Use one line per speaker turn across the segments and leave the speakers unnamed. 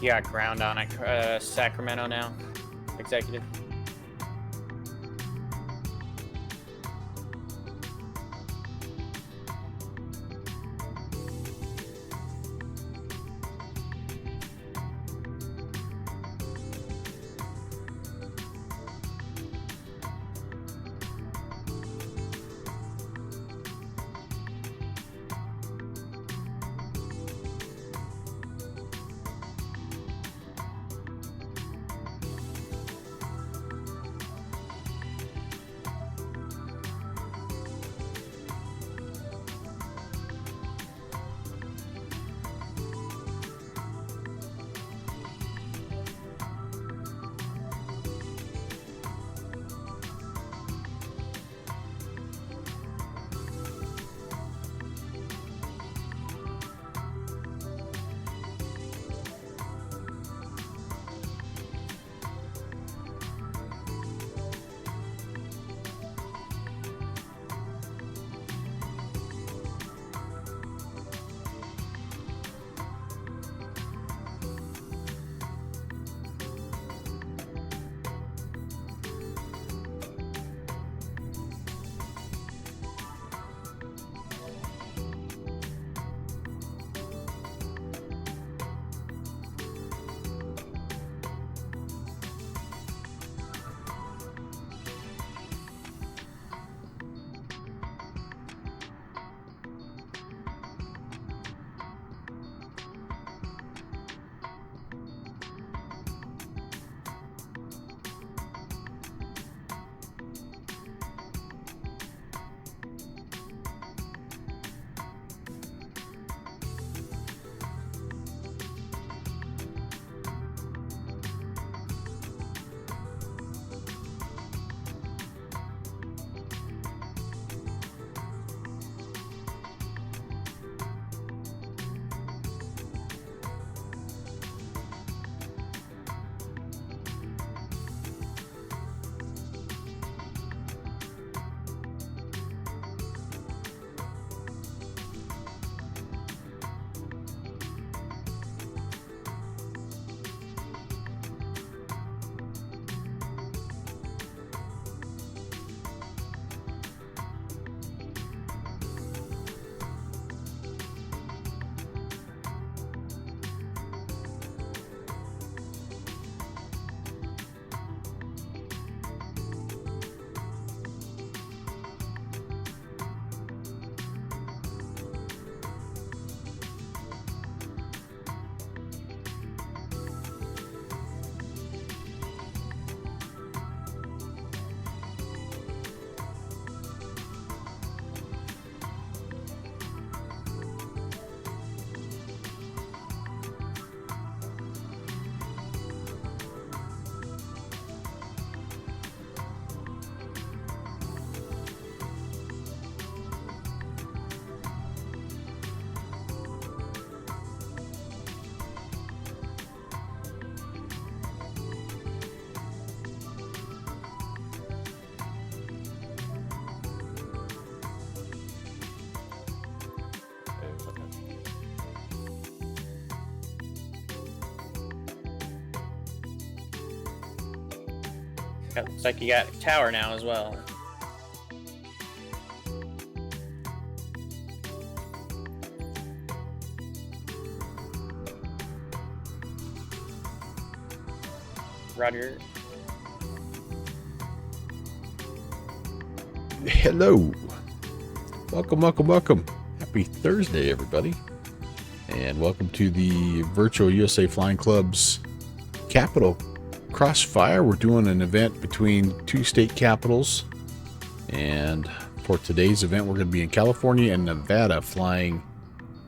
You got ground on it. Sacramento now. Executive. Looks like you got a tower now as well. Roger.
Hello. Welcome, welcome, welcome. Happy Thursday, everybody. And welcome to the Virtual USA Flying Club's Capital Crossfire. We're doing an event between two state capitals. And for today's event, we're going to be in California and Nevada, flying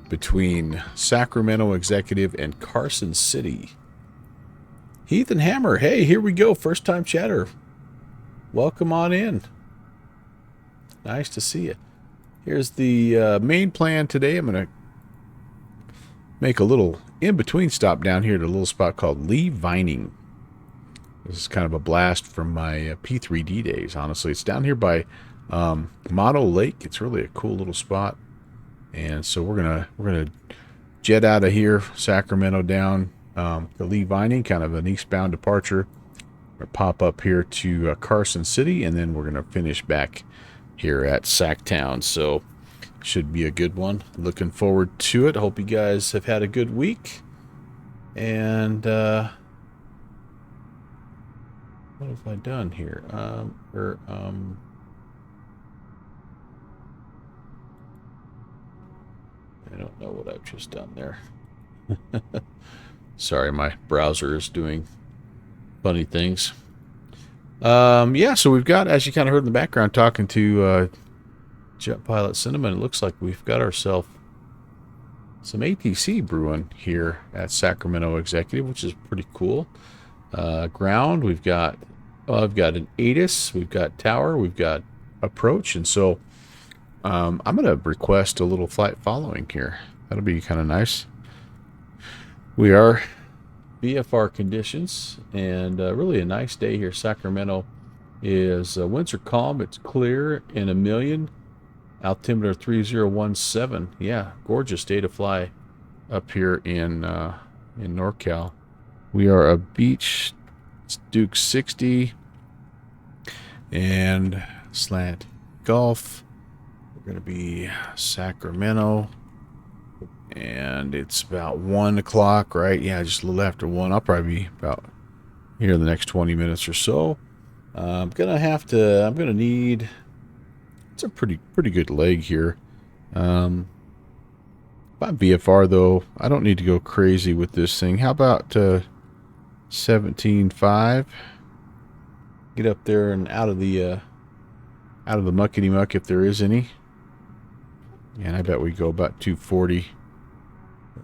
between Sacramento Executive and Carson City. Heath and Hammer, hey, here we go. First time chatter. Welcome on in. Nice to see you. Here's the main plan today. I'm going to make a little in-between stop down here at a little spot called Lee Vining. This is kind of a blast from my P3D days, honestly. It's down here by Motto Lake. It's really a cool little spot. And so we're gonna jet out of here, Sacramento down the Lee Vining, kind of an eastbound departure. We're gonna pop up here to Carson City, and then we're going to finish back here at Sacktown. So should be a good one. Looking forward to it. Hope you guys have had a good week. And what have I done here? I don't know what I've just done there. Sorry, my browser is doing funny things. Yeah, so we've got, as you kind of heard in the background, talking to Jet Pilot Cinnamon, it looks like we've got ourselves some ATC brewing here at Sacramento Executive, which is pretty cool. Ground, we've got an ATIS, we've got Tower, we've got Approach, and so I'm going to request a little flight following here. That'll be kind of nice. We are VFR conditions, and really a nice day here. Sacramento is winds are calm, it's clear, and a million. Altimeter 3017. Yeah, gorgeous day to fly up here in NorCal. We are a beach, Duke 60, and slant Gulf. We're going to be Sacramento, and it's about 1 o'clock, right? Yeah, just a little after 1. I'll probably be about here in the next 20 minutes or so. I'm gonna need. It's a pretty good leg here. By VFR though, I don't need to go crazy with this thing. How about 17.5? Get up there and out of the muckety muck if there is any. And I bet we go about 240.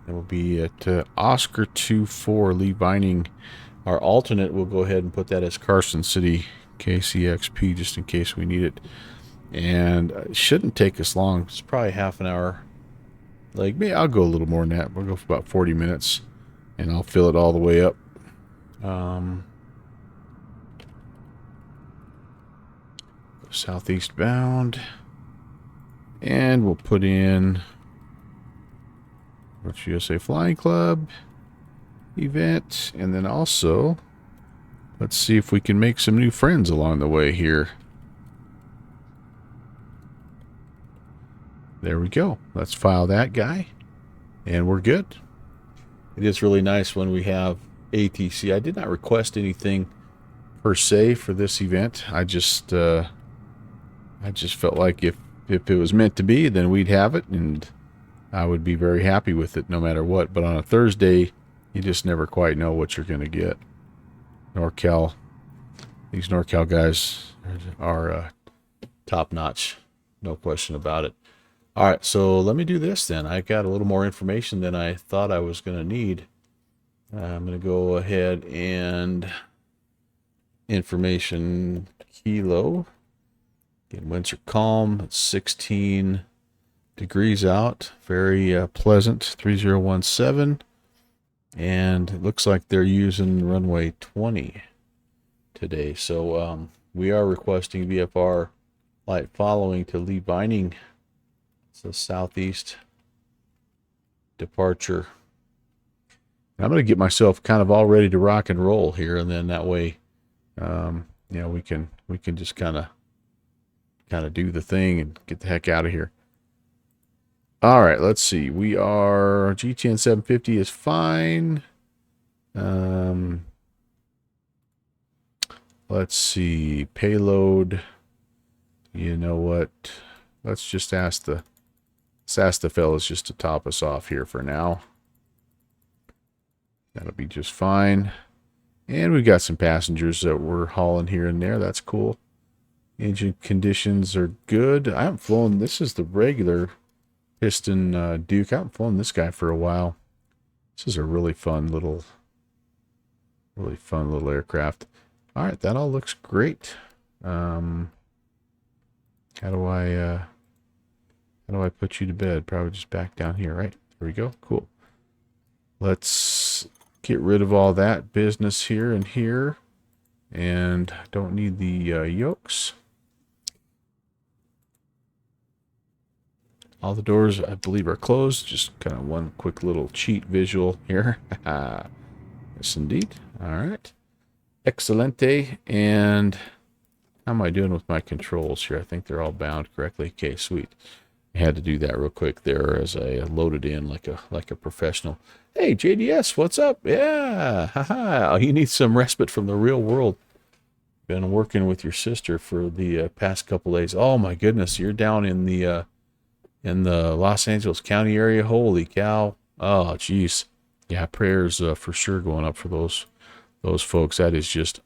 That will be at Oscar 24 Lee Vining. Our alternate, we'll go ahead and put that as Carson City KCXP just in case we need it. And it shouldn't take us long. It's probably half an hour. Like, maybe I'll go a little more than that. We'll go for about 40 minutes, and I'll fill it all the way up. Southeast bound. And we'll put in Virtual USA Flying Club event. And then also, let's see if we can make some new friends along the way here. There we go. Let's file that guy. And we're good. It is really nice when we have ATC. I did not request anything per se for this event. I just felt like if it was meant to be, then we'd have it, and I would be very happy with it no matter what. But on a Thursday, you just never quite know what you're going to get. NorCal, these NorCal guys are top-notch. No question about it. All right, so let me do this then. I got a little more information than I thought I was going to need. I'm going to go ahead and information kilo. Again, winds are calm. It's 16 degrees out. Very pleasant. 3017. And it looks like they're using runway 20 today. So we are requesting VFR light following to Lee Vining. It's a southeast departure. I'm going to get myself kind of all ready to rock and roll here, and then that way, we can just kind of do the thing and get the heck out of here. All right, let's see. We are GTN 750 is fine. Let's see, payload. You know what? Let's just ask the fellas just to top us off here for now. That'll be just fine. And we've got some passengers that we're hauling here and there. That's cool. Engine conditions are good. I haven't flown. This is the regular piston Duke. I haven't flown this guy for a while. This is a really fun little aircraft. All right, that all looks great. How do I put you to bed? Probably just back down here, right? There we go. Cool. Let's get rid of all that business here and here. And don't need the yokes. All the doors, I believe, are closed. Just kind of one quick little cheat visual here. Yes, indeed. All right. Excelente. And how am I doing with my controls here? I think they're all bound correctly. Okay, sweet. I had to do that real quick there as I loaded in like a professional. Hey, JDS, what's up? Yeah, haha. You need some respite from the real world. Been working with your sister for the past couple days. Oh my goodness, you're down in the Los Angeles County area. Holy cow! Oh, geez. Yeah, prayers for sure going up for those folks. That is just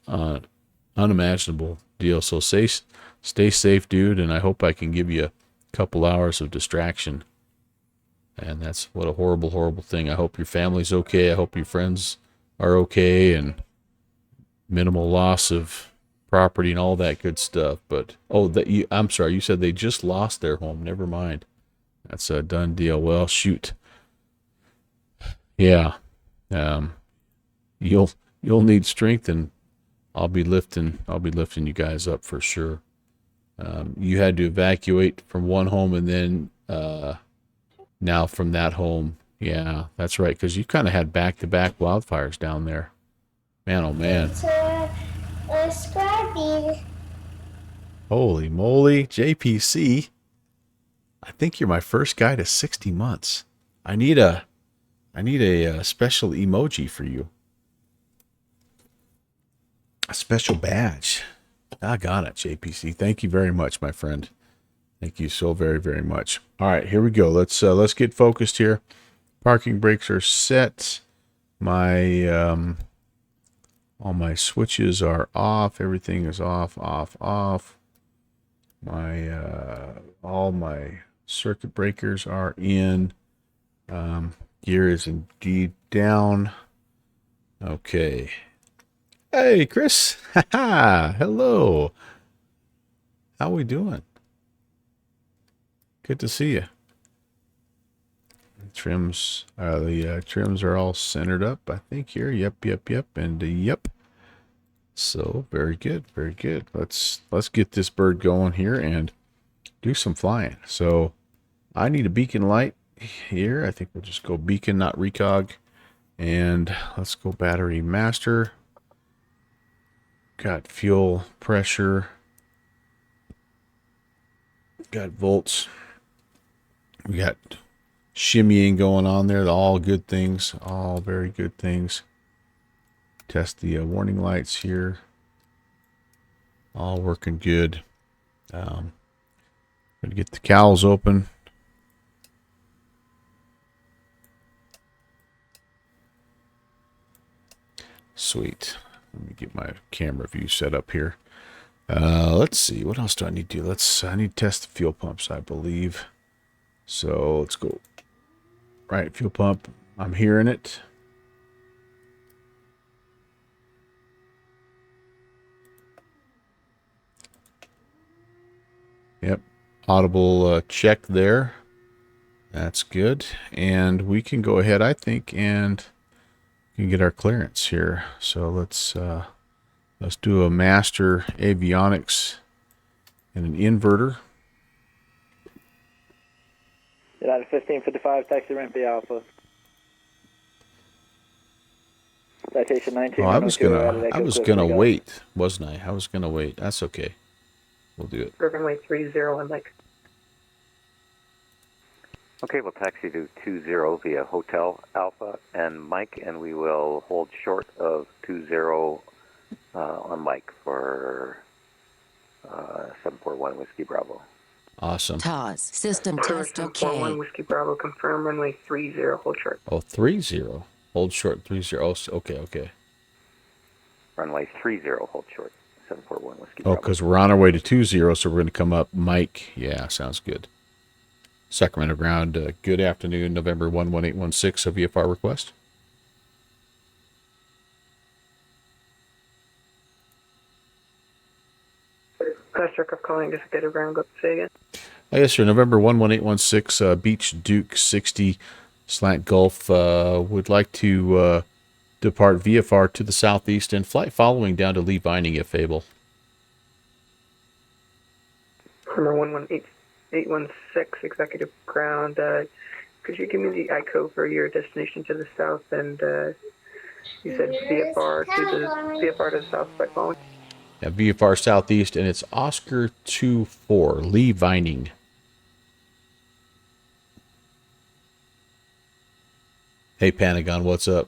unimaginable deal. So stay safe, dude, and I hope I can give you a couple hours of distraction. And that's what a horrible, horrible thing. I hope your family's okay. I hope your friends are okay, and minimal loss of property and all that good stuff. But I'm sorry, you said they just lost their home. Never mind. That's a done deal. Well, shoot. Yeah. You'll need strength, and I'll be lifting you guys up for sure. You had to evacuate from one home, and then now from that home. Yeah, that's right, because you kind of had back-to-back wildfires down there. Man, oh man.
It's a Scrabby.
Holy moly, JPC. I think you're my first guy to 60 months. I need a special emoji for you. A special badge. I got it, JPC. Thank you very much, my friend. Thank you so very, very much. All right, here we go. Let's get focused here. Parking brakes are set. My all my switches are off. Everything is off, off, off. My all my circuit breakers are in. Gear is indeed down. Okay. Hey, Chris. Hello. How we doing? Good to see you. Trims, the trims are all centered up, I think here. Yep, and yep. So very good, very good. Let's get this bird going here and do some flying. So I need a beacon light here. I think we'll just go beacon, not recog. And let's go battery master. Got fuel pressure. Got volts. We got shimmying going on there. All good things. All very good things. Test the warning lights here. All working good. Gonna get the cowls open. Sweet. Let me get my camera view set up here. Let's see. What else do I need to do? I need to test the fuel pumps, I believe. So let's go. Right, fuel pump. I'm hearing it. Yep. Audible check there. That's good. And we can go ahead, I think, and can get our clearance here. So let's do a master avionics and an inverter.
United 1555, taxi ramp B Alpha. Citation 19.
Oh, I was gonna wait, wasn't I? I was gonna wait. That's okay. We'll do it.
Runway 30 on Mike.
Okay, we'll taxi to 20 via Hotel Alpha and Mike, and we will hold short of 20 on Mike for 741 Whiskey Bravo.
Awesome.
TOS, system test okay.
741 Whiskey Bravo, confirm runway 30, hold short.
Oh, 30. Hold short, 30. Oh, okay.
Runway 30, hold short. 741 Whiskey
Oh,
Bravo.
because we're on our way to 20, so we're going to come up Mike. Yeah, sounds good. Sacramento ground, good afternoon, November 11816, a VFR request.
Fast truck of calling, just get a ground, go say again.
Yes, sir, November 11816, Beach Duke 60, Slant Gulf, would like to depart VFR to the southeast and flight following down to Lee Vining if able.
Number 118816, executive ground. Could you give me the ICO for your destination to the south and You said VFR to the south by phone.
Yeah, VFR Southeast, and it's Oscar 24, Lee Vining. Hey, Pentagon, what's up?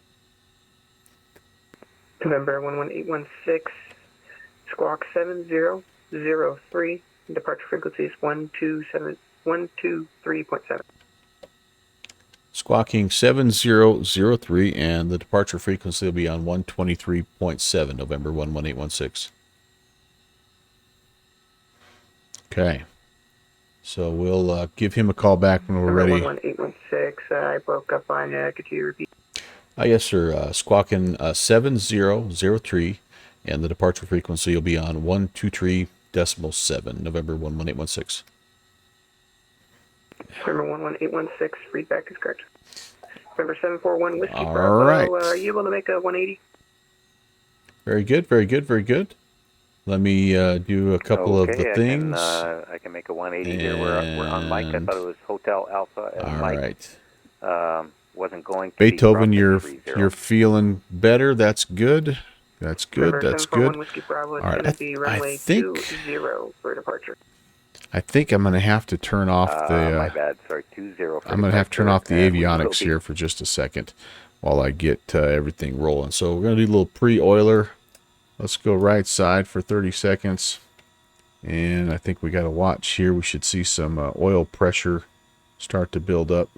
November 11816, squawk 7003. Departure frequency is 123.7.
Squawking 7003, and the departure frequency will be on 123.7, November 11816. Okay. So we'll give him a call back when we're ready.
11816, I broke up on you. Could you repeat?
Yes, sir. Squawking 7003, and the departure frequency will be on 123.7, November 11816.
November 11816, feedback is correct. November 741 Whiskey
All
Bravo,
right.
are you able to make a 180?
Very good, very good, very good. Let me do a couple of the things.
I can make a 180 here. We're on Mike. I thought it was Hotel Alpha, and
All
Mike
right.
wasn't going to
Beethoven,
be
you're feeling better. That's good. That's good.
November
That's
741
good.
Whiskey Bravo, it's
All right.
going to be runway
I think
20 for departure.
I think I'm going to have to turn off the.
my bad. Sorry, 20.
I'm going to have to turn off the avionics here for just a second while I get everything rolling. So we're going to do a little pre-oiler. Let's go right side for 30 seconds. And I think we got a watch here. We should see some oil pressure start to build up.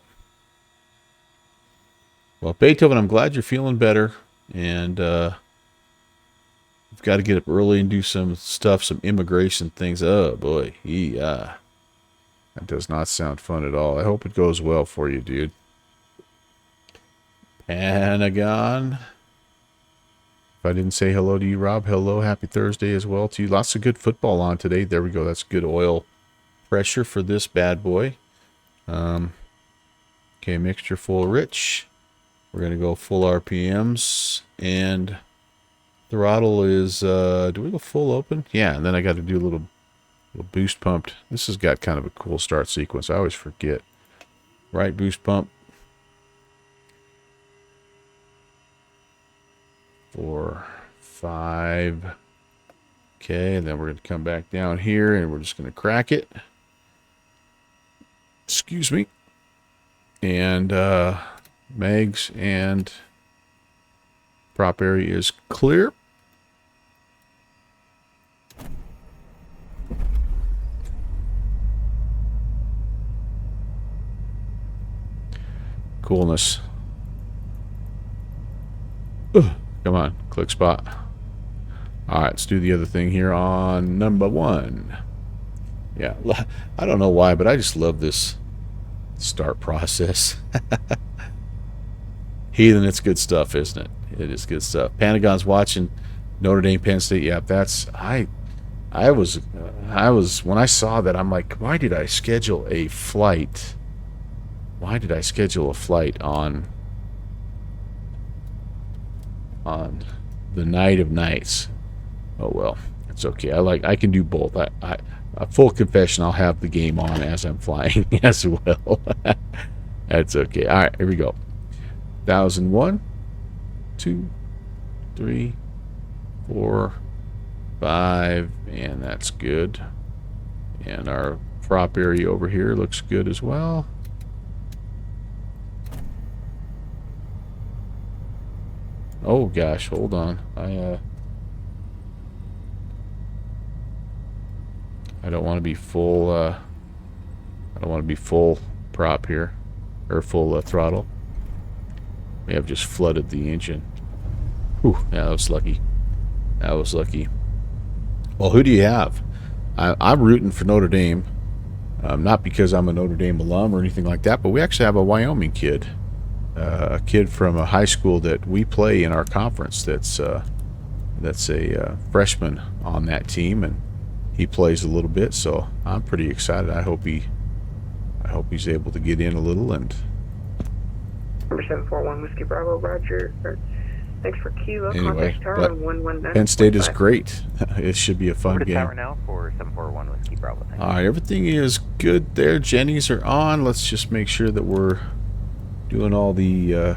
Well, Beethoven, I'm glad you're feeling better. And we've got to get up early and do some stuff, some immigration things. Oh, boy. That does not sound fun at all. I hope it goes well for you, dude. Pentagon. If I didn't say hello to you, Rob, hello. Happy Thursday as well to you. Lots of good football on today. There we go. That's good oil pressure for this bad boy. Okay, mixture full rich. We're going to go full RPMs. And throttle is, do we go full open? Yeah, and then I got to do a little boost pumped. This has got kind of a cool start sequence. I always forget. Right boost pump. 4, 5. Okay, and then we're going to come back down here and we're just going to crack it. Excuse me. And mags and prop area is clear. Coolness. Ugh. Come on, click spot. All right, let's do the other thing here on number 1. Yeah, I don't know why, but I just love this start process. Heathen, it's good stuff, isn't it? It is good stuff. Pentagon's watching Notre Dame, Penn State. Yeah, that's I was when I saw that, I'm like, why did I schedule a flight? Why did I schedule a flight on the night of nights? Oh well, it's okay. I can do both. I full confession, I'll have the game on as I'm flying as well. That's okay. All right, here we go. 1,001, 2, 3, 4, 5, and that's good. And our prop area over here looks good as well. Oh gosh, hold on. I don't want to be full. I don't want to be full prop here, or full throttle. We have just flooded the engine. Whew, yeah, that was lucky. That was lucky. Well, who do you have? I'm rooting for Notre Dame. Not because I'm a Notre Dame alum or anything like that, but we actually have a Wyoming kid. A kid from a high school that we play in our conference that's a freshman on that team, and he plays a little bit, so I'm pretty excited. I hope he's able to get in a little. And
Number 741 Whiskey Bravo, Roger. Thanks for Kilo.
Anyway,
Contact tower on 119.
Penn State is great. It should be a fun game.
Tower now for 741 Whiskey Bravo.
All right, everything is good there. Jennies are on. Let's just make sure that we're doing all the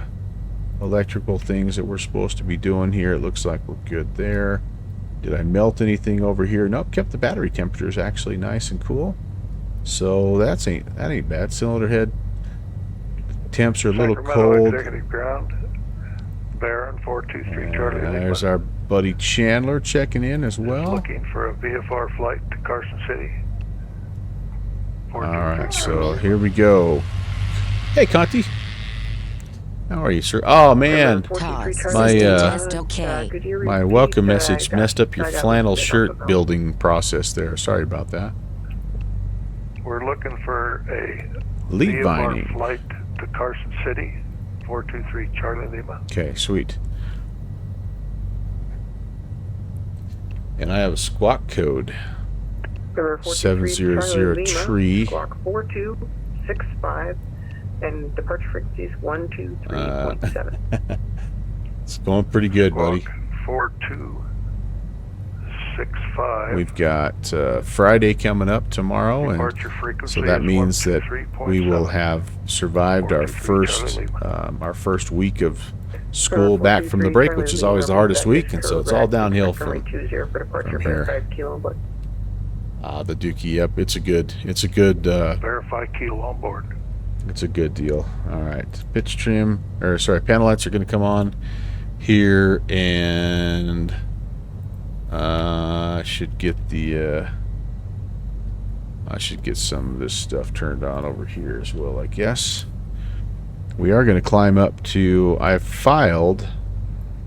electrical things that we're supposed to be doing here. It looks like we're good there. Did I melt anything over here? Nope, kept the battery temperatures actually nice and cool. So that ain't bad. Cylinder head temps are a little
Sacramento
cold.
Executive Ground, Baron 423 Charlie Lima.
There's our buddy Chandler checking in as well.
Looking for a VFR flight to Carson City.
Alright, so here we go. Hey, Conti. How are you, sir? Oh, man.
Todd,
My,
system test okay.
My welcome message messed up your flannel shirt building process there. Sorry about that.
We're looking for a
Lead
VFR
binding.
flight to Carson City, 423 Charlie Lima.
Okay, sweet. And I have a squawk code. 700 tree.
Squawk 4265 and departure frequencies 123.7.
It's going pretty good, buddy.
4265.
We've got Friday coming up tomorrow, and
Departure frequency
so that
is
means that
123.7.
we will have survived our
423
first week of school back from the break, which is always the hardest week, and so it's all downhill from here. The Dookie, yep, it's a good
Verify keel on board.
it's a good deal. All right, pitch trim, or sorry, panel lights are going to come on here, and I should get some of this stuff turned on over here as well, I guess. We are going to climb up to, I've filed.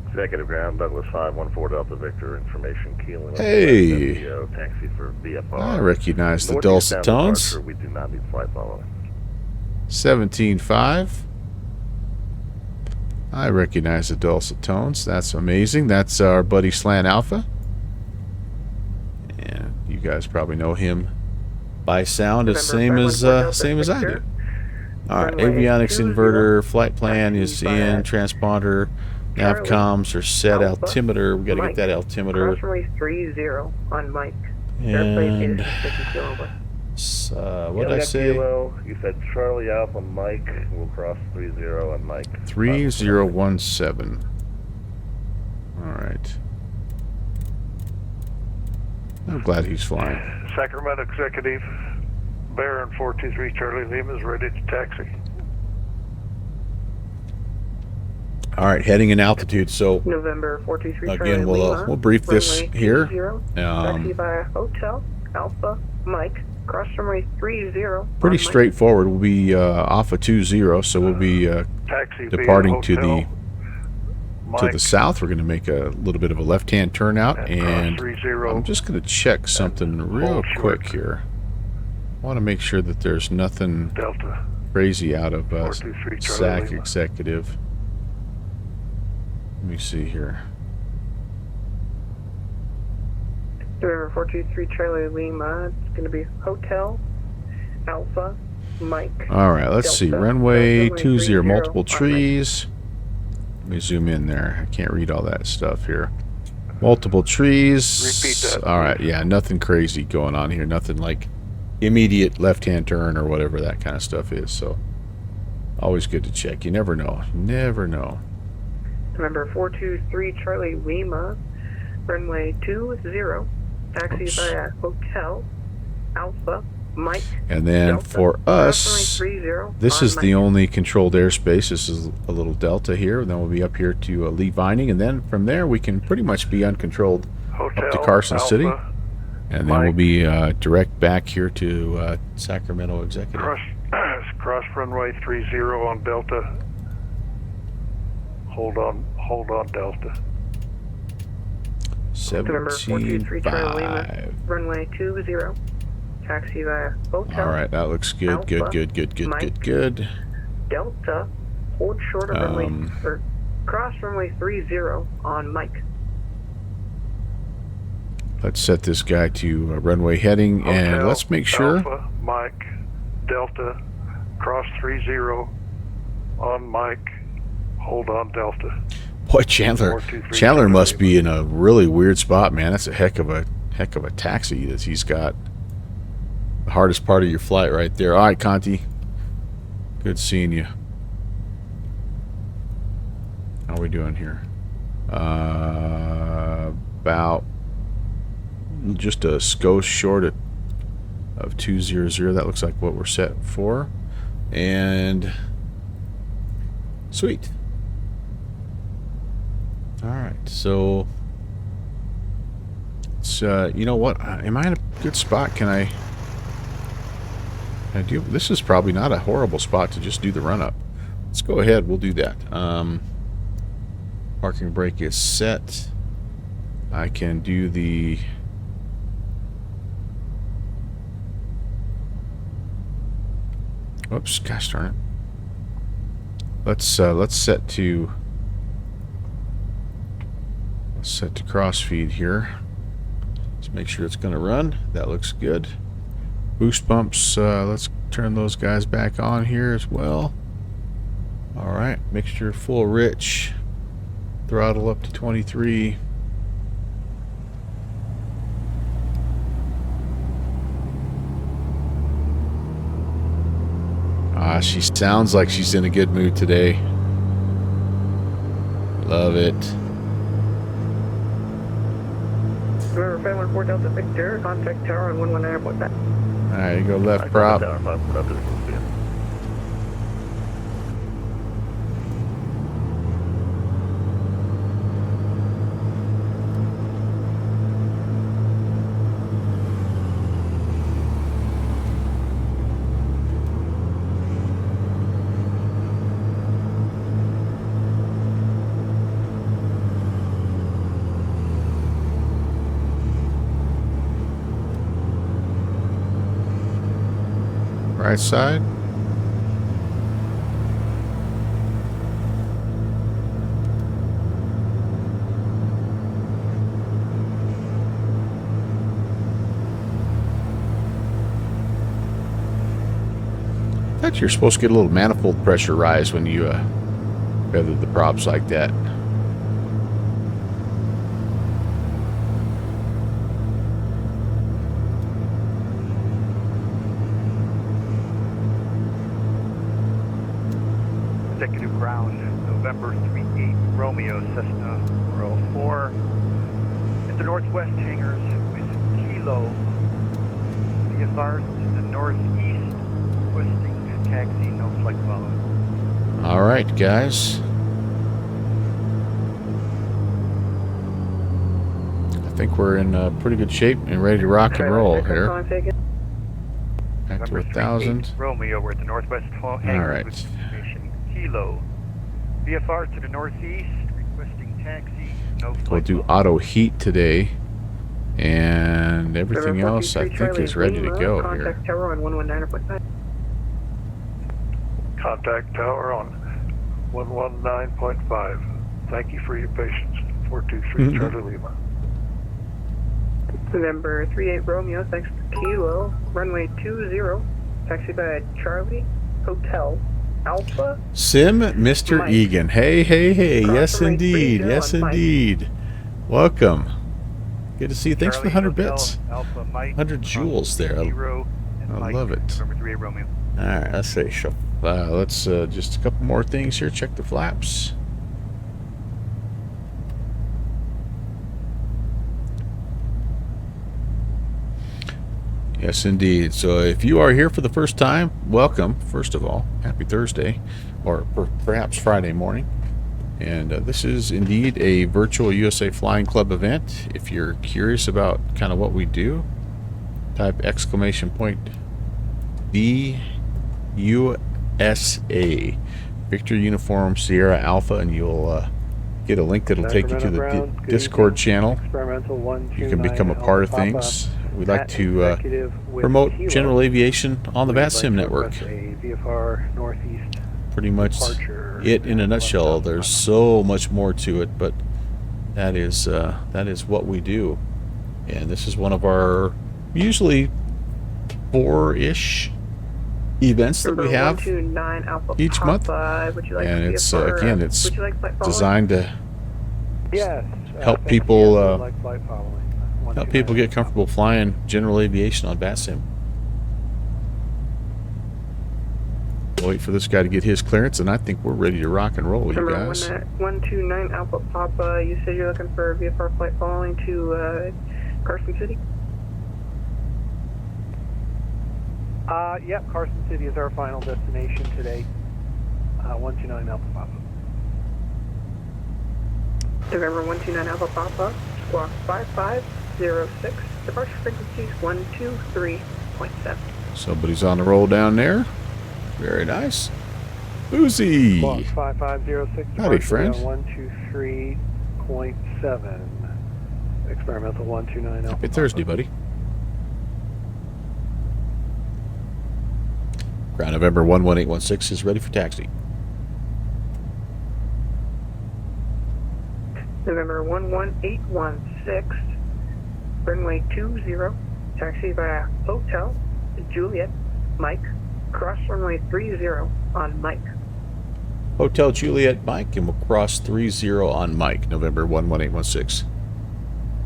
Executive Ground, Douglas 514 Delta Victor, information keel.
Hey!
Taxi for VFR.
I recognize the
Northeast
dulcet
down
tones.
departure, we do not need flight following.
17.5. I recognize the dulcet tones. That's amazing. That's our buddy Slant Alpha. And you guys probably know him by sound as same as I do. Alright, avionics inverter, flight plan is in, transponder, nav comms are set, altimeter, we gotta get that altimeter.
Cross 30 on Mike.
And what did I say?
Kilo, you said Charlie Alpha Mike, we'll cross 30 on Mike.
3017. Alright. I'm glad he's flying.
Sacramento Executive, Baron 423 Charlie Lima is ready to taxi.
Alright, heading in altitude, so
November 423
again
Charlie
we'll brief this
Lima,
here.
taxi via Hotel Alpha Mike, cross runway 30.
Pretty straightforward. We'll be off of 20, so we'll be
Taxi
departing to
via
the south. We're going to make a little bit of a left-hand turnout, and I'm just going to check something real quick here. I want to make sure that there's nothing
Delta
crazy out of SAC
Lima.
Executive. Let me see here.
November 423 Charlie Lima, it's going to be Hotel Alpha Mike.
All right, let's see.
Delta,
Runway 20,
30
multiple
on
trees. Let me zoom in there. I can't read all that stuff here. Multiple trees.
Repeat that,
All right,
please.
yeah, nothing crazy going on here. Nothing like immediate left-hand turn or whatever that kind of stuff is. So always good to check. You never know. Never know.
November 423 Charlie Lima, runway 20, taxi
Oops.
via Hotel Alpha Mike.
And then
Delta,
for us,
runway 30
this
on
is the
Mike.
only controlled airspace. This is a little delta here. And then we'll be up here to Lee Vining. And then from there, we can pretty much be uncontrolled
Hotel
up to Carson
Alpha,
City. And then we'll
Mike.
be direct back here to Sacramento Executive.
Cross runway 30 on Delta. Hold on Delta.
November 423 Charlie Lima,
17.5.
runway 20, taxi via Hotel
All right, that looks good. Good,
Alpha,
good, good, good,
Mike.
good, good.
Delta, hold short of runway, or cross runway 30 on Mike.
Let's set this guy to runway heading, and
Hotel
let's make sure.
Alpha Mike Delta, cross 30 on Mike. Hold on Delta.
Boy, Chandler
423
must be in a really weird spot, man. That's a heck of a taxi that he's got. The hardest part of your flight right there. All right, Conti. Good seeing you. we doing here? About just a skosh short of 200. That looks like what we're set for. And sweet. All right, so it's you know what? Am I in a good spot? Can I do? This is probably not a horrible spot to just do the run up. Let's go ahead. We'll do that. Parking brake is set. I can do the whoops, gosh darn it. Let's set to crossfeed here. Let's make sure it's going to run. That looks good. Boost pumps, let's turn those guys back on here as well. All right, mixture full rich. Throttle up to 23. She sounds like she's in a good mood today. Love it.
November 514 Delta Victor, contact tower on 119.9.
Alright, you go left prop. Right side. I thought you're supposed to get a little manifold pressure rise when you feather the props like that.
Executive ground, November 38 Romeo Cessna 404 at the northwest hangars with Kilo VFRs to the northeast, requesting taxi, no flight following.
All right, guys. I think we're in pretty good shape and ready to rock and roll here. Back to 1,000.
Romeo, we're at the northwest hangars.
All right.
With Kilo VFR to the northeast, requesting taxi, no flight.
We'll do auto heat today, and everything else I think is ready to go here.
Contact tower on 119.9.
Contact tower on 119.5. Thank you for your patience. 423 Charlie Lima.
November 38 Romeo, thanks to Kilo, runway 20, taxi by Charlie, Hotel, Alpha.
Sim, Mr.
Mike.
Egan. Hey, hey, hey.
Cross
Yes,
runway
indeed.
30
Yes,
on Mike.
indeed. Welcome. Good to see you. Thanks for the
Charlie
100
Hotel,
bits.
Alpha Mike,
100 joules there.
Zero, and
I
Mike,
love it.
November 38 Romeo.
All right, let's see. Let's just a couple more things here. Check the flaps. Yes, indeed. So if you are here for the first time, welcome. First of all, happy Thursday, or perhaps Friday morning. And this is indeed a virtual USA Flying Club event. If you're curious about kind of what we do, type !VUSA, Victor Uniform Sierra Alpha, and you'll get a link that'll take you to the Discord channel. You can become a part of things. We'd like to promote general aviation on the VATSIM network. Pretty much it in a nutshell. There's so much more to it, but that is what we do. And this is one of our usually 4-ish events that we have each month. And it's again, it's designed to help people get comfortable flying general aviation on VATSIM. We'll wait for this guy to get his clearance, and I think we're ready to rock and roll, you
Number
guys.
129 Alpha Papa, you said you're looking for a VFR flight following to Carson City?
Yep, Carson City is our final destination today. 129 Alpha Papa.
November 129 Alpha Papa, squawk 5506, departure frequencies 123.7.
Somebody's on the roll down there. Very nice. Uzi.
Squawk 5506,
Howdy,
departure
friend.
123.7. Experimental 129 Alpha
Happy
Papa.
Thursday, buddy. Ground November 11816 is ready for taxi.
November 11816, runway 20, taxi via Hotel Juliet, Mike, cross runway 30 on Mike.
Hotel Juliet Mike, and we'll cross 30 on Mike, November 11816.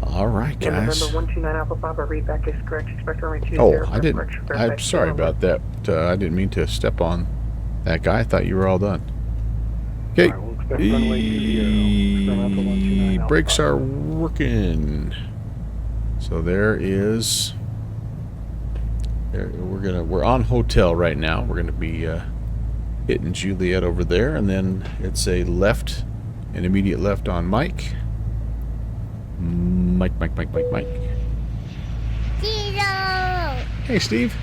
All right, guys.
November 129 Alpha Papa, readback is correct. Expect runway 20.
Oh, I didn't. I'm sorry about that. I didn't mean to step on that guy. I thought you were all done. Okay.
All right, we'll expect runway 20. Experimental 129 Alpha
Brakes
Papa.
are working. So there is. We're on Hotel right now. We're gonna be hitting Juliet over there, and then it's a left, an immediate left on Mike. Mike.
Zero.
Hey, Steve.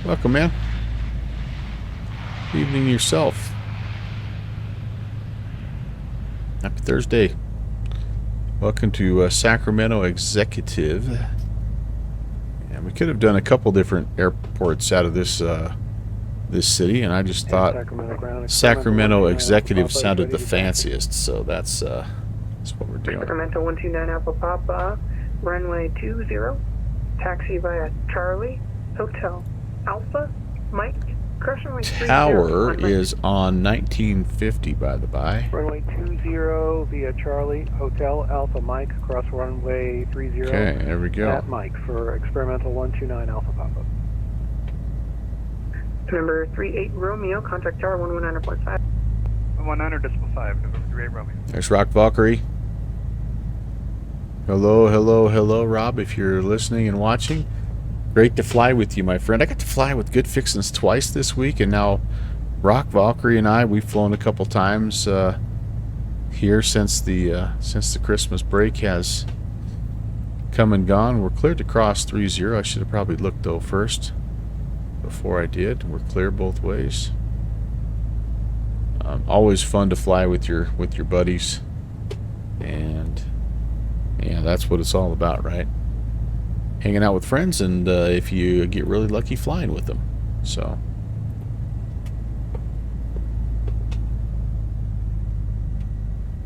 Welcome, man. Evening yourself. Happy Thursday. Welcome to Sacramento Executive. And we could have done a couple different airports out of this this city, and I just thought Sacramento Executive sounded the fanciest, so that's what we're doing.
Sacramento 129 Alpha Papa, runway 20, taxi via Charlie, Hotel, Alpha, Mike, cross runway 30
Tower
on Mike.
is on 1950, by the by.
Runway 20 via Charlie, Hotel, Alpha Mike, cross runway 30
Okay, there we go.
at Mike for experimental 129 Alpha Papa.
Number 38 Romeo, contact tower 119.5.
100.5, November 38 Romeo.
There's Rock Valkyrie. Hello, Rob, if you're listening and watching. Great to fly with you, my friend. I got to fly with Good Fixins twice this week, and now Rock Valkyrie and I, we've flown a couple times here since the Christmas break has come and gone. We're cleared to cross 30. I should have probably looked, though, first before I did. We're clear both ways. Always fun to fly with your buddies, and yeah, that's what it's all about, right? Hanging out with friends, and if you get really lucky, flying with them. So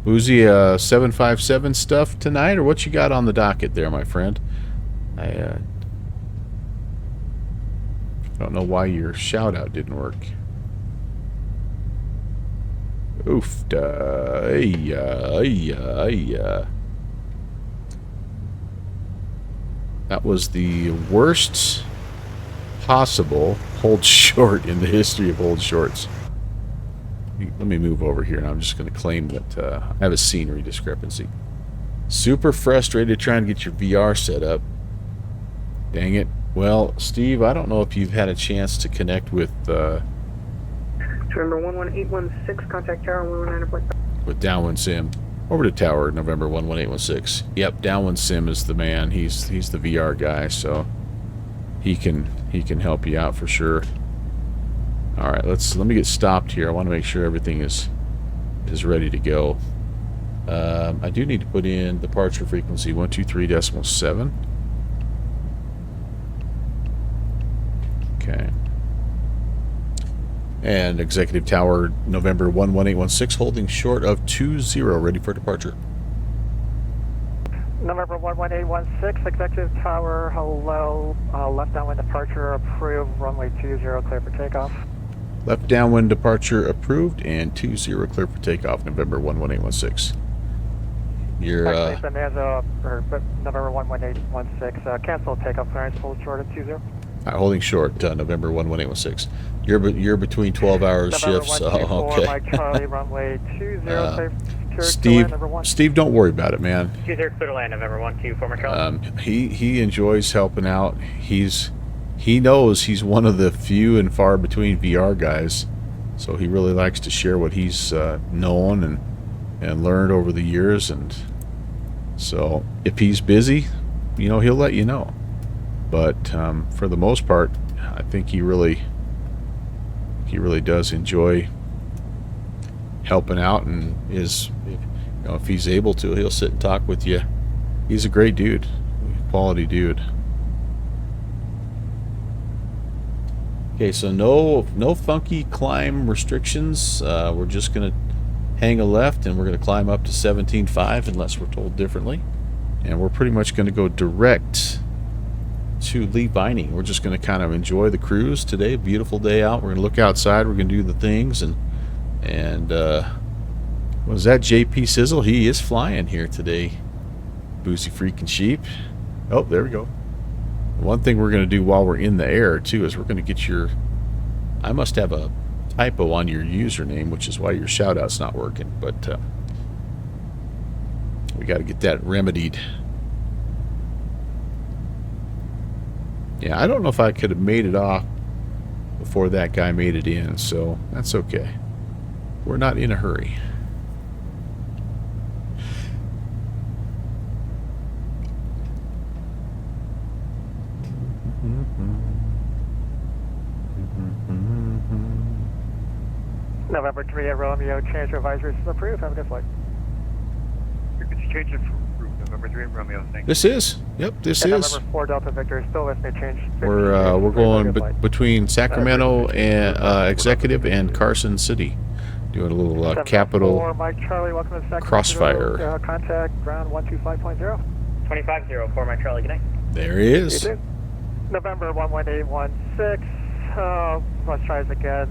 Uzi, 757 stuff tonight, or what you got on the docket there, my friend? I don't know why your shout out didn't work. Oof. That was the worst possible hold short in the history of hold shorts. Let me move over here, and I'm just going to claim that I have a scenery discrepancy. Super frustrated trying to get your VR set up. Dang it. Well, Steve, I don't know if you've had a chance to connect with
November 11816, contact tower 119.5.
with Downwind Sim. Over to tower, November 11816. Yep, Downwind Sim is the man. He's the VR guy, so he can help you out for sure. All right, let me get stopped here. I want to make sure everything is ready to go. I do need to put in departure frequency 123.7. Okay. And Executive Tower, November 11816, holding short of 20, ready for departure.
November 11816, Executive Tower, hello, left downwind departure approved, runway 20, clear for takeoff.
Left downwind departure approved, and 20 clear for takeoff, November 11816. You're,
Actually, Bonanza, or November 11816, cancel takeoff clearance, hold short of 20.
Holding short, November 11816. You're between 12-hour shifts. Oh, okay.
Mike Charlie, runway 20,
Steve, don't worry about it, man.
20 clear to land, November 12, former Charlie.
He enjoys helping out. He knows he's one of the few and far between VR guys, so he really likes to share what he's known and learned over the years. And so if he's busy, you know, he'll let you know. But for the most part, I think he really does enjoy helping out, and is, you know, if he's able to, he'll sit and talk with you. He's a great dude, quality dude. Okay, so no funky climb restrictions. We're just gonna hang a left, and we're gonna climb up to 17.5 unless we're told differently, and we're pretty much gonna go direct to Lee Vining. We're just going to kind of enjoy the cruise today. Beautiful day out. We're going to look outside. We're going to do the things. And was that JP Sizzle? He is flying here today. Boozy freaking sheep. Oh, there we go. One thing we're going to do while we're in the air too is we're going to get your, I must have a typo on your username, which is why your shout out's not working, but we got to get that remedied. Yeah, I don't know if I could have made it off before that guy made it in, so that's okay. We're not in a hurry.
November 3 at Romeo, change your advisory is approved. Have a good flight.
Frequency change approved. November 3 Romeo, thank you.
This is. Yep, this
and
is.
November 4 Delta Victor, still listening, change.
We're going between Sacramento and Executive and Carson City, doing a little capital
Mike Charlie, welcome to Sacramento.
crossfire.
Contact ground 125.0.
25-0, for Mike Charlie, good night.
There he is.
November 11816. Let's try this again.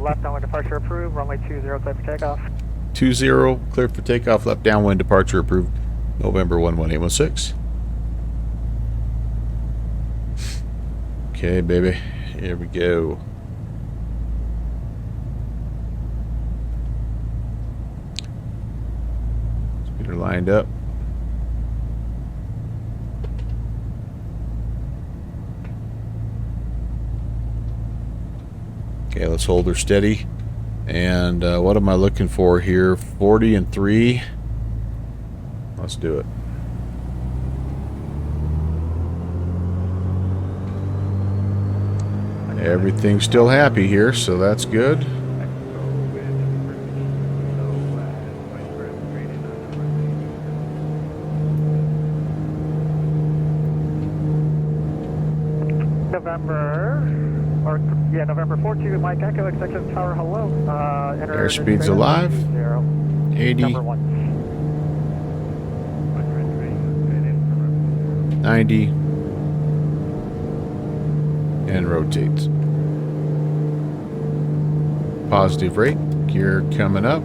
Left downwind departure approved. Runway 20, clear for takeoff.
20, clear for takeoff. Left downwind departure approved. November 11816. Okay, baby. Here we go. Speeder lined up. Okay, let's hold her steady. And what am I looking for here? 40 and 3. Let's do it. Everything's still happy here, so that's good.
November 14, Mike Echo, Executive Tower, hello.
Airspeed's alive. 80. 90. And rotate. Positive rate. Gear coming up.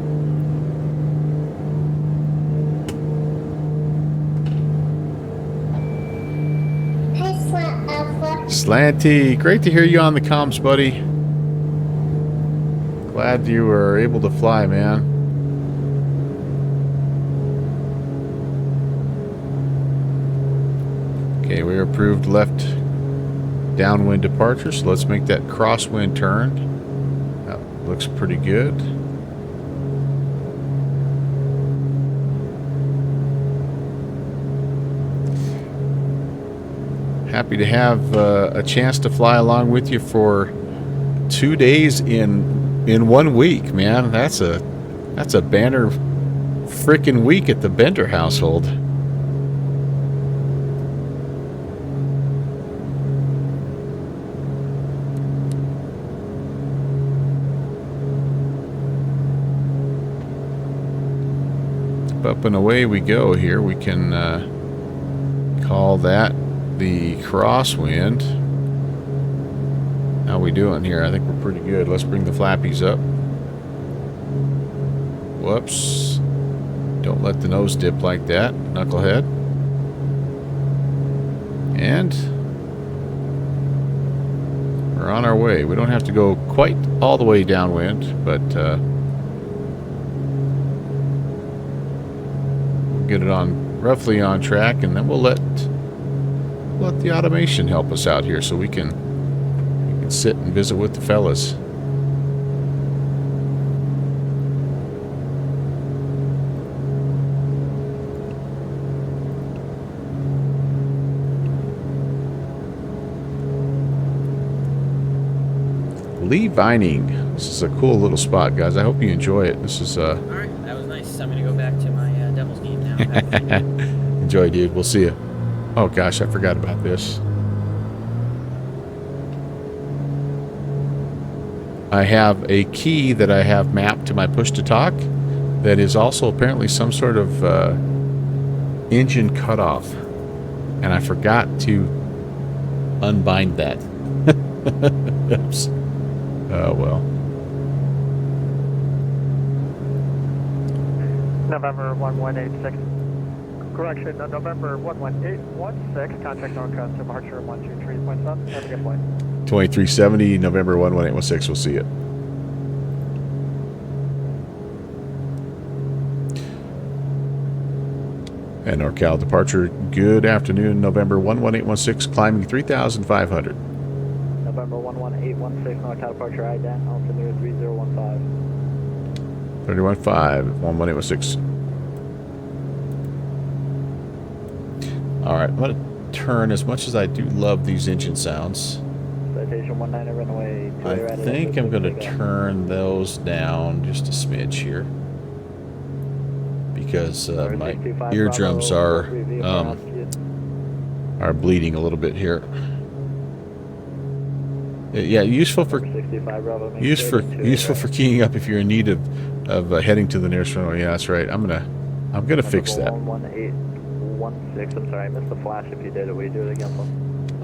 Slanty, great to hear you on the comms, buddy. Glad you were able to fly, man. Okay, we approved left downwind departure, so let's make that crosswind turn. That looks pretty good. Happy to have a chance to fly along with you for 2 days in 1 week, man. That's a banner frickin' week at the Bender household. Up and away we go here. We can call that the crosswind. How we doing here? I think we're pretty good. Let's bring the flappies up. Whoops. Don't let the nose dip like that, knucklehead. And We're on our way. We don't have to go quite all the way downwind, but we'll get it on roughly on track, and then we'll let the automation help us out here, so we can sit and visit with the fellas. Lee Vining. This is a cool little spot, guys. I hope you enjoy it. This is
All right, that was nice. I'm gonna go back to my Devils game now.
enjoy, dude. We'll see you. Oh gosh, I forgot about this. I have a key that I have mapped to my push to talk that is also apparently some sort of engine cutoff, and I forgot to unbind that. Oops. Oh well.
November 1186. Correction, November 11816. Contact Northwest departure 123.7. Have a good flight.
2370, November 11816. We'll see you. And NorCal departure. Good afternoon, November 11816, climbing 3,500.
November 11816, NorCal departure ident, altimeter 3015.
315, 11816. Alright, I'm going to turn, as much as I do love these engine sounds,
Citation 19 runway 2
I
right
think I'm going to turn those down just a smidge here, because my eardrums are bleeding a little bit here. Yeah, useful for keying up if you're in need of heading to the nearest runway. Yeah, that's right. I'm gonna fix that.
1816. I'm sorry, I missed the flash. If you did it, will you do it again, please?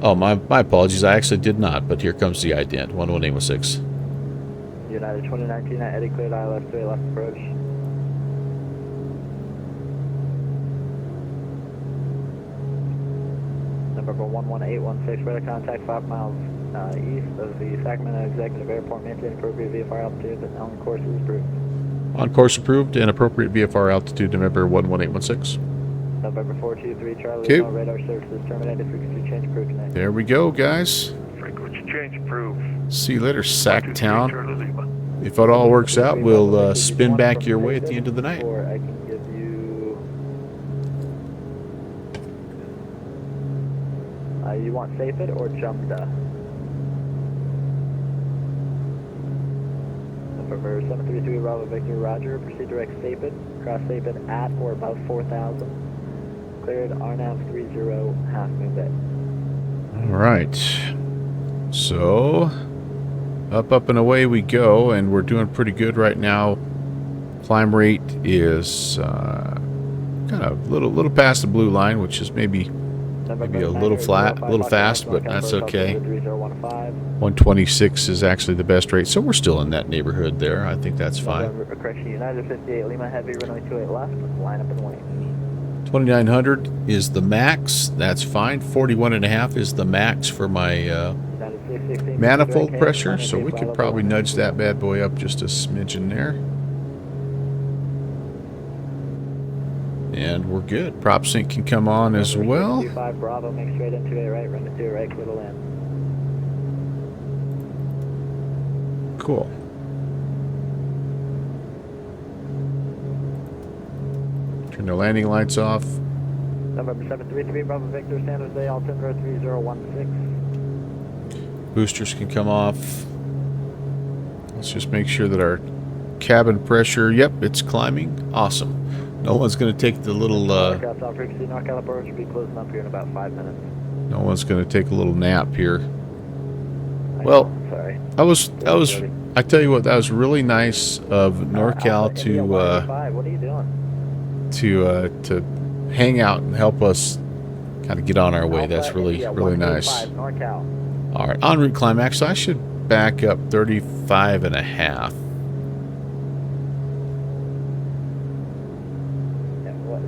Oh, my apologies. I actually did not, but here comes the ident. 11816.
United 2019 at Eddie cleared ILS 3 left approach. November 11816, radar contact 5 miles east of the Sacramento Executive Airport. Maintain appropriate VFR altitude and on course is approved.
On course approved and appropriate VFR altitude, November 11816.
November 423 Charlie,
okay.
no radar services terminated. Frequency change approved. Connect.
There we go, guys.
Frequency change approved.
See you later, Sacktown. If it all works out, we'll spin back your way at the end of the night.
Or I can give you... you want SAFED or JUMDA? November 733 Bravo Victor Roger. Proceed direct SAFED. Cross SAFED at or above 4,000. Cleared RNAV 30 half moon bay.
All right. So, up and away we go, and we're doing pretty good right now. Climb rate is kind of a little past the blue line, which is maybe a little flat, a little fast, but that's okay. 126 is actually the best rate, so we're still in that neighborhood there. I think that's fine.
Correction, United 58 Lima Heavy, runway 28 left, line up and wait.
2900 is the max, that's fine. 41.5 is the max for my manifold pressure, so we could probably nudge that bad boy up just a smidgen there. And we're good. Prop sync can come on as well.
5 Bravo, make straight into a right, run into a right, clear to land.
Cool. Turn the landing lights off.
November 733 Bravo Victor, San Jose, altimeter 3016.
Boosters can come off. Let's just make sure that our cabin pressure, yep, it's climbing. Awesome. No one's going to take the little
NorCal approach will be closing up here in about 5 minutes.
No one's going to take a little nap here. Well,
sorry.
I tell you what, that was really nice of NorCal to
what are you doing?
To hang out and help us kind of get on our way. That's really nice.
NorCal.
All right, en route climax. So I should back up 35.5.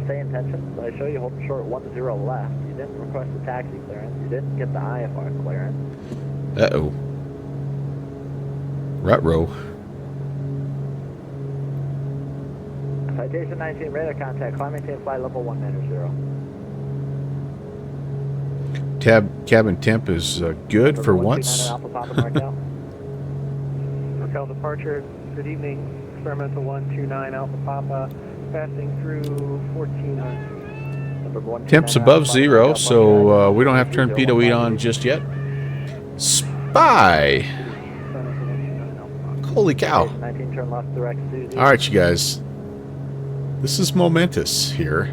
Stay in tension. So I show you holding short 10 left. You didn't request a taxi clearance. You didn't get the IFR clearance.
Uh-oh. Rutrow.
Citation 19, radar contact, climb maintain flight level 190.
Cabin temp is good for once.
Alpha Papa NorCal.
NorCal departure, good evening. Experimental 129 Alpha Papa, passing through 1400.
Temps above 0, so we don't have to turn pitot on just yet. Spy! Holy cow.
19, turn left, direct Susie.
Alright, you guys. This is momentous here.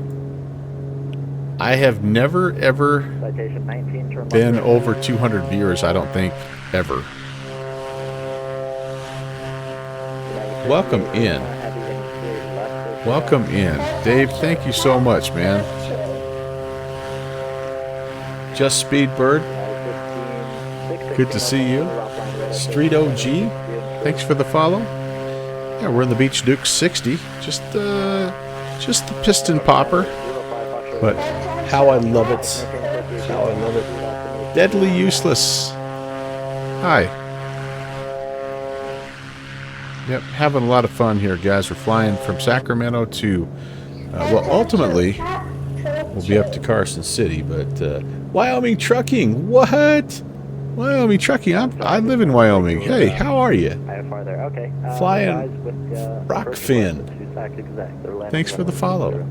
I have never, ever
Citation 19, turn left,
been
direct
over 200 viewers, I don't think, ever. Welcome in. Welcome in. Dave, thank you so much, man. Just Speedbird, good to see you. Street OG, thanks for the follow. Yeah, we're in the Beach Duke 60. Just the piston popper. But how I love it. How I love it. Deadly useless. Hi. Yep, having a lot of fun here, guys. We're flying from Sacramento to, well, ultimately, we'll be up to Carson City, but Wyoming trucking. What? Wyoming trucking. I live in Wyoming. Hey, how are you?
Okay.
Flying Rockfin. Thanks for the follow.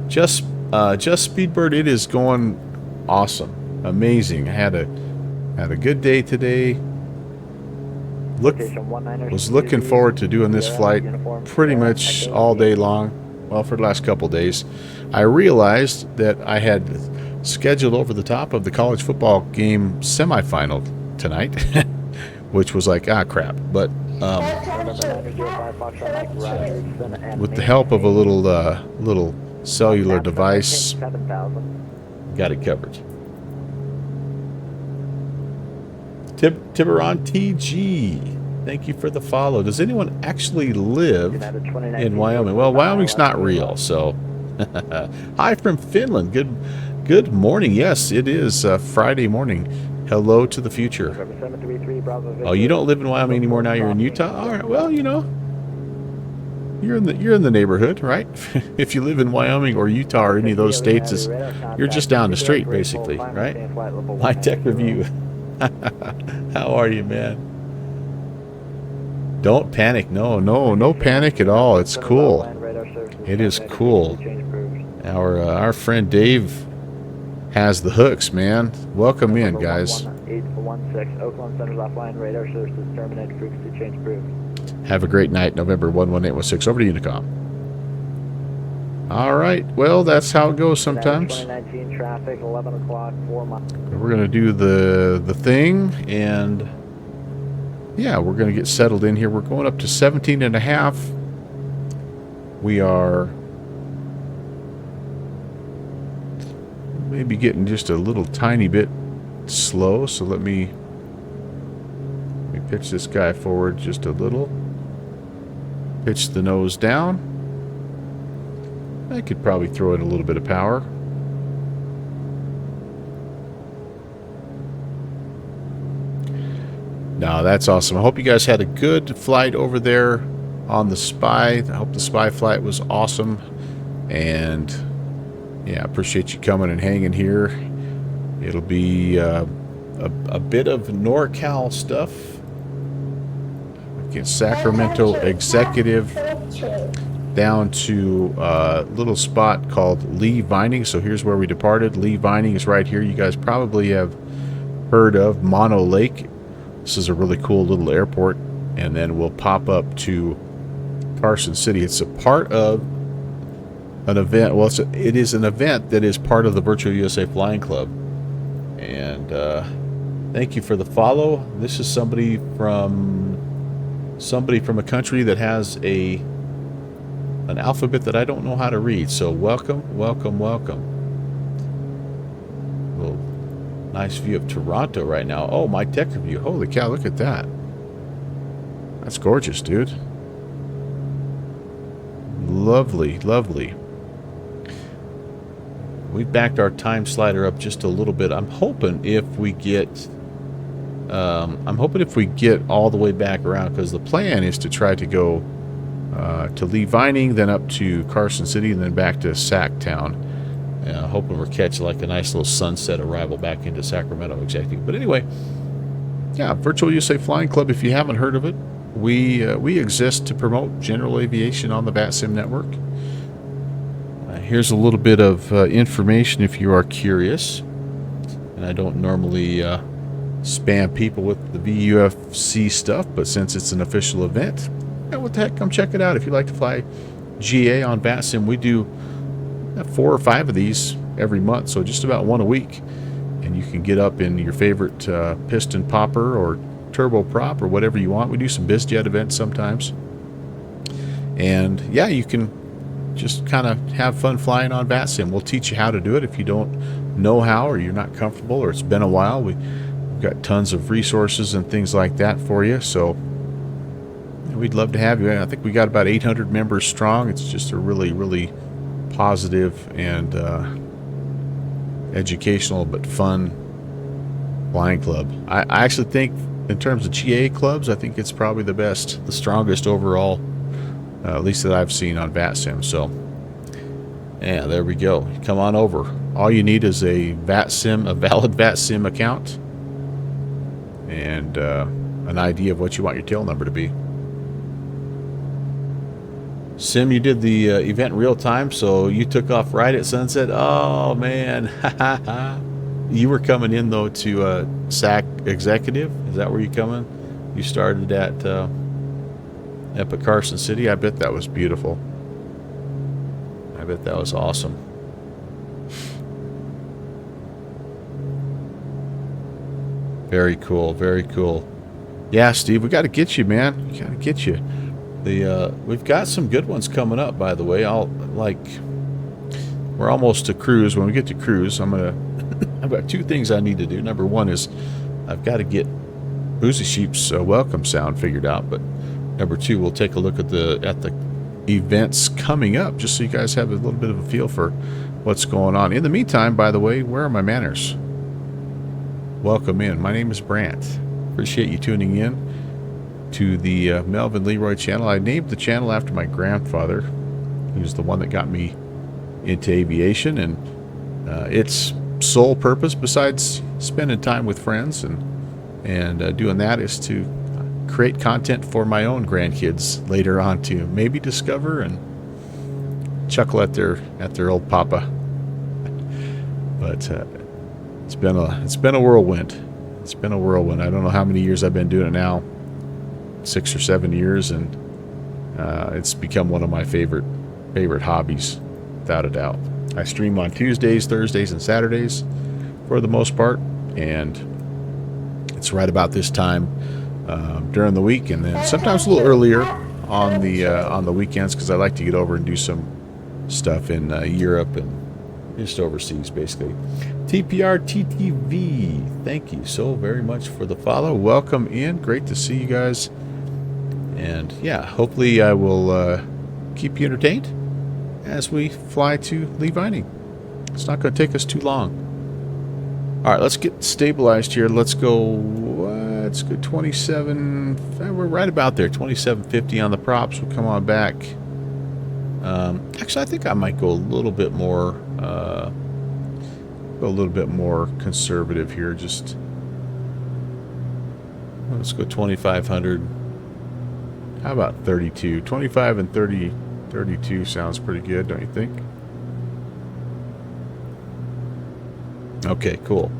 Just Speedbird, it is going awesome, amazing. I had a good day today. Was looking forward to doing this flight pretty much all day long. Well, for the last couple days. I realized that I had scheduled over the top of the college football game semifinal tonight, which was like, ah, crap. But with the help of a little cellular device, got it covered. Tiburon TG, thank you for the follow. Does anyone actually live in Wyoming? Well, Wyoming's not real, so. Hi from Finland. Good morning. Yes, it is Friday morning. Hello to the future. Oh, you don't live in Wyoming anymore now. You're in Utah. All right. Well, you know, you're in the neighborhood, right? If you live in Wyoming or Utah or any of those states, you're just down the street, basically, right? My tech review. How are you, man? Don't panic. No panic at all. It's cool. It is cool. Our friend Dave has the hooks, man. Welcome in, guys.
816 Oakland Center's offline radar services terminated. Frequency change approved.
Have a great night, November 11816. Over to Unicom. All right. Well, that's how it goes sometimes.
2019 traffic, 11 o'clock, 4 miles.
We're going to do the thing, and yeah, we're going to get settled in here. We're going up to 17 and a half. We are maybe getting just a little tiny bit slow, so let me pitch this guy forward just a little. Pitch the nose down. I could probably throw in a little bit of power. No, that's awesome. I hope you guys had a good flight over there on the Spy. I hope the Spy flight was awesome. And yeah, appreciate you coming and hanging here. It'll be a bit of NorCal stuff. Again, Sacramento Executive down to a little spot called Lee Vining. So here's where we departed. Lee Vining is right here. You guys probably have heard of Mono Lake. This is a really cool little airport. And then we'll pop up to Carson City. It's a part of an event. Well, it is an event that is part of the Virtual USA Flying Club. And thank you for the follow. This is somebody from a country that has an alphabet that I don't know how to read. So welcome. Little nice view of Toronto right now. Oh, my tech review. Holy cow, look at that. That's gorgeous, dude. Lovely. We backed our time slider up just a little bit. I'm hoping if we get I'm hoping if we get all the way back around, because the plan is to try to go to Lee Vining, then up to Carson City, and then back to Sacktown. Hoping we're catching like a nice little sunset arrival back into Sacramento Exec. But anyway, yeah, Virtual USA Flying Club, if you haven't heard of it, we exist to promote general aviation on the VATSIM network. Here's a little bit of information if you are curious. And I don't normally spam people with the VUFC stuff, but since it's an official event, yeah, what the heck, come check it out. If you like to fly GA on VATSIM, we do 4 or 5 of these every month, so just about 1 a week. And you can get up in your favorite piston popper or turboprop or whatever you want. We do some BizJet events sometimes. And yeah, you can just kind of have fun flying on VATSIM. We'll teach you how to do it if you don't know how, or you're not comfortable, or it's been a while. We've got tons of resources and things like that for you, so we'd love to have you. I think we got about 800 members strong. It's just a really, really positive and educational but fun flying club. I actually think in terms of GA clubs, I think it's probably the best, the strongest overall, at least that I've seen on VATSIM. So yeah, there we go. Come on over. All you need is a VATSIM, a valid VATSIM account, and an idea of what you want your tail number to be. Sim, you did the event real time, so you took off right at sunset. Oh man, you were coming in though to SAC Executive. Is that where you coming? You started at up Carson City. I bet that was beautiful. I bet that was awesome. Very cool, very cool. Yeah, Steve, we got to get you, man. We got to get you. We've got some good ones coming up, by the way. We're almost to cruise. When we get to cruise, I've got 2 things I need to do. Number 1 is I've got to get Boozy Sheep's welcome sound figured out. But number 2, we'll take a look at the events coming up, just so you guys have a little bit of a feel for what's going on. In the meantime, by the way, where are my manners? Welcome in. My name is Brant. Appreciate you tuning in to the Melvin Leroy channel. I named the channel after my grandfather. He was the one that got me into aviation, and its sole purpose, besides spending time with friends and doing that, is to create content for my own grandkids later on to maybe discover and chuckle at their old papa. But it's been a whirlwind. It's been a whirlwind. I don't know how many years I've been doing it now. 6 or 7 years, and it's become one of my favorite hobbies, without a doubt. I stream on Tuesdays, Thursdays, and Saturdays for the most part, and it's right about this time during the week, and then sometimes a little earlier on the weekends, because I like to get over and do some stuff in Europe and just overseas, basically. TPR TTV, thank you so very much for the follow. Welcome in. Great to see you guys. And yeah, hopefully I will keep you entertained as we fly to Lee Vining. It's not going to take us too long. All right, let's get stabilized here. Let's go 27. We're right about there. 2750 on the props. We'll come on back. Actually, I think I might go a little bit more. Go a little bit more conservative here. Just let's go 2500. How about 32? 25 and 32 sounds pretty good, don't you think? Okay, cool.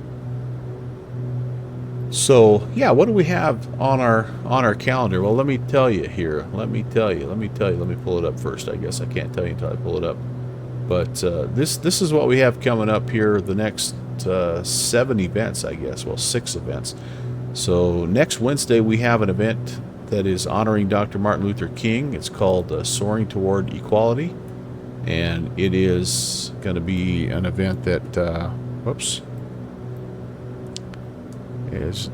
So yeah, what do we have on our calendar? Well, let me tell you here. Let me pull it up first. I guess I can't tell you until I pull it up. But this is what we have coming up here. The next 7 events, I guess. Well, 6 events. So next Wednesday we have an event that is honoring Dr. Martin Luther King. It's called Soaring Toward Equality, and it is going to be an event that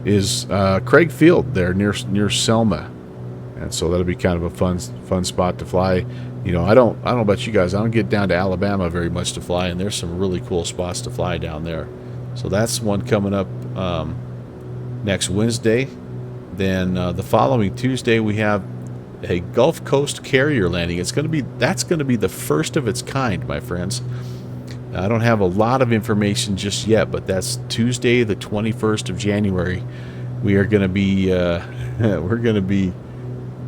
is Craig Field there near Selma, and so that'll be kind of a fun spot to fly. You know, I don't know about you guys. I don't get down to Alabama very much to fly, and there's some really cool spots to fly down there. So that's one coming up next Wednesday. Then the following Tuesday we have a Gulf Coast carrier landing. That's going to be the first of its kind, my friends. I don't have a lot of information just yet, but that's Tuesday, the 21st of January. We are going to be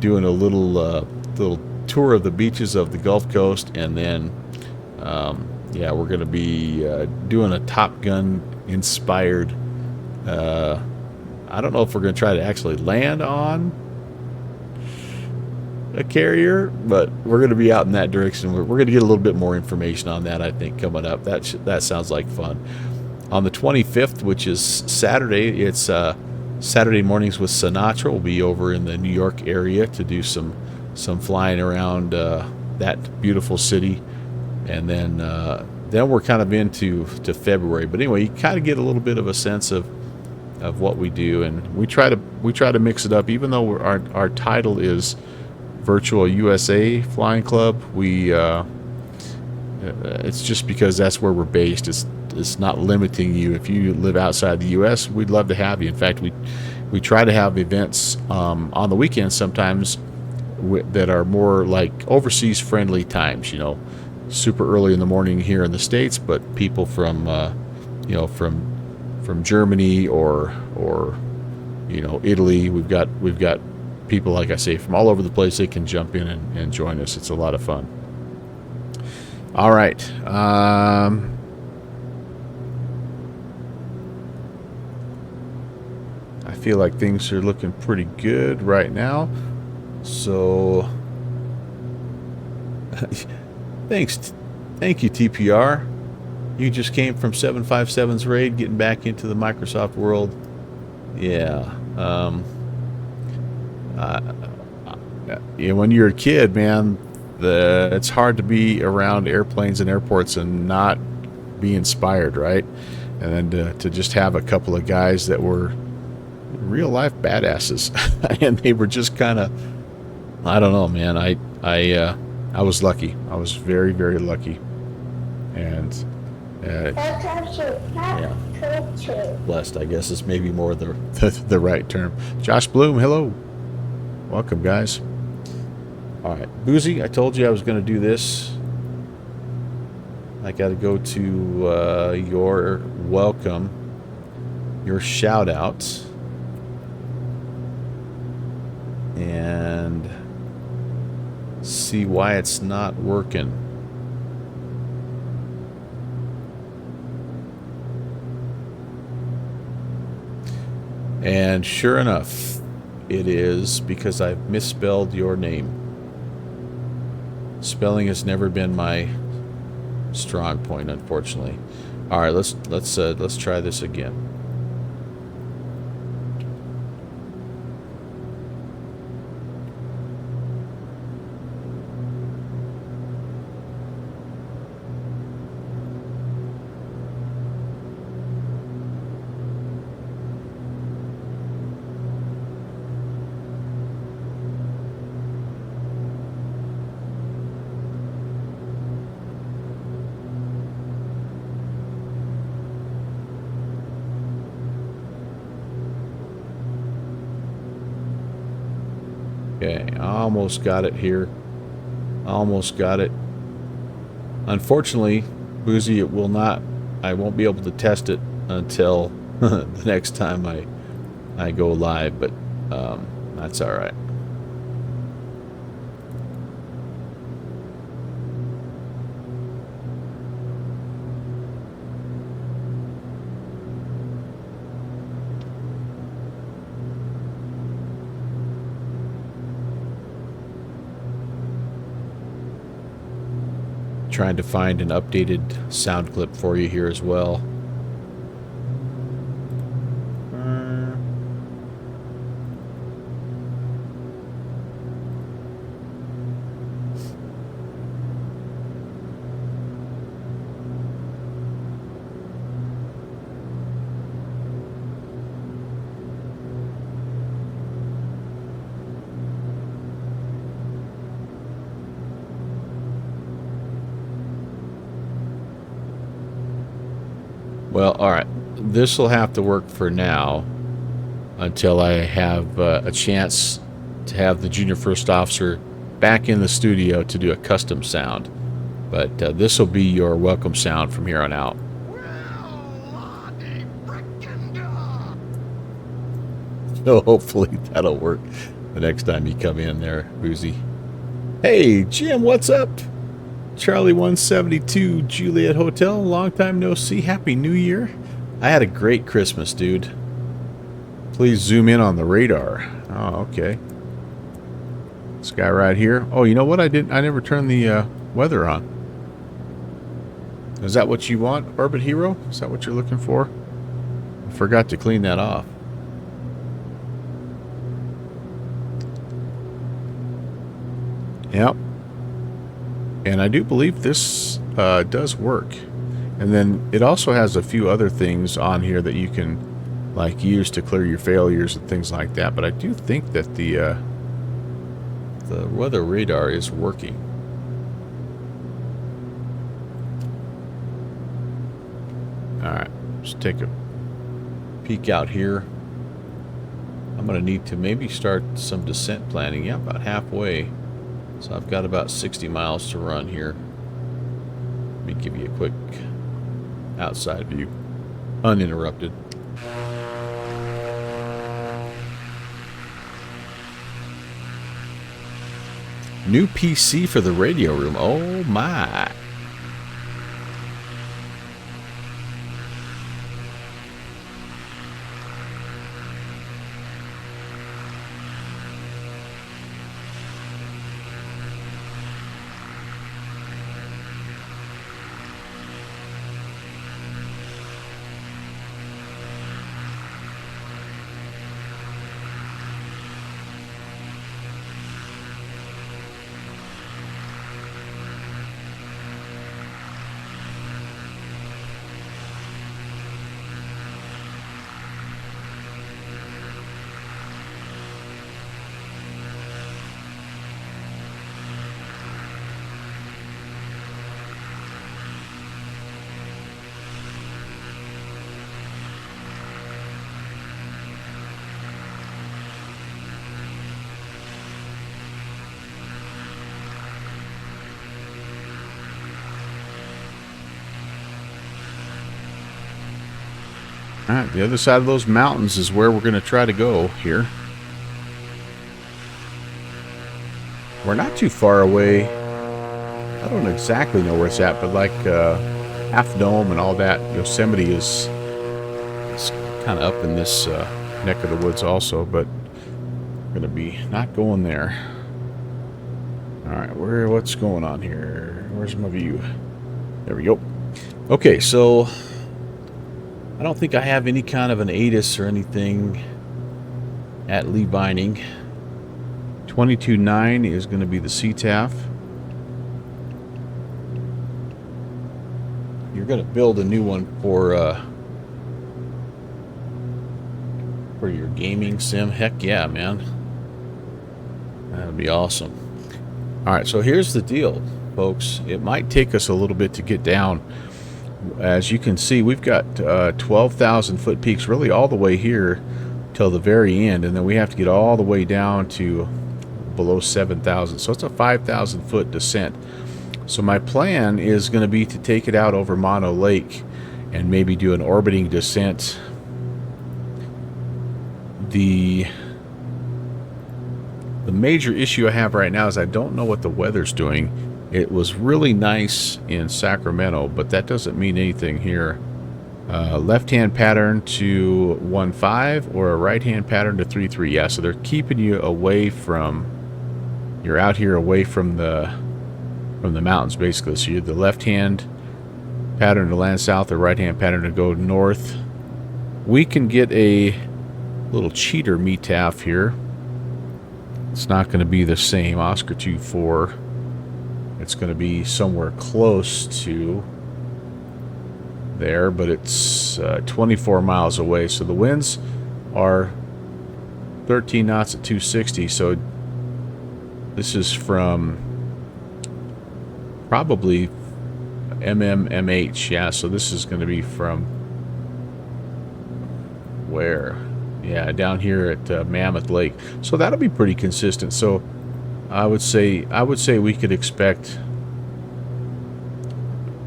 doing a little tour of the beaches of the Gulf Coast, and then yeah, we're going to be doing a Top Gun inspired. I don't know if we're going to try to actually land on a carrier, but we're going to be out in that direction. We're going to get a little bit more information on that, I think, coming up. That sounds like fun. On the 25th, which is Saturday, it's Saturday mornings with Sinatra. We'll be over in the New York area to do some flying around that beautiful city, and then we're kind of into February. But anyway, you kind of get a little bit of a sense of what we do, and we try to mix it up. Even though our title is Virtual USA Flying Club, we it's just because that's where we're based. It's not limiting you. If you live outside the U.S., we'd love to have you. In fact, we try to have events on the weekends sometimes that are more like overseas friendly times. You know, super early in the morning here in the States, but people from from Germany or Italy. We've got people, like I say, from all over the place. They can jump in and join us. It's a lot of fun. All right. I feel like things are looking pretty good right now. So thank you, TPR. You just came from 757's raid, getting back into the Microsoft world. Yeah. When you're a kid, man, it's hard to be around airplanes and airports and not be inspired, right? And then to just have a couple of guys that were real life badasses, and they were just kind of, I don't know, man. I was lucky. I was very, very lucky, and yeah, blessed, I guess, is maybe more the right term. Josh Bloom, hello, welcome, guys. All right, Boozy, I told you I was going to do this. I got to go to your welcome, your shout outs, and see why it's not working. And sure enough, it is because I've misspelled your name. Spelling has never been my strong point, unfortunately. All right, let's try this again. Okay, almost got it here. Almost got it. Unfortunately, Boozy, it will not. I won't be able to test it until the next time I go live, but that's all right. Trying to find an updated sound clip for you here as well. Well, all right. This will have to work for now. until I have a chance to have the junior first officer back in the studio to do a custom sound. But this will be your welcome sound from here on out. So hopefully that'll work the next time you come in there, Boozy. Hey, Jim, what's up? Charlie 172 Juliet Hotel. Long time no see. Happy New Year. I had a great Christmas, dude. Please zoom in on the radar. Oh, okay. This guy right here. Oh, you know what? I never turned the weather on. Is that what you want, Orbit Hero? Is that what you're looking for? I forgot to clean that off. Yep. And I do believe this does work. And then it also has a few other things on here that you can like use to clear your failures and things like that. But I do think that the weather radar is working. Alright, let's take a peek out here. I'm going to need to maybe start some descent planning. Yeah, about halfway. So I've got about 60 miles to run here. Let me give you a quick outside view, uninterrupted. New PC for the radio room. Oh my. Alright, the other side of those mountains is where we're going to try to go here. We're not too far away. I don't exactly know where it's at, but like Half Dome and all that, Yosemite is kind of up in this neck of the woods also, but we're going to be not going there. Alright, what's going on here? Where's my view? There we go. Okay, so I don't think I have any kind of an ATIS or anything at Lee Vining. 22.9 is going to be the CTAF. You're going to build a new one for your gaming sim. Heck yeah, man. That'd be awesome. Alright, so here's the deal, folks. It might take us a little bit to get down. As you can see, we've got 12,000 foot peaks really all the way here till the very end, and then we have to get all the way down to below 7,000. So it's a 5,000 foot descent. So my plan is going to be to take it out over Mono Lake and maybe do an orbiting descent. The major issue I have right now is I don't know what the weather's doing. It was really nice in Sacramento, but that doesn't mean anything here. Left-hand pattern to 1.5 or a right-hand pattern to 3.3. Yeah, so they're keeping you away from... You're out here away from the mountains, basically. So you're the left-hand pattern to land south, the right-hand pattern to go north. We can get a little cheater METAF here. It's not going to be the same. Oscar 2-4. It's going to be somewhere close to there, but it's 24 miles away. So the winds are 13 knots at 260. So this is from probably MMMH. Yeah, so this is going to be from where? Yeah, down here at Mammoth Lake. So that'll be pretty consistent. So I would say we could expect,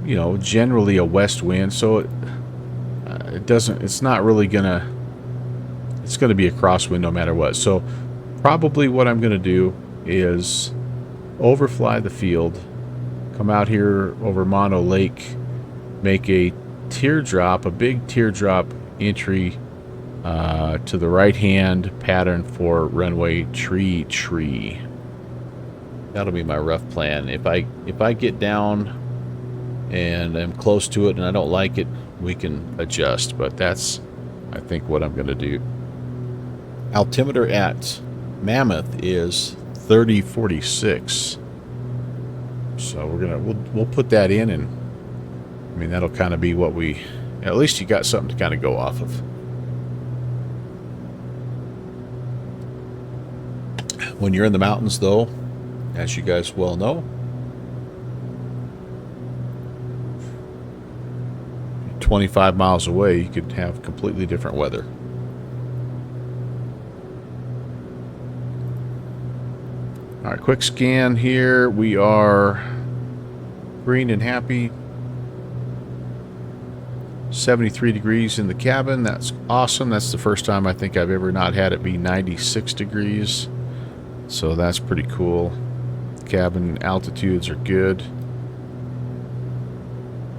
you know, generally a west wind. So it's not really gonna, it's gonna be a crosswind no matter what. So probably what I'm gonna do is overfly the field, come out here over Mono Lake, make a teardrop, a big teardrop entry to the right hand pattern for runway tree. That'll be my rough plan. If I get down and I'm close to it and I don't like it, we can adjust, but that's, I think, what I'm going to do. Altimeter at Mammoth is 3046. So we'll put that in, and I mean, that'll kind of be what we, at least you got something to kind of go off of. When you're in the mountains, though, as you guys well know, 25 miles away, you could have completely different weather. All right, quick scan here. We are green and happy. 73 degrees in the cabin. That's awesome. That's the first time I think I've ever not had it be 96 degrees. So that's pretty cool. Cabin altitudes are good.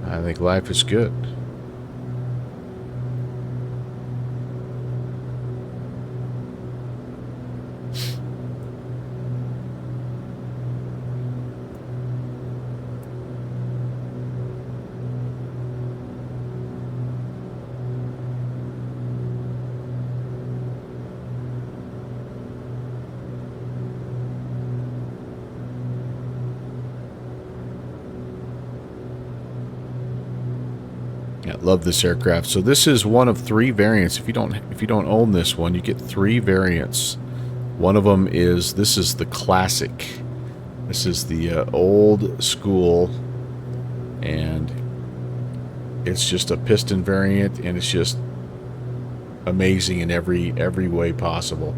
I think life is good. Yeah, love this aircraft. So this is one of 3 variants. If you don't own this one, you get 3 variants. One of them is, this is the classic. This is the old school, and it's just a piston variant, and it's just amazing in every way possible.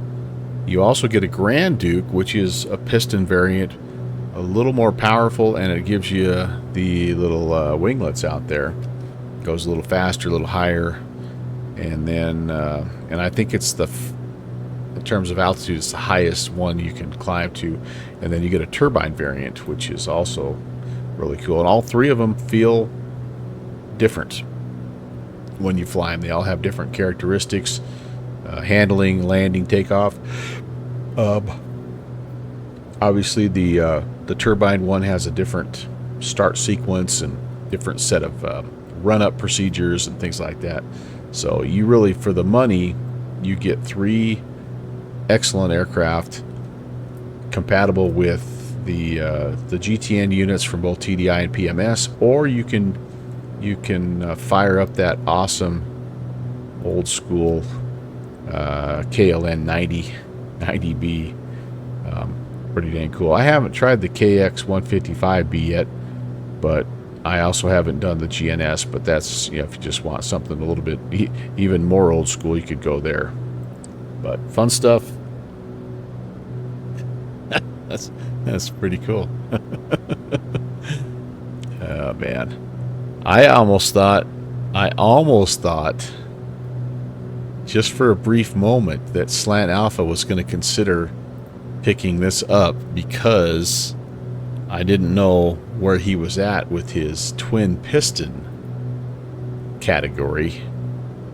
You also get a Grand Duke, which is a piston variant, a little more powerful, and it gives you the little winglets out there. Goes a little faster, a little higher, and then and I think it's in terms of altitude, it's the highest one you can climb to. And then you get a turbine variant, which is also really cool, and all 3 of them feel different when you fly them. They all have different characteristics, handling, landing, takeoff. Obviously the turbine one has a different start sequence and different set of run-up procedures and things like that. So you really, for the money, you get 3 excellent aircraft compatible with the GTN units from both TDI and PMS, or you can fire up that awesome old school KLN 90B. Pretty dang cool. I haven't tried the KX 155B yet, but I also haven't done the GNS, but that's, you know, if you just want something a little bit even more old school, you could go there. But fun stuff. That's pretty cool. Oh man, I almost thought just for a brief moment that Slant Alpha was going to consider picking this up, because I didn't know where he was at with his twin piston category,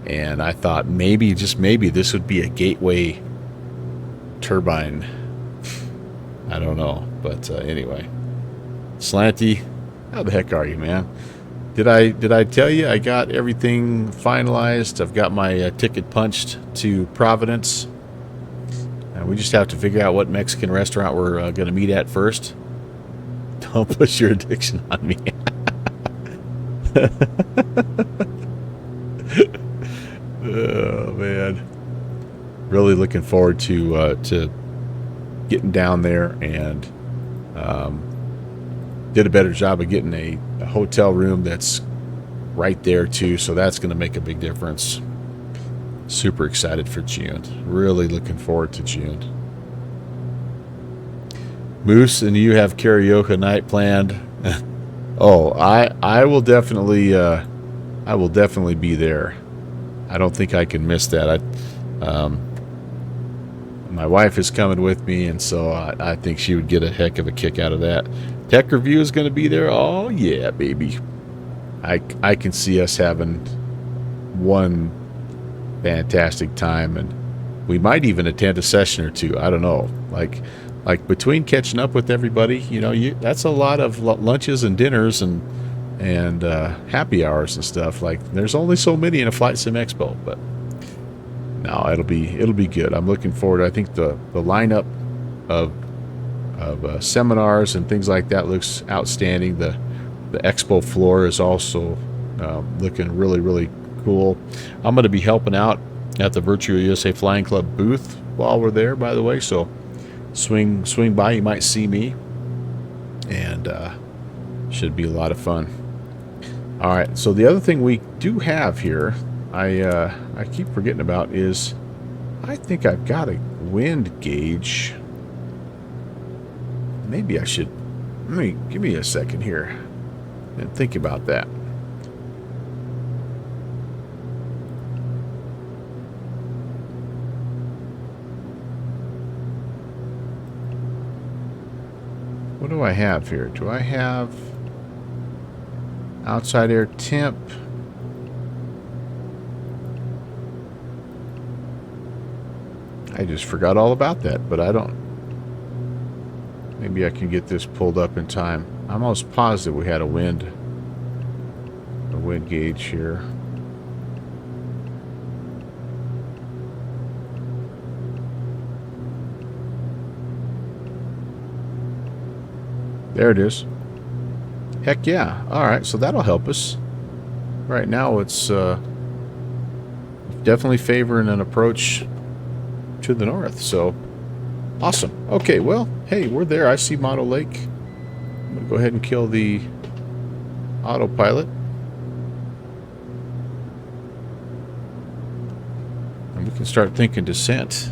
and I thought maybe, just maybe, this would be a gateway turbine. I don't know, but anyway, Slanty, how the heck are you, man? Did I tell you I got everything finalized? I've got my ticket punched to Providence, and we just have to figure out what Mexican restaurant we're going to meet at first. Don't push your addiction on me. Oh man, really looking forward to getting down there, and did a better job of getting a hotel room that's right there too, so that's going to make a big difference. Super excited for June. Really looking forward to June. Moose and you have karaoke night planned. Oh, I will definitely be there. I don't think I can miss that. My wife is coming with me, and so I think she would get a heck of a kick out of that. Tech Review is going to be there. Oh yeah, baby. I can see us having one fantastic time, and we might even attend a session or two. I don't know. Like between catching up with everybody, that's a lot of lunches and dinners and happy hours and stuff. Like, there's only so many in a Flight Sim Expo, but no, it'll be good. I'm looking forward. I think the lineup of seminars and things like that looks outstanding. The expo floor is also looking really, really cool. I'm going to be helping out at the Virtual USA Flying Club booth while we're there, by the way, so swing by. You might see me, and should be a lot of fun. All right, so the other thing we do have here, I keep forgetting about, is I think I've got a wind gauge. Maybe I should, give me a second here and think about that. What do I have here? Do I have outside air temp? I just forgot all about that, but I don't. Maybe I can get this pulled up in time. I'm almost positive we had a wind gauge here. There it is. Heck yeah. All right, so that'll help us. Right now it's definitely favoring an approach to the north, so awesome. Okay, well, hey, we're there. I see Mono Lake. I'm going to go ahead and kill the autopilot. And we can start thinking descent.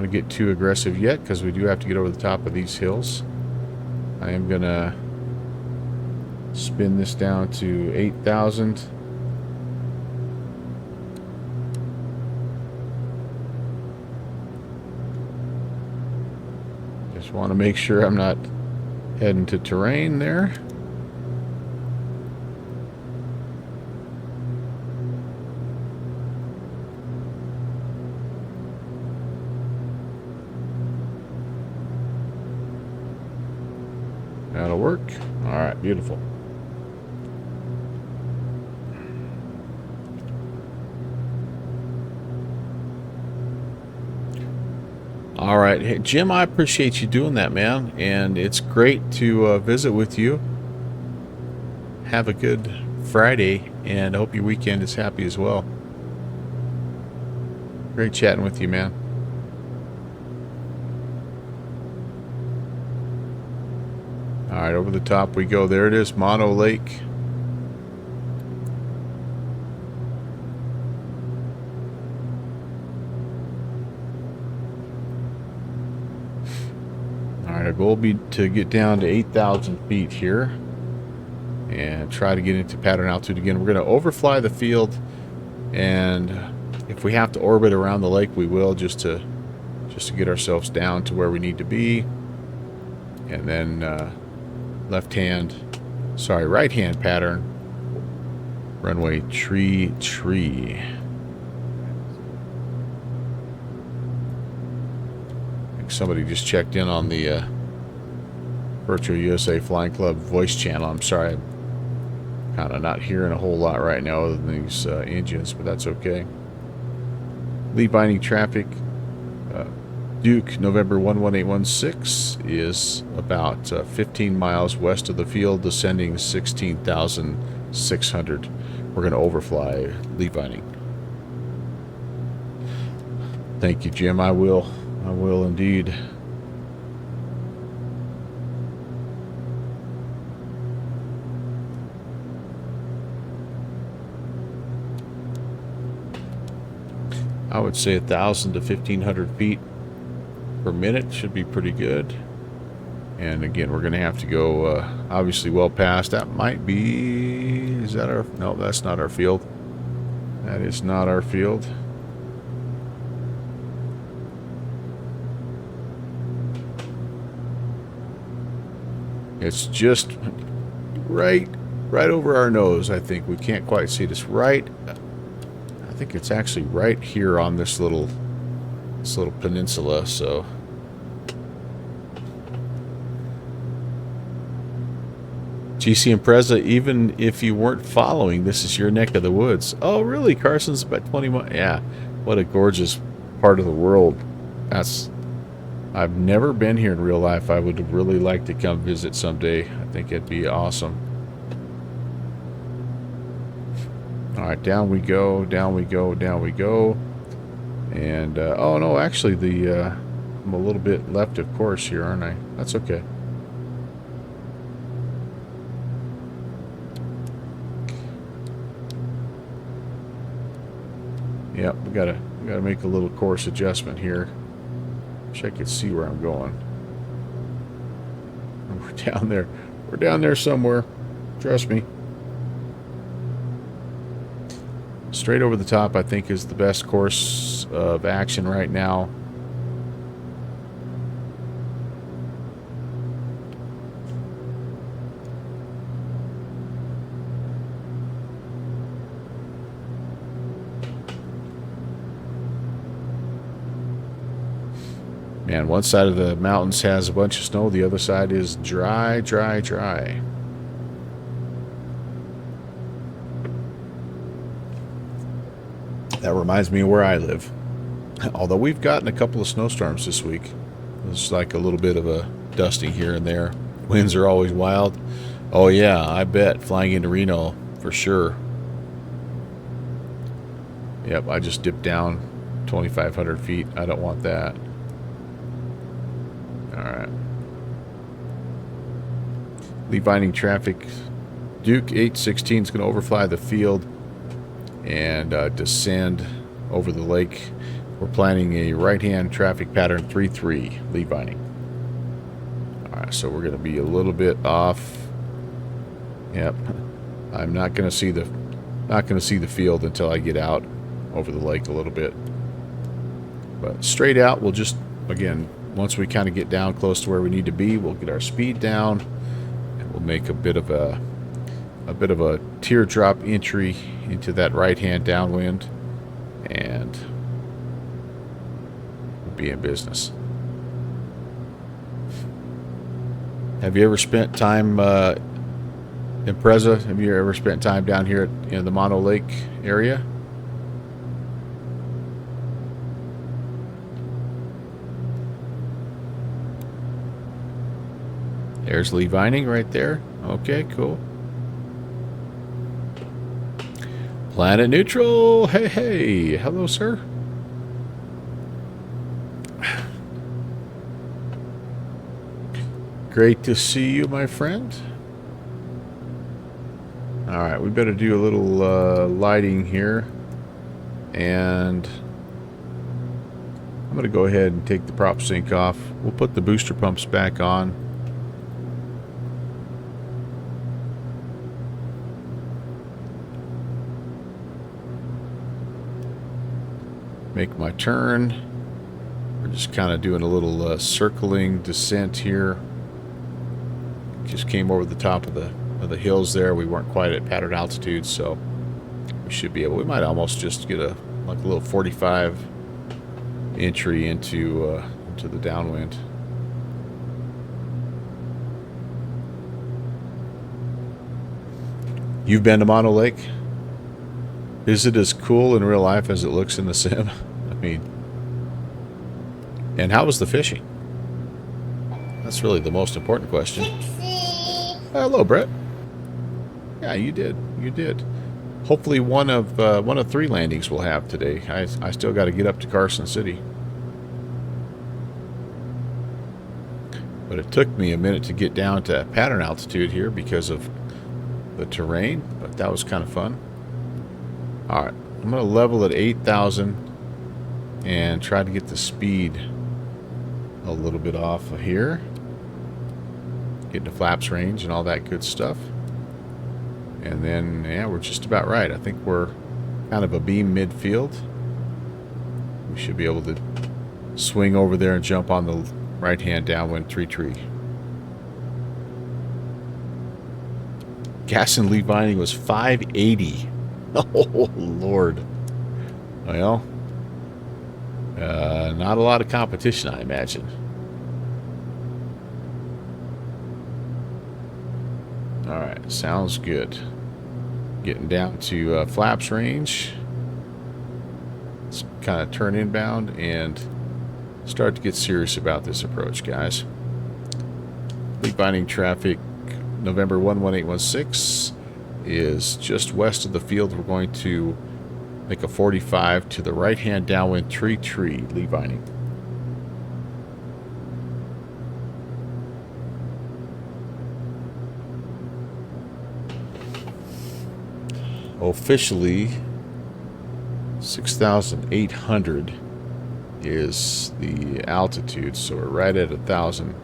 To get too aggressive yet, because we do have to get over the top of these hills. I am gonna spin this down to 8,000. Just want to make sure I'm not heading to terrain there. That'll work. All right, beautiful. All right, hey, Jim, I appreciate you doing that, man, and it's great to visit with you. Have a good Friday, and I hope your weekend is happy as well. Great chatting with you, man. All right, over the top we go. There it is, Mono Lake. All right, our goal will be to get down to 8,000 feet here and try to get into pattern altitude again. We're going to overfly the field, and if we have to orbit around the lake, we will, just to get ourselves down to where we need to be, and then right hand pattern, runway tree. I think somebody just checked in on the Virtual USA Flying Club voice channel. I'm sorry, I'm kind of not hearing a whole lot right now other than these engines, but that's okay. Lead binding traffic, Duke, November 11816 is about 15 miles west of the field, descending 16,600. We're going to overfly lead binding. Thank you, Jim. I will indeed. I would say 1,000 to 1,500 feet per minute should be pretty good. And again, we're going to have to go obviously well past. That might be... Is that our... No, that's not our field. That is not our field. It's just right over our nose, I think. We can't quite see this right. I think it's actually right here on this little peninsula, so... GC Impreza, even if you weren't following, this is your neck of the woods. Oh, really? Carson's about 20 miles. Yeah, what a gorgeous part of the world. I've never been here in real life. I would really like to come visit someday. I think it'd be awesome. All right, down we go, down we go, down we go. And, oh no, actually, I'm a little bit left of course here, aren't I? That's okay. Yep, we gotta make a little course adjustment here. Wish I could see where I'm going. We're down there. We're down there somewhere. Trust me. Straight over the top, I think, is the best course of action right now. Man, one side of the mountains has a bunch of snow, the other side is dry, dry, dry. That reminds me of where I live. Although we've gotten a couple of snowstorms this week. It's like a little bit of a dusting here and there. Winds are always wild. Oh yeah, I bet. Flying into Reno, for sure. Yep, I just dipped down 2,500 feet. I don't want that. Alright. Lee Vining traffic. Duke 816 is going to overfly the field and descend over the lake. We're planning a right-hand traffic pattern 3-3, Lee Vining. Alright, so we're going to be a little bit off. Yep. I'm not going to see the field until I get out over the lake a little bit. But straight out, we'll just, again, once we kind of get down close to where we need to be, we'll get our speed down, and we'll make a bit of a teardrop entry into that right-hand downwind, and we'll be in business. Have you ever spent time in Preza? Have you ever spent time down here in the Mono Lake area? There's Lee Vining right there. Okay, cool. Planet neutral. Hey, hey. Hello, sir. Great to see you, my friend. Alright, we better do a little lighting here. And I'm going to go ahead and take the prop sync off. We'll put the booster pumps back on. Make my turn. We're just kind of doing a little circling descent here. Just came over the top of the hills there. We weren't quite at pattern altitude, so we should be able. We might almost just get a little 45 entry into the downwind. You've been to Mono Lake? Is it as cool in real life as it looks in the sim? I mean, and how was the fishing? That's really the most important question. Hello, Brett. Yeah, you did. You did. Hopefully one of 3 landings we'll have today. I still got to get up to Carson City. But it took me a minute to get down to pattern altitude here because of the terrain, but that was kind of fun. Alright, I'm going to level at 8,000 and try to get the speed a little bit off of here. Get into flaps range and all that good stuff. And then, yeah, we're just about right. I think we're kind of a beam midfield. We should be able to swing over there and jump on the right-hand downwind tree. Gas and lead binding was 580. Oh, Lord. Well, not a lot of competition, I imagine. Alright, sounds good. Getting down to flaps range. Let's kind of turn inbound and start to get serious about this approach, guys. Lead binding traffic, November 11816 is just west of the field. We're going to make a 45 to the right-hand downwind tree, lead binding. Officially, 6,800 is the altitude, so we're right at 1,000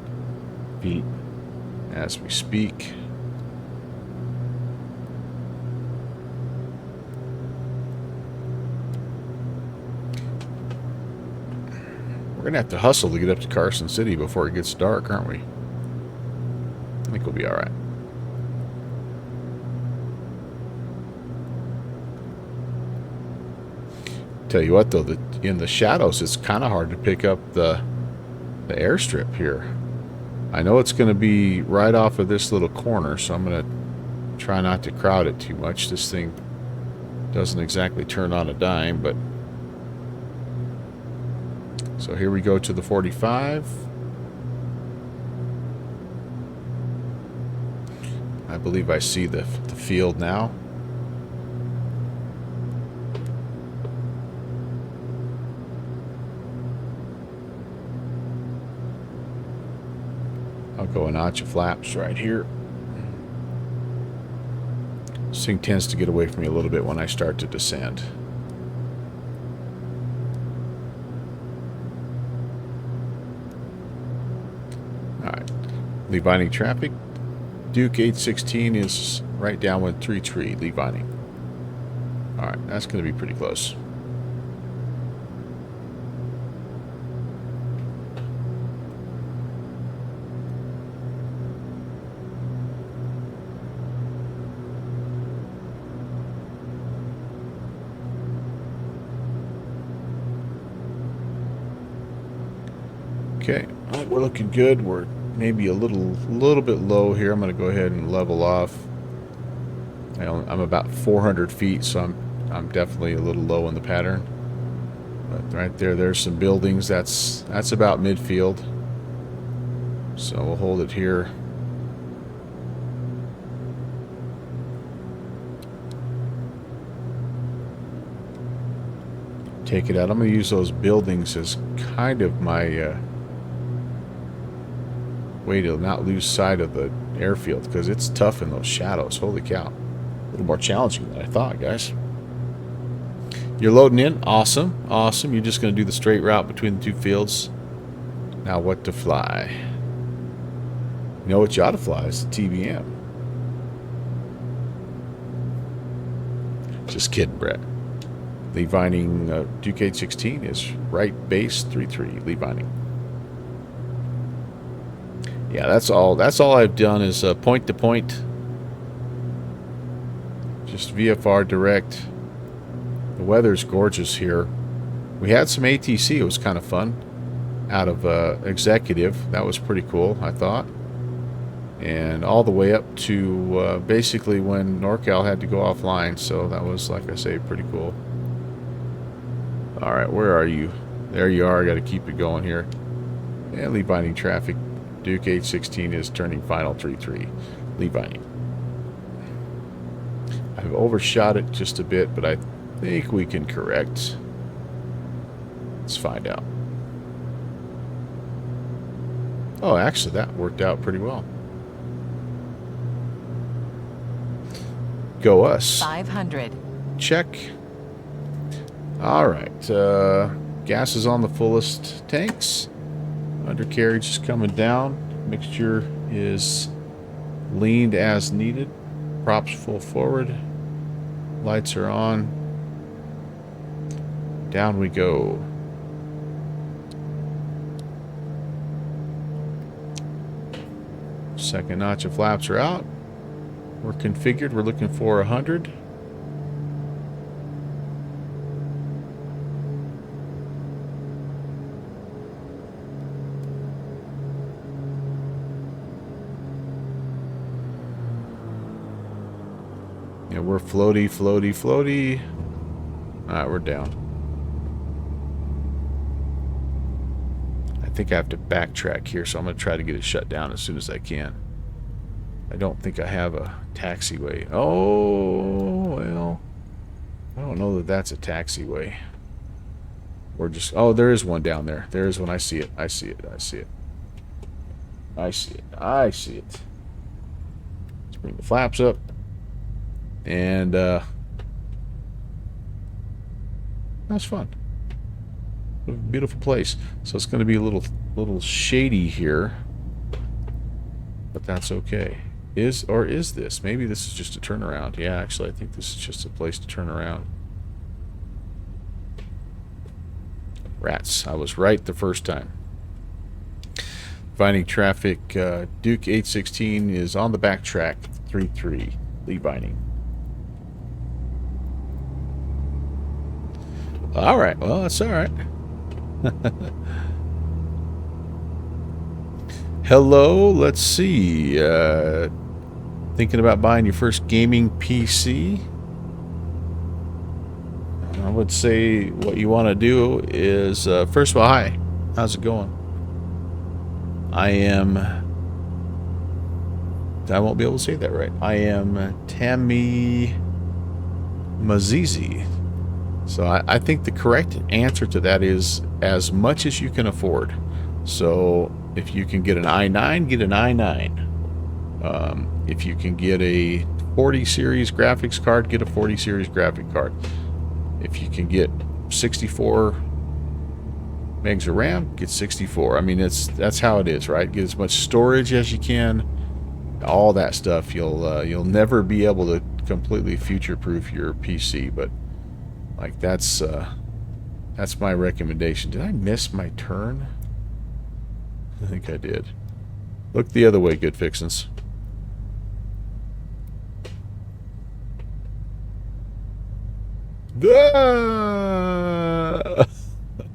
feet as we speak. We're gonna have to hustle to get up to Carson City before it gets dark, aren't we? I think we'll be all right. Tell you what, though, in the shadows, it's kind of hard to pick up the airstrip here. I know it's going to be right off of this little corner, so I'm going to try not to crowd it too much. This thing doesn't exactly turn on a dime, but... So here we go to the 45. I believe I see the field now. I'll go a notch of flaps right here. This thing tends to get away from me a little bit when I start to descend. Alright. Lead binding traffic. Duke 816 is right downwind tree, lead binding. Alright, that's going to be pretty close. Okay, all right, we're looking good. We're maybe a little bit low here. I'm going to go ahead and level off. I'm about 400 feet, so I'm definitely a little low in the pattern. But right there's some buildings. That's about midfield. So we'll hold it here. Take it out. I'm going to use those buildings as kind of my way to not lose sight of the airfield, because it's tough in those shadows. Holy cow. A little more challenging than I thought, guys. You're loading in. Awesome. Awesome. You're just going to do the straight route between the two fields. Now what to fly? You know what you ought to fly is the TBM. Just kidding, Brett. Lead binding Duke 816 is right base 33. Lead binding. Yeah, that's all I've done is point to point. Just VFR direct. The weather's gorgeous here. We had some ATC. It was kind of fun. Out of Executive. That was pretty cool, I thought. And all the way up to basically when NorCal had to go offline. So that was, like I say, pretty cool. Alright, where are you? There you are. I got to keep it going here. And lead binding traffic. Duke 816 is turning final 3-3. Lead binding. I've overshot it just a bit, but I think we can correct. Let's find out. Oh, actually, that worked out pretty well. Go us.
500.
Check. All right. gas is on the fullest tanks. Undercarriage is coming down. Mixture is leaned as needed. Props full forward. Lights are on. Down we go. Second notch of flaps are out. We're configured. We're looking for 100. Yeah, we're floaty, floaty, floaty. Alright, we're down. I think I have to backtrack here, so I'm going to try to get it shut down as soon as I can. I don't think I have a taxiway. Oh, well. I don't know that that's a taxiway. Or just... Oh, there is one down there. There is one. I see it. I see it. I see it. I see it. I see it. Let's bring the flaps up. And, that's fun. Beautiful place. So it's going to be a little shady here. But that's okay. Is this? Maybe this is just a turnaround. Yeah, actually, I think this is just a place to turn around. Rats. I was right the first time. Vining traffic. Duke 816 is on the back track. 3-3. Lee Vining. All right. Well, that's all right. Hello. Let's see. Thinking about buying your first gaming PC? I would say what you want to do is, first of all, hi. How's it going? I won't be able to say that right. I am Tammy Mazizi. So I think the correct answer to that is as much as you can afford. So if you can get an i9, get an i9. If you can get a 40 series graphics card, get a 40 series graphic card. If you can get 64 megs of RAM, get 64. I mean, that's how it is, right? Get as much storage as you can. All that stuff. You'll never be able to completely future-proof your PC, but like that's my recommendation. Did I miss my turn? I think I did. Look the other way, good fixins. Ah!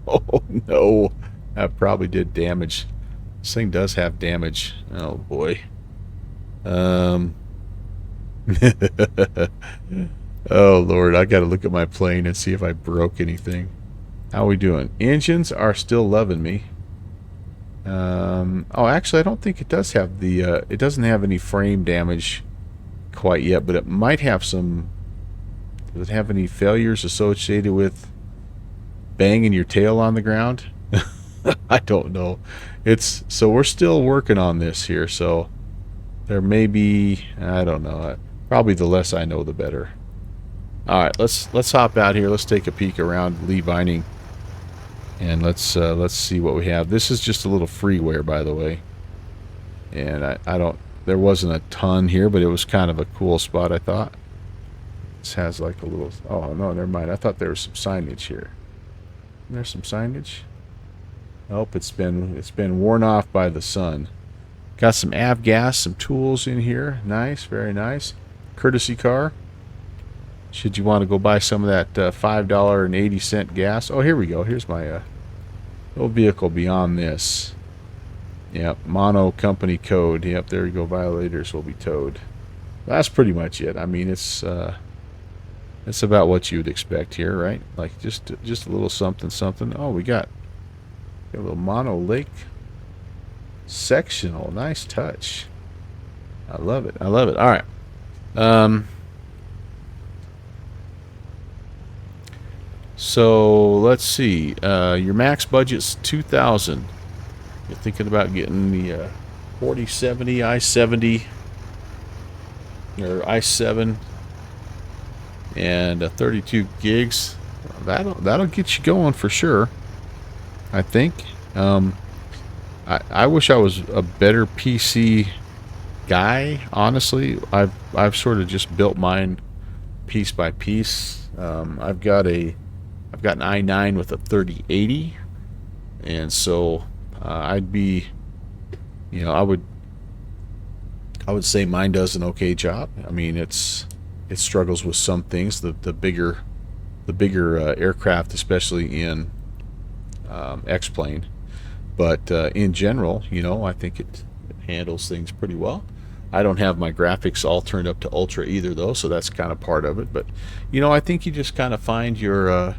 Oh no, that probably did damage. This thing does have damage. Oh boy. Oh Lord, I gotta look at my plane and see if I broke anything. How are we doing? Engines are still loving me. Oh, actually, I don't think it does have the. It doesn't have any frame damage quite yet, but it might have some. Does it have any failures associated with banging your tail on the ground? I don't know. So we're still working on this here. So there may be. I don't know. Probably the less I know, the better. All right, let's hop out here. Let's take a peek around Lee Vining, and let's see what we have. This is just a little freeware, by the way, and I don't. There wasn't a ton here, but it was kind of a cool spot, I thought. This has like a little. Oh no, never mind. I thought there was some signage here. There's some signage. Nope, it's been worn off by the sun. Got some avgas, some tools in here. Nice, very nice. Courtesy car. Should you want to go buy some of that $5.80 gas? Oh, here we go. Here's my little vehicle beyond this. Yep, mono company code. Yep, there you go. Violators will be towed. That's pretty much it. I mean, it's about what you would expect here, right? Like just a little something, something. Oh, we got a little mono lake sectional. Nice touch. I love it. I love it. All right. So let's see. Your max budget's $2,000. You're thinking about getting the 4070 i70 or i7 and 32 gigs. That'll get you going for sure. I think. I wish I was a better PC guy, honestly. I've sort of just built mine piece by piece. I've got an i9 with a 3080, and so I'd be, I would say mine does an okay job. I mean, it struggles with some things, the bigger aircraft, especially in X-plane, but in general, I think it handles things pretty well. I don't have my graphics all turned up to ultra either, though, so that's kind of part of it. But I think you just kind of find your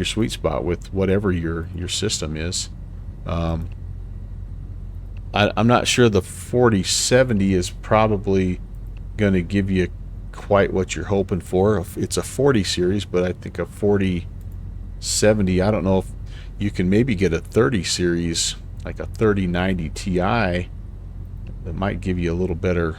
sweet spot with whatever your system is. I'm not sure the 4070 is probably going to give you quite what you're hoping for. It's a 40 series, but I think a 4070, I don't know if you can maybe get a 30 series, like a 3090 Ti, that might give you a little better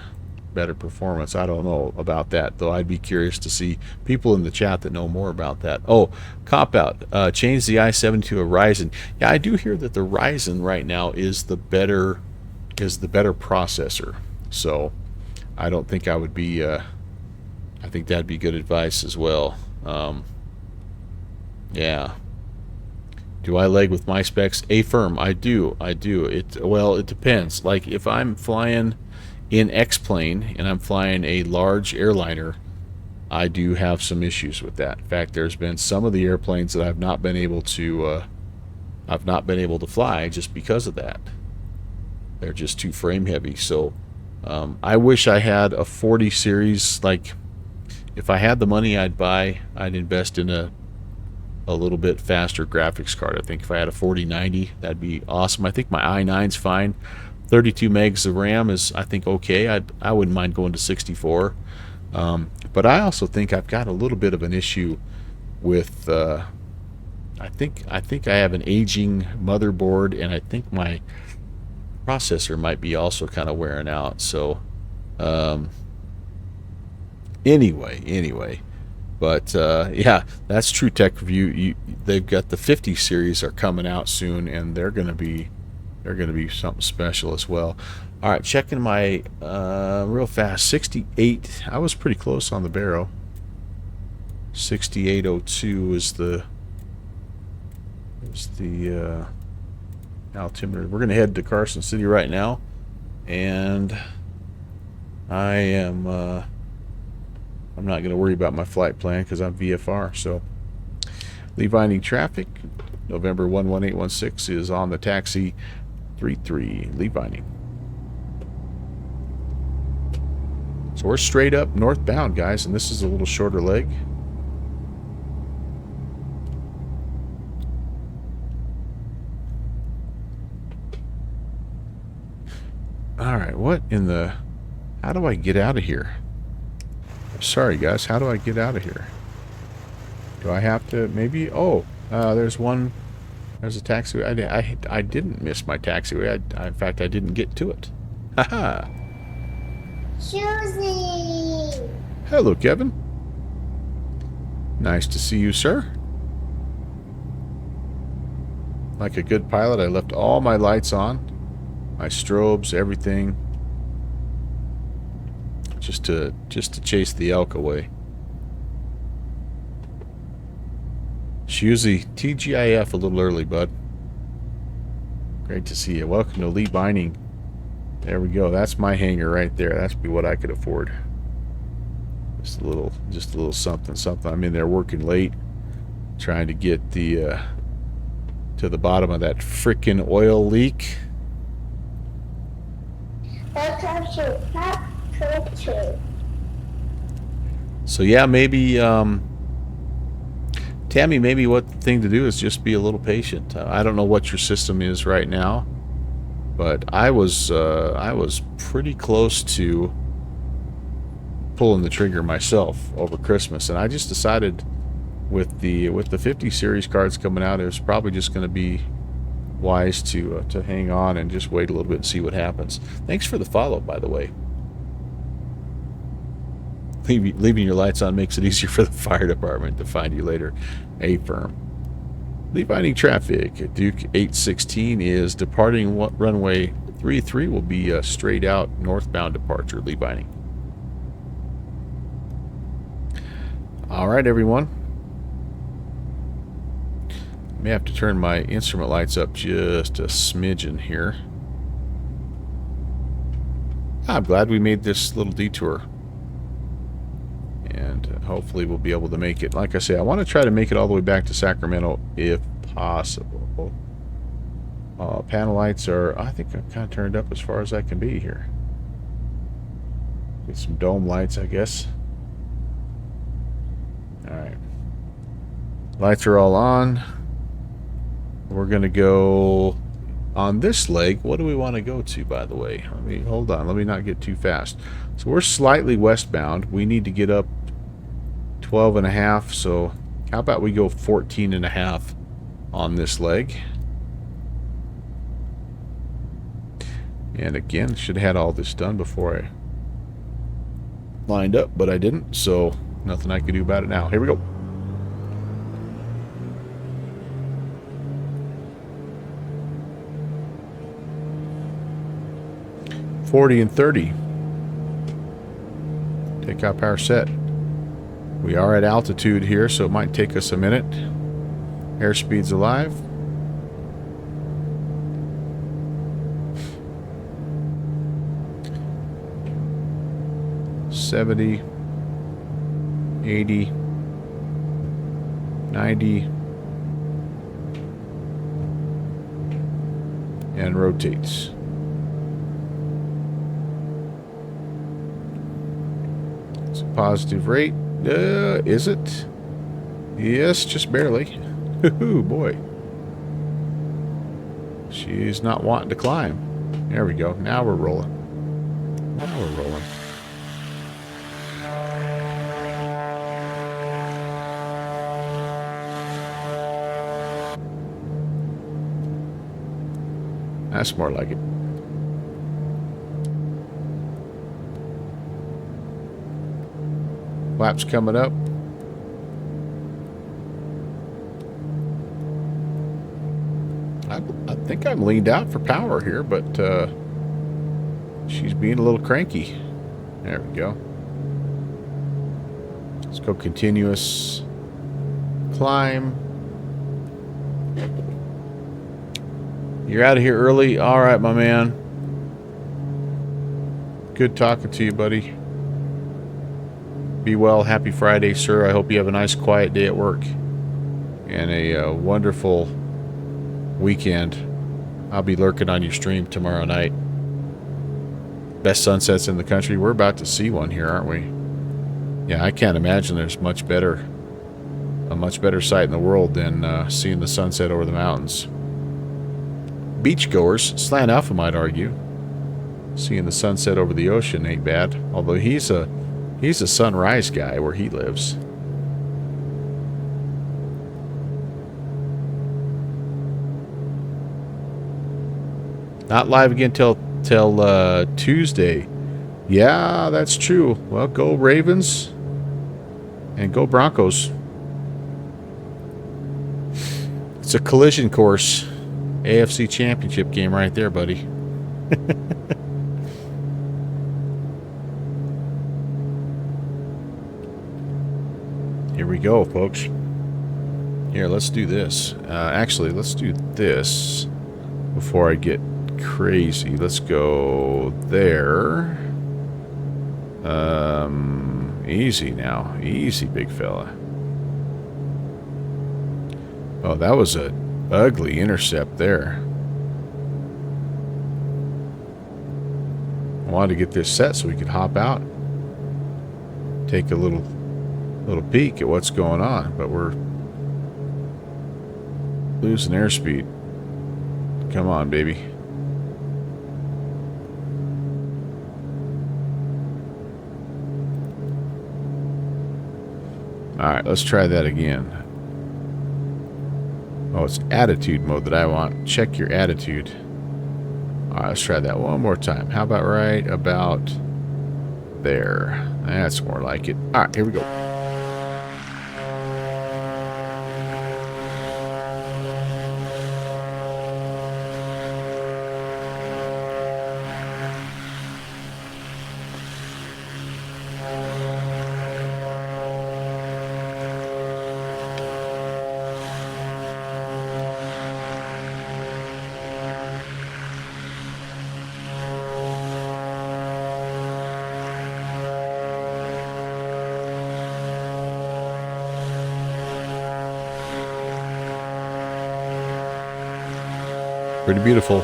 performance. I don't know about that, though. I'd be curious to see people in the chat that know more about that. Oh, cop out. Change the i7 to a Ryzen. Yeah, I do hear that the Ryzen right now is the better processor. So I don't think I would be. I think that'd be good advice as well. Yeah. Do I leg with my specs? A-firm. I do. Well, it depends. Like if I'm flying in X-plane and I'm flying a large airliner, I do have some issues with that. In fact, there's been some of the airplanes that I've not been able to fly just because of that. They're just too frame heavy. So I wish I had a 40 series. Like if I had the money, I'd invest in a little bit faster graphics card. I think if I had a 4090, that'd be awesome. I think my i9's fine. 32 megs of RAM is, I think, okay. I wouldn't mind going to 64. But I also think I've got a little bit of an issue with I think I have an aging motherboard, and I think my processor might be also kind of wearing out. So anyway, but yeah, that's True Tech Review. They've got the 50 series are coming out soon, and they're gonna be something special as well. All right, checking my real fast. 68. I was pretty close on the barrel. 6802 is the altimeter. We're gonna head to Carson City right now, and I am. I'm not going to worry about my flight plan because I'm VFR. So, Lee Vining traffic, November 11816 is on the taxi 33, Lee Vining. So we're straight up northbound, guys, and this is a little shorter leg. All right, what in the... How do I get out of here? Sorry, guys. How do I get out of here? Do I have to maybe... Oh, there's one... There's a taxiway. I didn't miss my taxiway. In fact, I didn't get to it. Haha.
Susie!
Hello, Kevin. Nice to see you, sir. Like a good pilot, I left all my lights on. My strobes, everything. Just to chase the elk away. Shusey, TGIF a little early, bud. Great to see you. Welcome to Lee Vining. There we go. That's my hangar right there. That's be what I could afford. Just a little something. I'm in there working late, trying to get the to the bottom of that frickin' oil leak. So yeah, maybe Tammy, maybe what the thing to do is just be a little patient. I don't know what your system is right now, but I was pretty close to pulling the trigger myself over Christmas, and I just decided with the 50 series cards coming out, it was probably just going to be wise to hang on and just wait a little bit and see what happens. Thanks for the follow, by the way. Leaving your lights on makes it easier for the fire department to find you later. A-firm. Levining traffic. Duke 816 is departing runway 33. Will be a straight out northbound departure. Levining. All right, everyone. May have to turn my instrument lights up just a smidgen here. I'm glad we made this little detour. And hopefully we'll be able to make it. Like I say, I want to try to make it all the way back to Sacramento if possible. Panel lights are, I think I've kind of turned up as far as I can be here. Get some dome lights, I guess. Alright. Lights are all on. We're going to go on this leg. What do we want to go to, by the way? Hold on. Let me not get too fast. So we're slightly westbound. We need to get up 12.5. So how about we go 14.5 on this leg? And again, should have had all this done before I lined up, but I didn't. So nothing I can do about it now. Here we go. $40 and $30. Take out power set. We are at altitude here, so it might take us a minute. Airspeed's alive. $70, $80, $90, and rotates. It's a positive rate. Is it? Yes, just barely. Ooh, boy. She's not wanting to climb. There we go. Now we're rolling. Now we're rolling. That's more like it. Flaps coming up. I think I'm leaned out for power here, but she's being a little cranky. There we go. Let's go continuous climb. You're out of here early? All right, my man. Good talking to you, buddy. Be well. Happy Friday, sir. I hope you have a nice, quiet day at work. And a wonderful weekend. I'll be lurking on your stream tomorrow night. Best sunsets in the country. We're about to see one here, aren't we? Yeah, I can't imagine there's a much better sight in the world than seeing the sunset over the mountains. Beachgoers, Slant Alpha might argue, seeing the sunset over the ocean ain't bad. Although he's a sunrise guy where he lives. Not live again till Tuesday. Yeah, that's true. Well, go Ravens and go Broncos. It's a collision course. AFC Championship game right there, buddy. Here we go, folks. Here, let's do this. Actually, let's do this before I get crazy. Let's go there. Easy now. Easy, big fella. Oh, that was a ugly intercept there. I wanted to get this set so we could hop out, take a little peek at what's going on, but we're losing airspeed. Come on, baby. Alright, let's try that again. Oh, it's attitude mode that I want. Check your attitude. Alright, let's try that one more time. How about right about there? That's more like it. Alright, here we go. Pretty beautiful.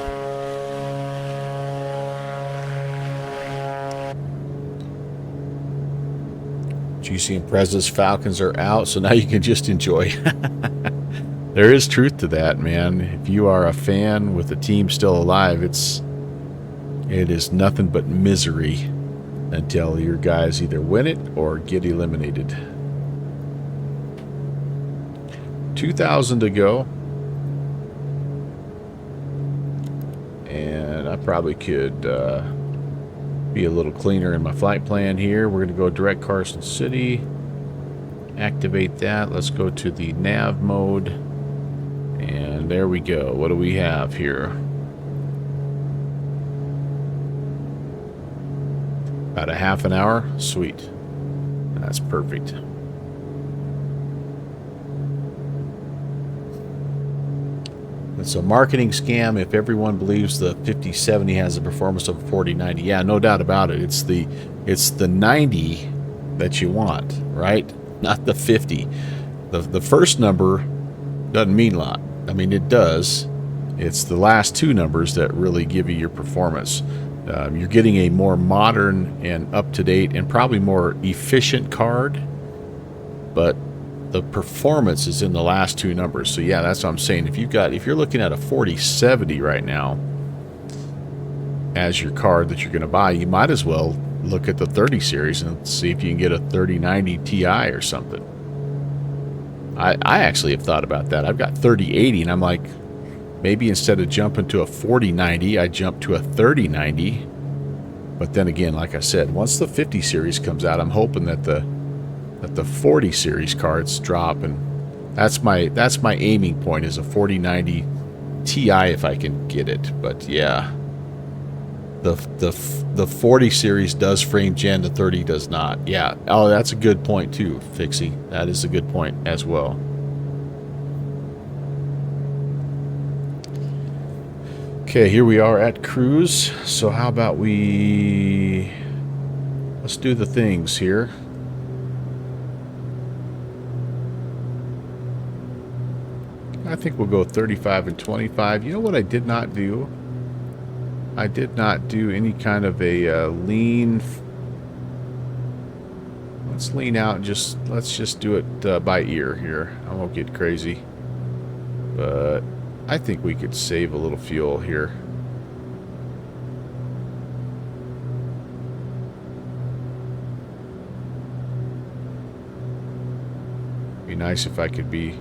GC Impreza's Falcons are out, so now you can just enjoy. There is truth to that, man. If you are a fan with the team still alive, it is nothing but misery until your guys either win it or get eliminated. 2,000 to go. And I probably could be a little cleaner in my flight plan here. We're going to go direct Carson City. Activate that. Let's go to the nav mode. And there we go. What do we have here? About a half an hour. Sweet. That's perfect. It's a marketing scam if everyone believes the 5070 has a performance of a 4090. Yeah, no doubt about it. It's the 90 that you want, right? Not the 50. The first number doesn't mean a lot. I mean, it does. It's the last two numbers that really give you your performance. You're getting a more modern and up-to-date and probably more efficient card, but the performance is in the last two numbers. So yeah, that's what I'm saying. If you're looking at a 4070 right now as your card that you're going to buy, you might as well look at the 30 series and see if you can get a 3090 Ti or something. I actually have thought about that. I've got 3080 and I'm like, maybe instead of jumping to a 4090, I jump to a 3090. But then again, like I said, once the 50 series comes out, I'm hoping that the 40 series cards drop, and that's my aiming point, is a 4090 Ti if I can get it. But yeah, the 40 series does frame gen, the 30 does not. Yeah. Oh, that's a good point too, Fixie. That is a good point as well. Okay, here we are at cruise. So how about let's do the things here. I think we'll go 35 and 25. You know what I did not do? I did not do any kind of a lean. Let's lean out. Let's just do it by ear here. I won't get crazy, but I think we could save a little fuel here. Be nice if I could be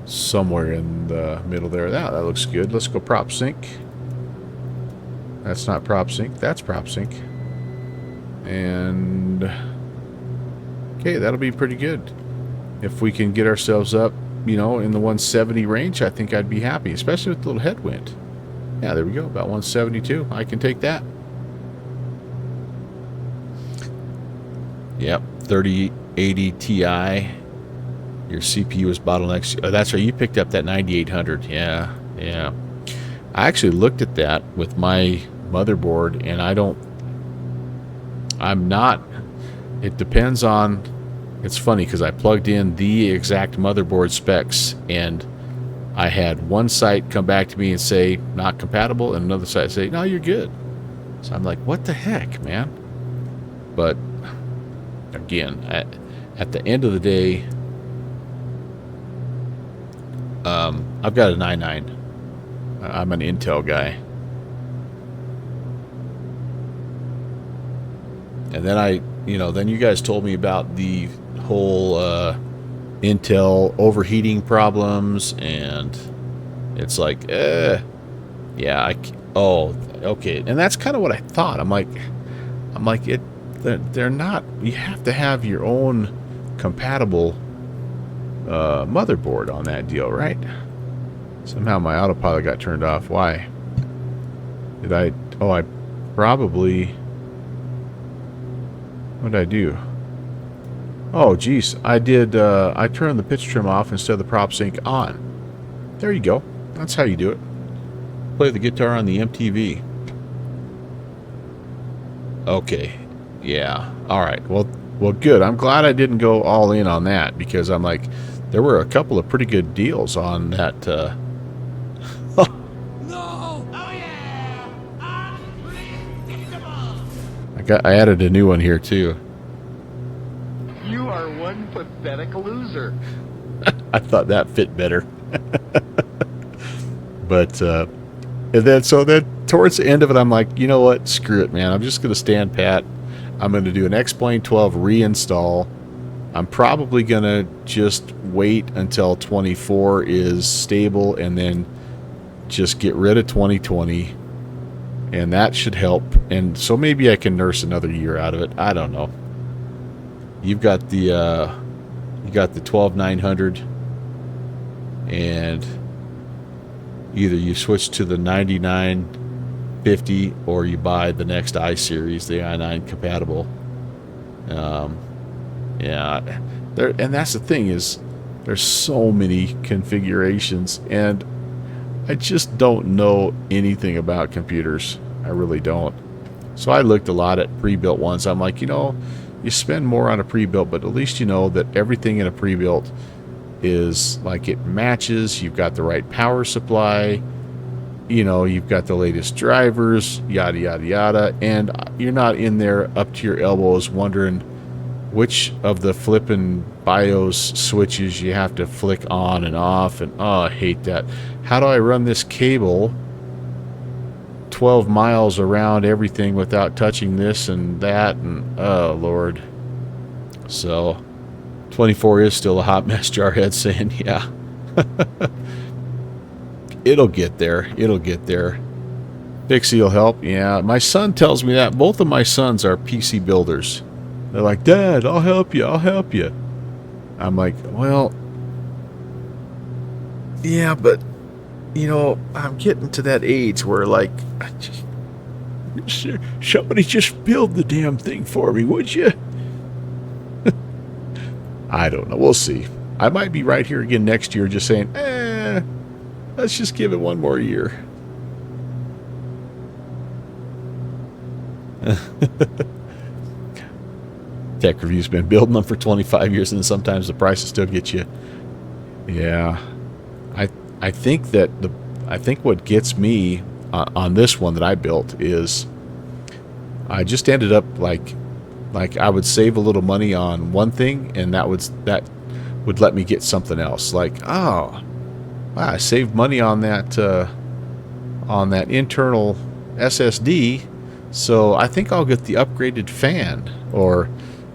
somewhere in the middle there. That looks good. Let's go prop sync. That's not prop sync. That's prop sync. And okay, that'll be pretty good. If we can get ourselves up, you know, in the 170 range, I think I'd be happy, especially with a little headwind. Yeah, there we go. About 172. I can take that. Yep, 3080 Ti. Your CPU is bottlenecked. Oh, that's right. You picked up that 9800. Yeah, yeah. I actually looked at that with my motherboard, and I'm not. It depends on. It's funny because I plugged in the exact motherboard specs, and I had one site come back to me and say not compatible, and another site say no, you're good. So I'm like, what the heck, man? But again, at the end of the day, I've got a 9.9. I'm an Intel guy. And then then you guys told me about the whole Intel overheating problems, and it's like, yeah, oh, okay. And that's kind of what I thought. I'm like, they're not. You have to have your own compatible motherboard on that deal, right? Somehow my autopilot got turned off. Why? Did I? Oh, I probably. What did I do? Oh, geez. I did. I turned the pitch trim off instead of the prop sync on. There you go. That's how you do it. Play the guitar on the MTV. Okay. Yeah. All right. Well, good. I'm glad I didn't go all in on that, because I'm like, there were a couple of pretty good deals on that. I added a new one here too.
You are one pathetic loser.
I thought that fit better. But and then towards the end of it, I'm like, you know what? Screw it, man. I'm just going to stand pat. I'm going to do an X-Plane 12 reinstall. I'm probably going to just wait until 24 is stable and then just get rid of 2020. And that should help. And so maybe I can nurse another year out of it. I don't know. You've got the 12900, and either you switch to the 9950 or you buy the next I series, the i9 compatible. Yeah, and that's the thing, is there's so many configurations, and I just don't know anything about computers. I really don't. So I looked a lot at pre-built ones. I'm like, you know, you spend more on a pre-built, but at least you know that everything in a pre-built is like it matches. You've got the right power supply. You know, you've got the latest drivers, yada, yada, yada. And you're not in there up to your elbows wondering which of the flipping BIOS switches you have to flick on and off. And, oh, I hate that. How do I run this cable 12 miles around everything without touching this and that? And, oh, Lord. So 24 is still a hot mess, Jarhead saying, yeah. It'll get there. It'll get there. Pixie will help. Yeah, my son tells me that. Both of my sons are PC builders. They're like, Dad, I'll help you. I'll help you. I'm like, well, yeah, but, you know, I'm getting to that age where, like, somebody just build the damn thing for me, would you? I don't know. We'll see. I might be right here again next year just saying, let's just give it one more year. Tech Review's been building them for 25 years, and sometimes the prices still get you. Yeah. I think what gets me on this one that I built is I just ended up like I would save a little money on one thing, and that would let me get something else. Like, oh, wow, I saved money on that internal SSD, so I think I'll get the upgraded fan, or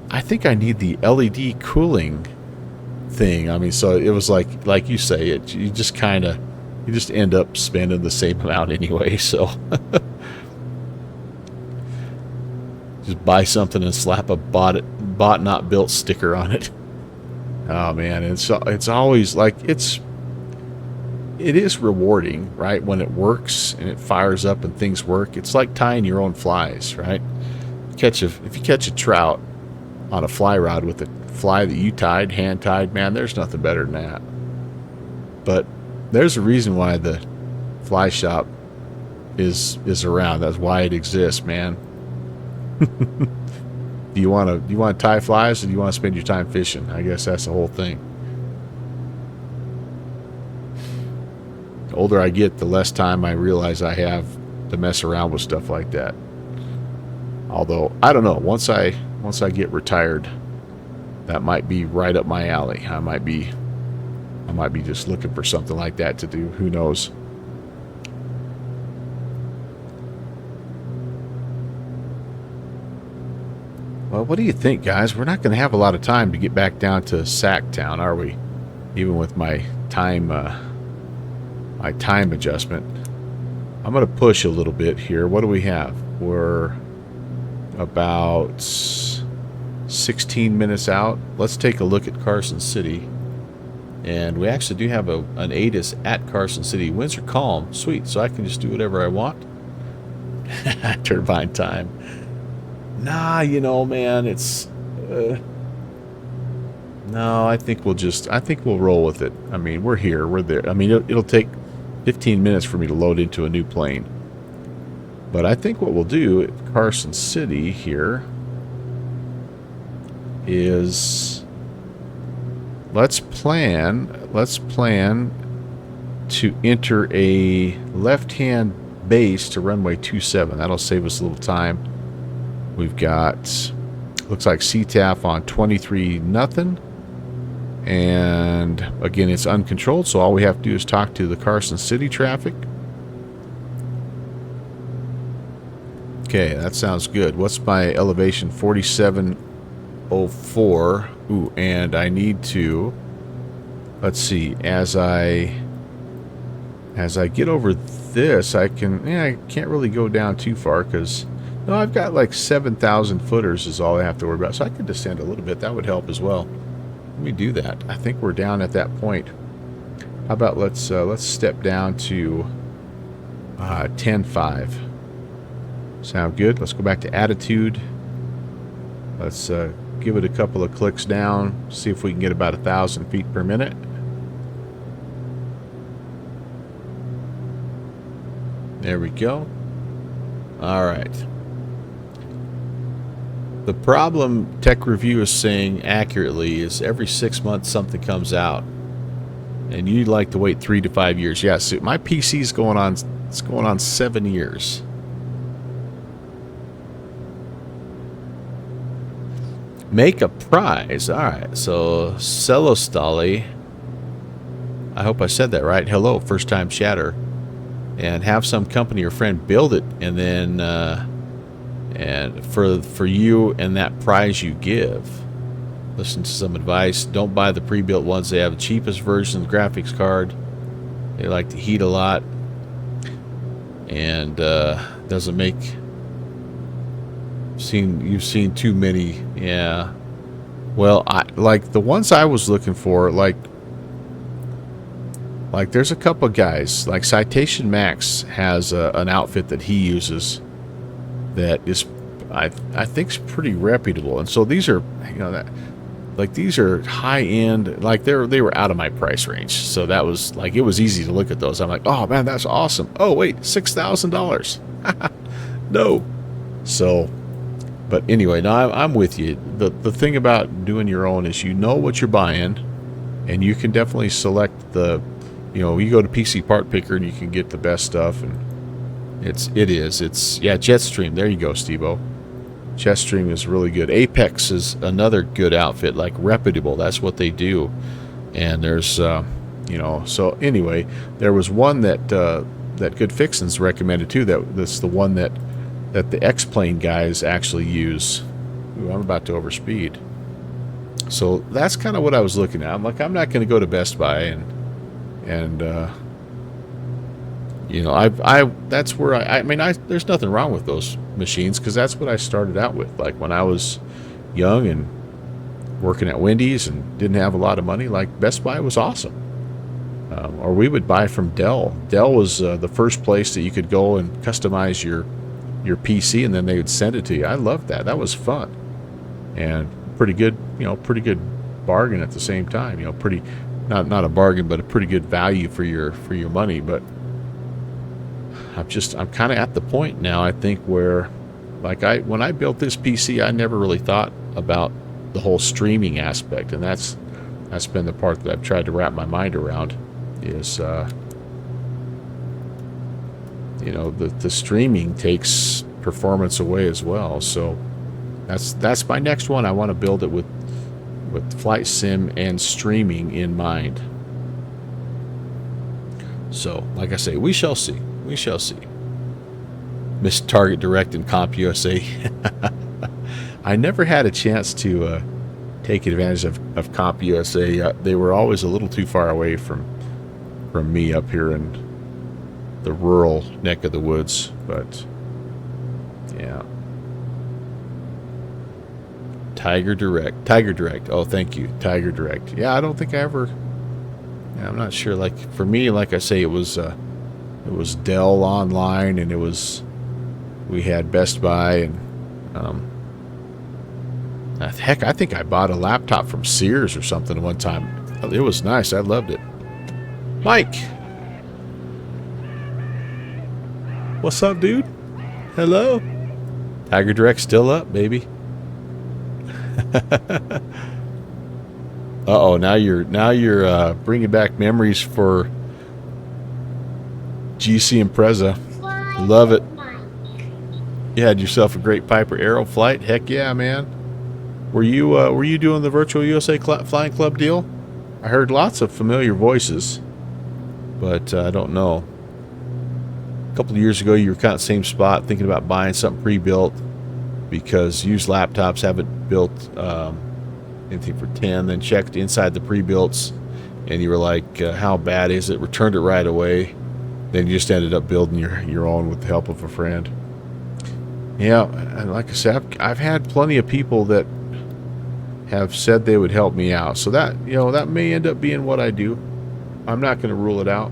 I think I need the LED cooling thing. I mean, so it was like you say, you just end up spending the same amount anyway, so just buy something and slap a bought not built sticker on it. Oh man, it's always like it is rewarding, right? When it works and it fires up and things work. It's like tying your own flies, right? If you catch a trout on a fly rod with a fly that you tied, hand tied, man, there's nothing better than that. But there's a reason why the fly shop is around. That's why it exists, man. Do you want to tie flies, or do you want to spend your time fishing? I guess that's the whole thing. The older I get, the less time I realize I have to mess around with stuff like that. Although, I don't know, once I get retired, that might be right up my alley. I might be just looking for something like that to do. Who knows? Well, what do you think, guys? We're not going to have a lot of time to get back down to Sacktown, are we? Even with my time adjustment. I'm going to push a little bit here. What do we have? We're about 16 minutes out. Let's take a look at Carson City. And we actually do have an ATIS at Carson City. Winds are calm. Sweet. So I can just do whatever I want. Turbine time. Nah, you know, man, it's... no, I think we'll roll with it. I mean, we're here. We're there. I mean, it'll take 15 minutes for me to load into a new plane. But I think what we'll do at Carson City here is let's plan to enter a left-hand base to runway 27. That'll save us a little time. We've got, looks like CTAF on 23 nothing. And again, it's uncontrolled, so all we have to do is talk to the Carson City traffic. Okay, that sounds good. What's my elevation? 4704. Ooh, and I need to, let's see, as I get over this, I can't really go down too far because, no, I've got like 7,000 footers is all I have to worry about. So I could descend a little bit. That would help as well. Let me do that. I think we're down at that point. How about let's step down to 10.5. Sound good? Let's go back to attitude. Let's give it a couple of clicks down. See if we can get about 1,000 feet per minute. There we go. All right. The problem Tech Review is saying accurately is every 6 months something comes out, and you'd like to wait 3 to 5 years. Yeah, so my PC's going on. It's going on 7 years. Make a prize. All right. So Celostali. I hope I said that right. Hello, first time chatter, and have some company or friend build it, and then. And for you and that prize you give, listen to some advice. Don't buy the pre-built ones. They have the cheapest version of the graphics card. They like to heat a lot, and doesn't make. You've seen too many. Yeah. Well, I like the ones I was looking for. Like there's a couple guys. Like Citation Max has an outfit that he uses. That is, I think, is pretty reputable, and so these are, these are high end. Like they were out of my price range, so that was like it was easy to look at those. I'm like, oh man, that's awesome. Oh wait, $6,000. No. So, but anyway, no, I'm with you. The thing about doing your own is you know what you're buying, and you can definitely select the, you go to PC Part Picker and you can get the best stuff and. It's Jetstream. There you go, Steve-O. Jetstream is really good. Apex is another good outfit, like reputable. That's what they do. And there's, so anyway, there was one that Good Fixins recommended too. That's the one that the X-Plane guys actually use. Ooh, I'm about to overspeed. So that's kind of what I was looking at. I'm like, I'm not going to go to Best Buy and that's where I mean, there's nothing wrong with those machines because that's what I started out with. Like when I was young and working at Wendy's and didn't have a lot of money, like Best Buy was awesome. Or we would buy from Dell. Dell was the first place that you could go and customize your PC, and then they would send it to you. I loved that. That was fun and pretty good. Pretty good bargain at the same time. Pretty not a bargain, but a pretty good value for your money. But I'm kind of at the point now, I think, where like when I built this PC, I never really thought about the whole streaming aspect, and that's been the part that I've tried to wrap my mind around is the streaming takes performance away as well. So that's my next one. I want to build it with flight sim and streaming in mind. So like I say, we shall see. We shall see. Miss Target Direct and CompUSA. I never had a chance to take advantage of CompUSA. They were always a little too far away from me up here in the rural neck of the woods. But yeah. Tiger Direct. Oh, thank you. Tiger Direct. Yeah, I don't think I ever. Yeah, I'm not sure. Like for me, like I say, it was Dell Online, and we had Best Buy, and heck, I think I bought a laptop from Sears or something one time. It was nice. I loved it. Mike, what's up, dude? Hello. Tiger Direct still up, baby. Uh-oh, now you're bringing back memories for GC Impreza. Love it. You had yourself a great Piper Arrow flight. Heck yeah, man. Were you doing the Virtual USA Flying Club deal? I heard lots of familiar voices, but I don't know. A couple of years ago, you were kind of same spot, thinking about buying something pre-built because used laptops haven't built anything for 10. Then checked inside the pre-builts, and you were like, "How bad is it?" Returned it right away. Then you just ended up building your own with the help of a friend. Yeah, and like I said, I've had plenty of people that have said they would help me out. So that, that may end up being what I do. I'm not going to rule it out.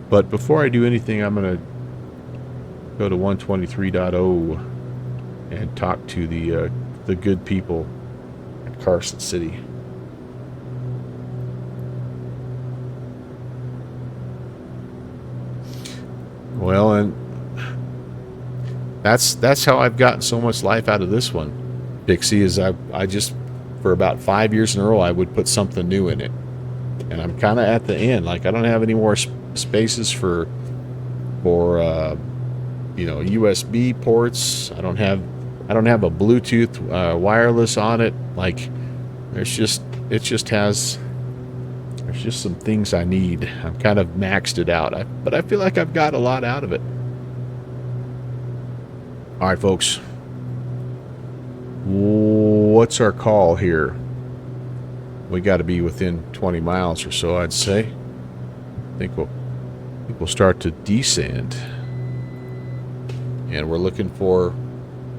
But before I do anything, I'm going to go to 123.0 and talk to the good people at Carson City. Well, and that's how I've gotten so much life out of this one, Dixie, is I just, for about 5 years in a row, I would put something new in it. And I'm kind of at the end. Like, I don't have any more spaces for USB ports. I don't have a Bluetooth wireless on it. Like, there's just some things I need. I'm kind of maxed it out, but I feel like I've got a lot out of it. All right, folks. What's our call here? We got to be within 20 miles or so, I'd say. I think we'll start to descend. And we're looking for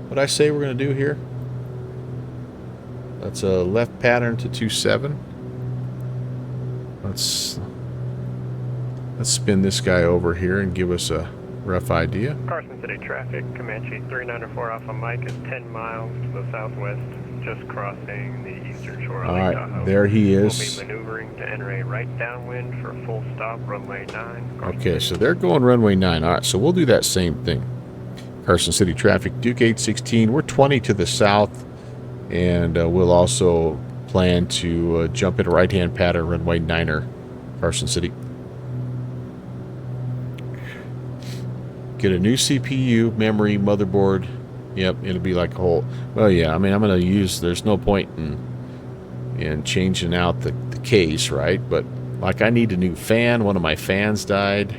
what I say we're going to do here. That's a left pattern to 27. Let's spin this guy over here and give us a rough idea.
Carson City traffic, Comanche 394 Alpha Mike is 10 miles to the southwest, just crossing the eastern shore of Lake Tahoe.
There he is.
We'll be maneuvering to enter a right downwind for a full stop, runway 9.
Okay, so they're going runway 9. All right, so we'll do that same thing. Carson City traffic, Duke 816. We're 20 to the south, and we'll also plan to jump in a right-hand pattern, runway 9er, Carson City. Get a new CPU, memory, motherboard. Yep, it'll be like a whole... Well, yeah, I mean, I'm going to use... There's no point in changing out the case, right? But, like, I need a new fan. One of my fans died.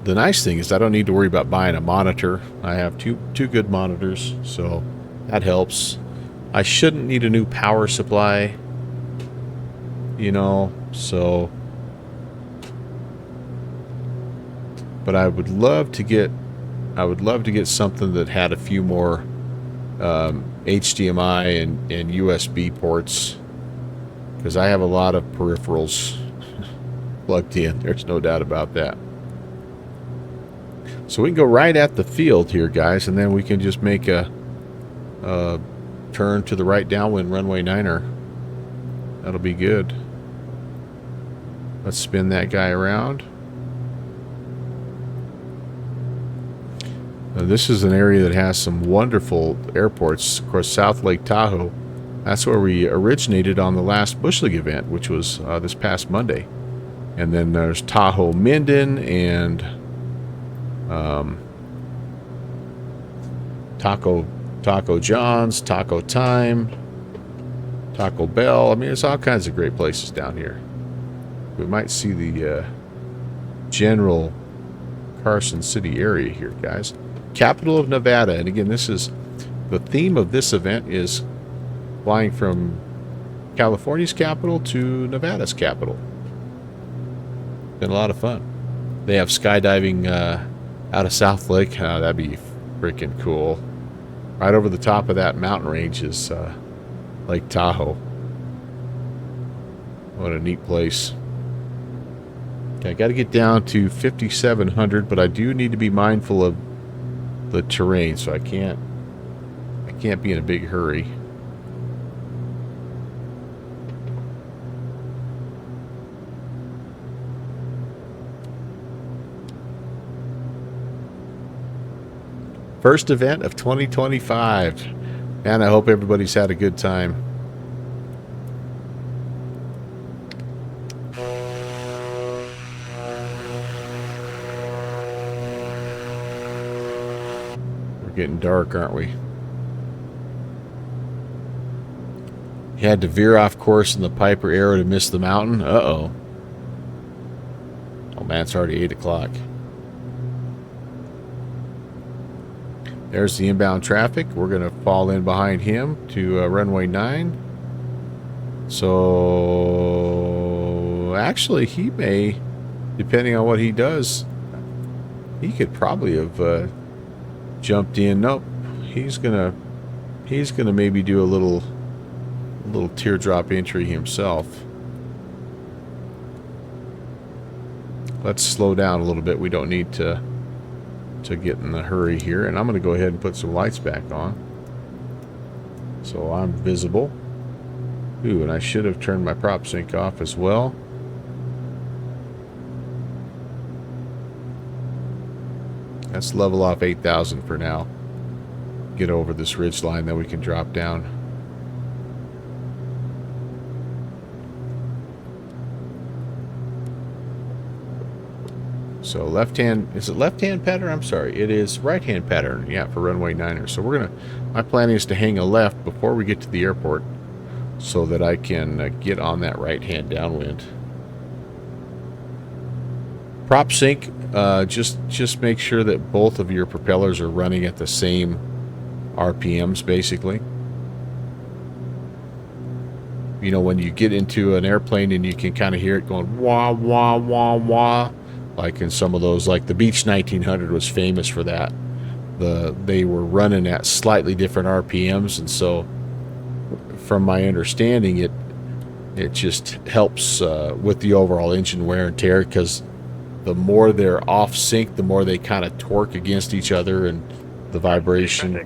The nice thing is I don't need to worry about buying a monitor. I have two good monitors, so that helps. I shouldn't need a new power supply, so... But I would love to get something that had a few more HDMI and USB ports, because I have a lot of peripherals plugged in. There's no doubt about that. So we can go right at the field here, guys, and then we can just make a turn to the right downwind, runway 9er. That'll be good. Let's spin that guy around. This is an area that has some wonderful airports. Of course, South Lake Tahoe, that's where we originated on the last Bush League event, which was this past Monday. And then there's Tahoe Minden and Taco John's, Taco Time, Taco Bell. I mean, there's all kinds of great places down here. We might see the general Carson City area here, guys. Capital of Nevada. And again, this is the theme of this event is flying from California's capital to Nevada's capital. Been a lot of fun. They have skydiving out of South Lake. That'd be freaking cool. Right over the top of that mountain range is Lake Tahoe. What a neat place. Okay, I got to get down to 5,700, but I do need to be mindful of the terrain, so I can't be in a big hurry. First event of 2025. Man, I hope everybody's had a good time. getting dark, aren't we? Had to veer off course in the Piper Arrow to miss the mountain. Uh-oh. Oh, man, it's already 8 o'clock. There's the inbound traffic. We're going to fall in behind him to runway 9. So, actually, he may, depending on what he does, he could probably have jumped in. Nope. He's gonna maybe do a little teardrop entry himself. Let's slow down a little bit. We don't need to get in a hurry here. And I'm going to go ahead and put some lights back on, so I'm visible. Ooh, and I should have turned my prop sync off as well. Let's level off 8,000 for now. Get over this ridge line, then we can drop down. So left-hand, is it left-hand pattern? I'm sorry, it is right-hand pattern, yeah, for runway 9er. So we're gonna, my plan is to hang a left before we get to the airport so that I can get on that right-hand downwind. Prop sync, just make sure that both of your propellers are running at the same RPMs, basically. You know, when you get into an airplane and you can kind of hear it going wah, wah, wah, wah, like in some of those, like the Beech 1900 was famous for that. They were running at slightly different RPMs, and so from my understanding, it just helps with the overall engine wear and tear, because the more they're off sync, the more they kind of torque against each other, and the vibration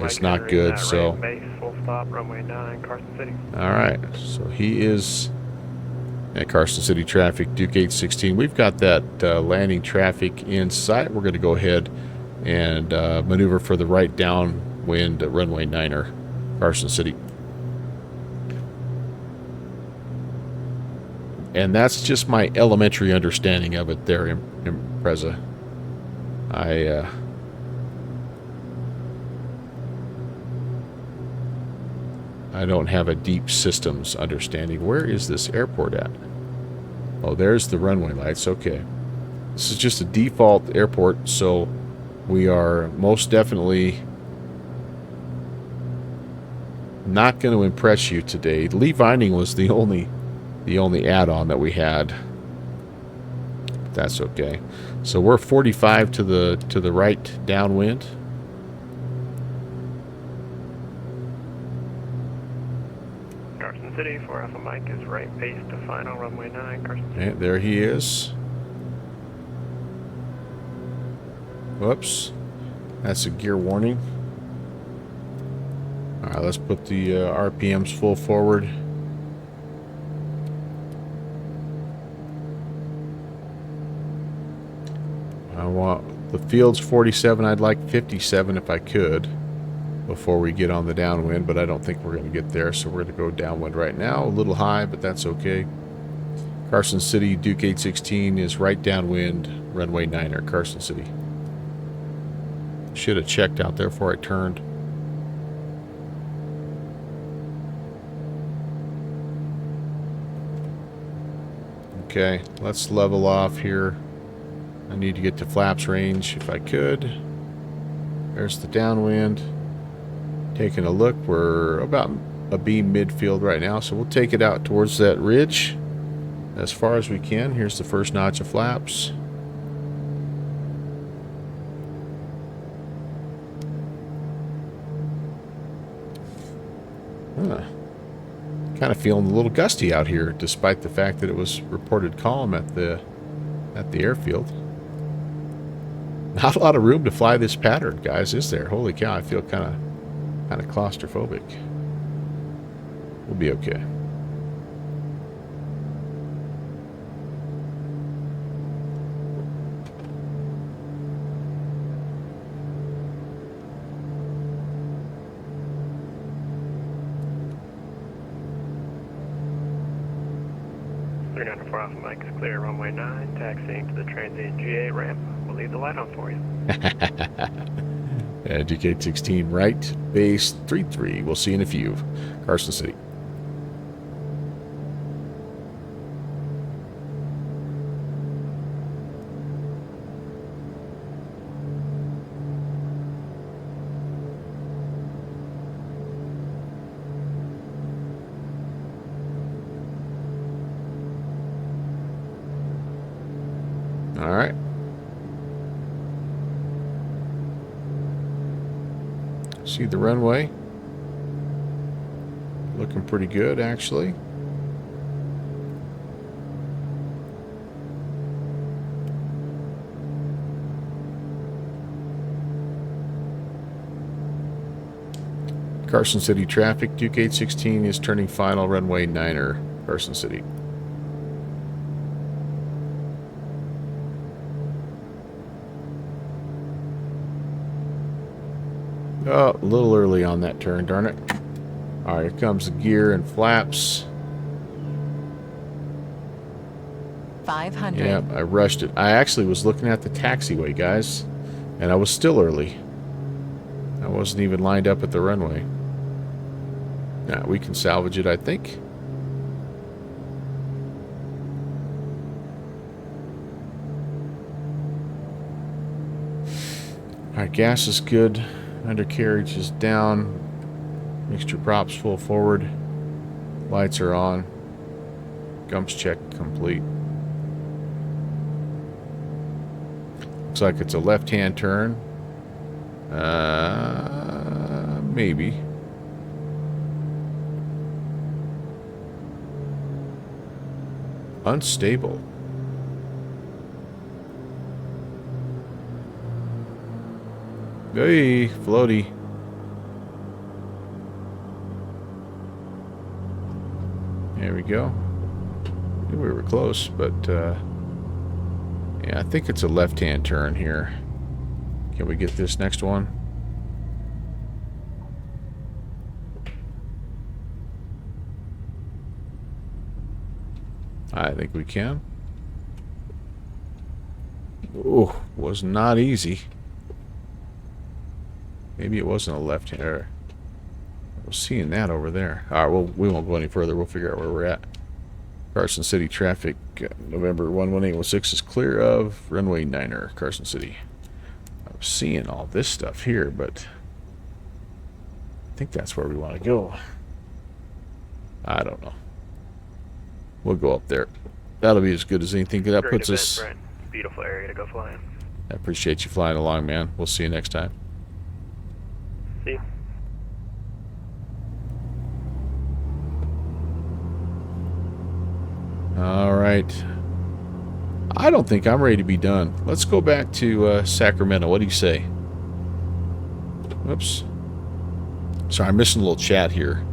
is not good. So,
full stop, runway 9, Carson City.
all right, so he is at Carson City traffic, Duke 816. We've got that landing traffic in sight. We're going to go ahead and maneuver for the right downwind at runway 9er, Carson City. And that's just my elementary understanding of it there, Impreza. I don't have a deep systems understanding. Where is this airport at? Oh, there's the runway lights. Okay. This is just a default airport, so we are most definitely not going to impress you today. Lee Vining was the only add-on that we had. That's okay. So we're 45 to the right downwind.
Carson City, 4 Alpha Mike is right base to final, runway 9, Carson City.
And there he is. Whoops. That's a gear warning. Alright, let's put the RPMs full forward. I want the field's 47. I'd like 57 if I could before we get on the downwind, but I don't think we're going to get there, so we're going to go downwind right now. A little high, but that's okay. Carson City, Duke 816 is right downwind, runway 9er, Carson City. Should have checked out there before I turned. Okay, let's level off here. I need to get to flaps range if I could. There's the downwind. Taking a look, we're about a beam midfield right now, so we'll take it out towards that ridge as far as we can. Here's the first notch of flaps. Kind of feeling a little gusty out here, despite the fact that it was reported calm at the airfield. Not a lot of room to fly this pattern, guys, is there? Holy cow, I feel kind of claustrophobic. We'll be okay.
Alpha Mike is clear, runway 9, taxiing to the transient GA ramp. We'll leave the light on for you.
Gate 16 right, base 33. We'll see you in a few. Carson City. All right. See the runway. Looking pretty good, actually. Carson City traffic. Duke 816 is turning final runway 9er, Carson City. Oh, a little early on that turn, darn it. All right, here comes the gear and flaps.
500.
Yeah, I rushed it. I actually was looking at the taxiway, guys, and I was still early. I wasn't even lined up at the runway. Now, we can salvage it, I think. All right, gas is good. Undercarriage is down. Mixture props full forward. Lights are on. Gumps check complete. Looks like it's a left-hand turn. Maybe. Unstable. Hey, floaty. There we go. We were close, but yeah, I think it's a left-hand turn here. Can we get this next one? I think we can. Oh, was not easy. Maybe it wasn't a left-hander. I was seeing that over there. All right, well, we won't go any further. We'll figure out where we're at. Carson City traffic, November 11816 is clear of runway 9er, Carson City. I was seeing all this stuff here, but I think that's where we want to go. I don't know. We'll go up there. That'll be as good as anything. That
Great
puts
event,
us...
Brent. Beautiful area to go flying.
I appreciate you flying along, man. We'll see you next time.
See you.
All right. I don't think I'm ready to be done. Let's go back to Sacramento. What do you say? Whoops. Sorry, I'm missing a little chat here.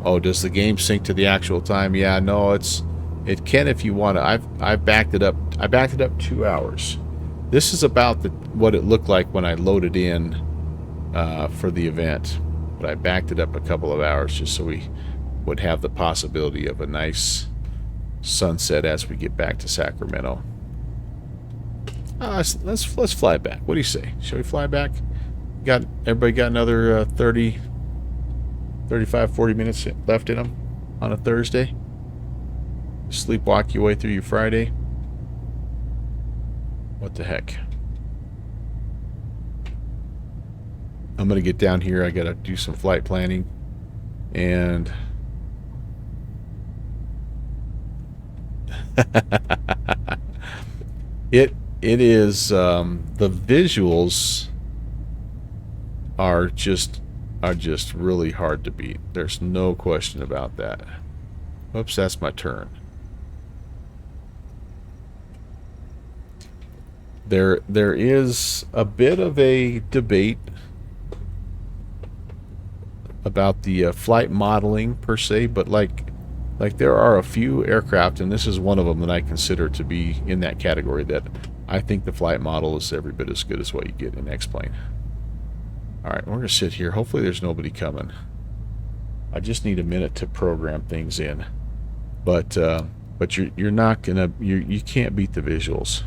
Oh, does the game sync to the actual time? Yeah, no, it can if you want to. I've backed it up. I backed it up 2 hours. This is about what it looked like when I loaded in for the event. But I backed it up a couple of hours just so we would have the possibility of a nice sunset as we get back to Sacramento. Let's fly back. What do you say? Shall we fly back? Everybody got another 30, 35, 40 minutes left in them on a Thursday? Sleepwalk your way through your Friday? What the heck? I'm going to get down here. I got to do some flight planning. And it is the visuals are just really hard to beat. There's no question about that. Oops, that's my turn. There is a bit of a debate about the flight modeling per se, but like there are a few aircraft, and this is one of them that I consider to be in that category, that I think the flight model is every bit as good as what you get in X-Plane. Alright, we're going to sit here. Hopefully there's nobody coming. I just need a minute to program things in. But you're not going to... You can't beat the visuals.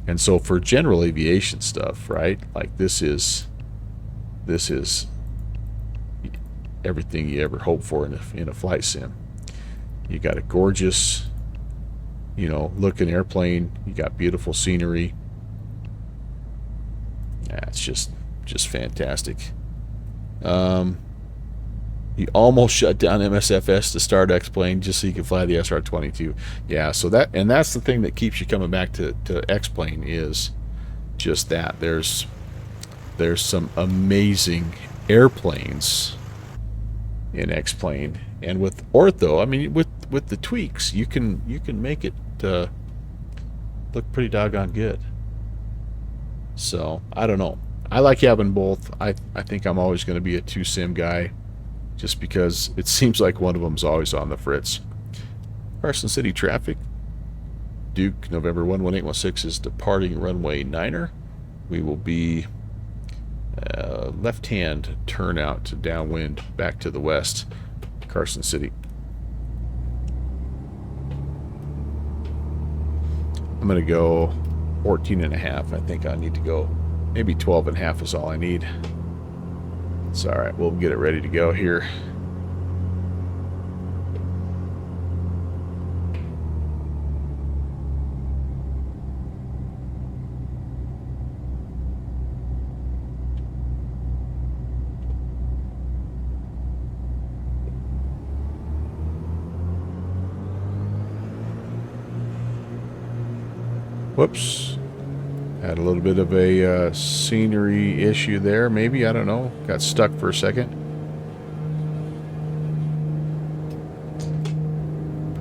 And so for general aviation stuff, right? Like this is everything you ever hope for in a flight sim. You got a gorgeous, you know, looking airplane. You got beautiful scenery. Yeah, it's just fantastic. You almost shut down MSFS to start X-Plane just so you can fly the SR-22. Yeah, so that's the thing that keeps you coming back to X-Plane is just that. There's some amazing airplanes in X-Plane, and with ortho, I mean, with the tweaks, you can make it look pretty doggone good. So I don't know. I like having both. I think I'm always going to be a 2-sim guy, just because it seems like one of them's always on the fritz. Carson City traffic. Duke, November 11816 is departing runway 9er. We will be left-hand turnout to downwind back to the west. Carson City. I'm going to go 14.5. I think I need to go. Maybe 12.5 is all I need. It's all right. We'll get it ready to go here. Whoops. Had a little bit of a scenery issue there, maybe. I don't know. Got stuck for a second.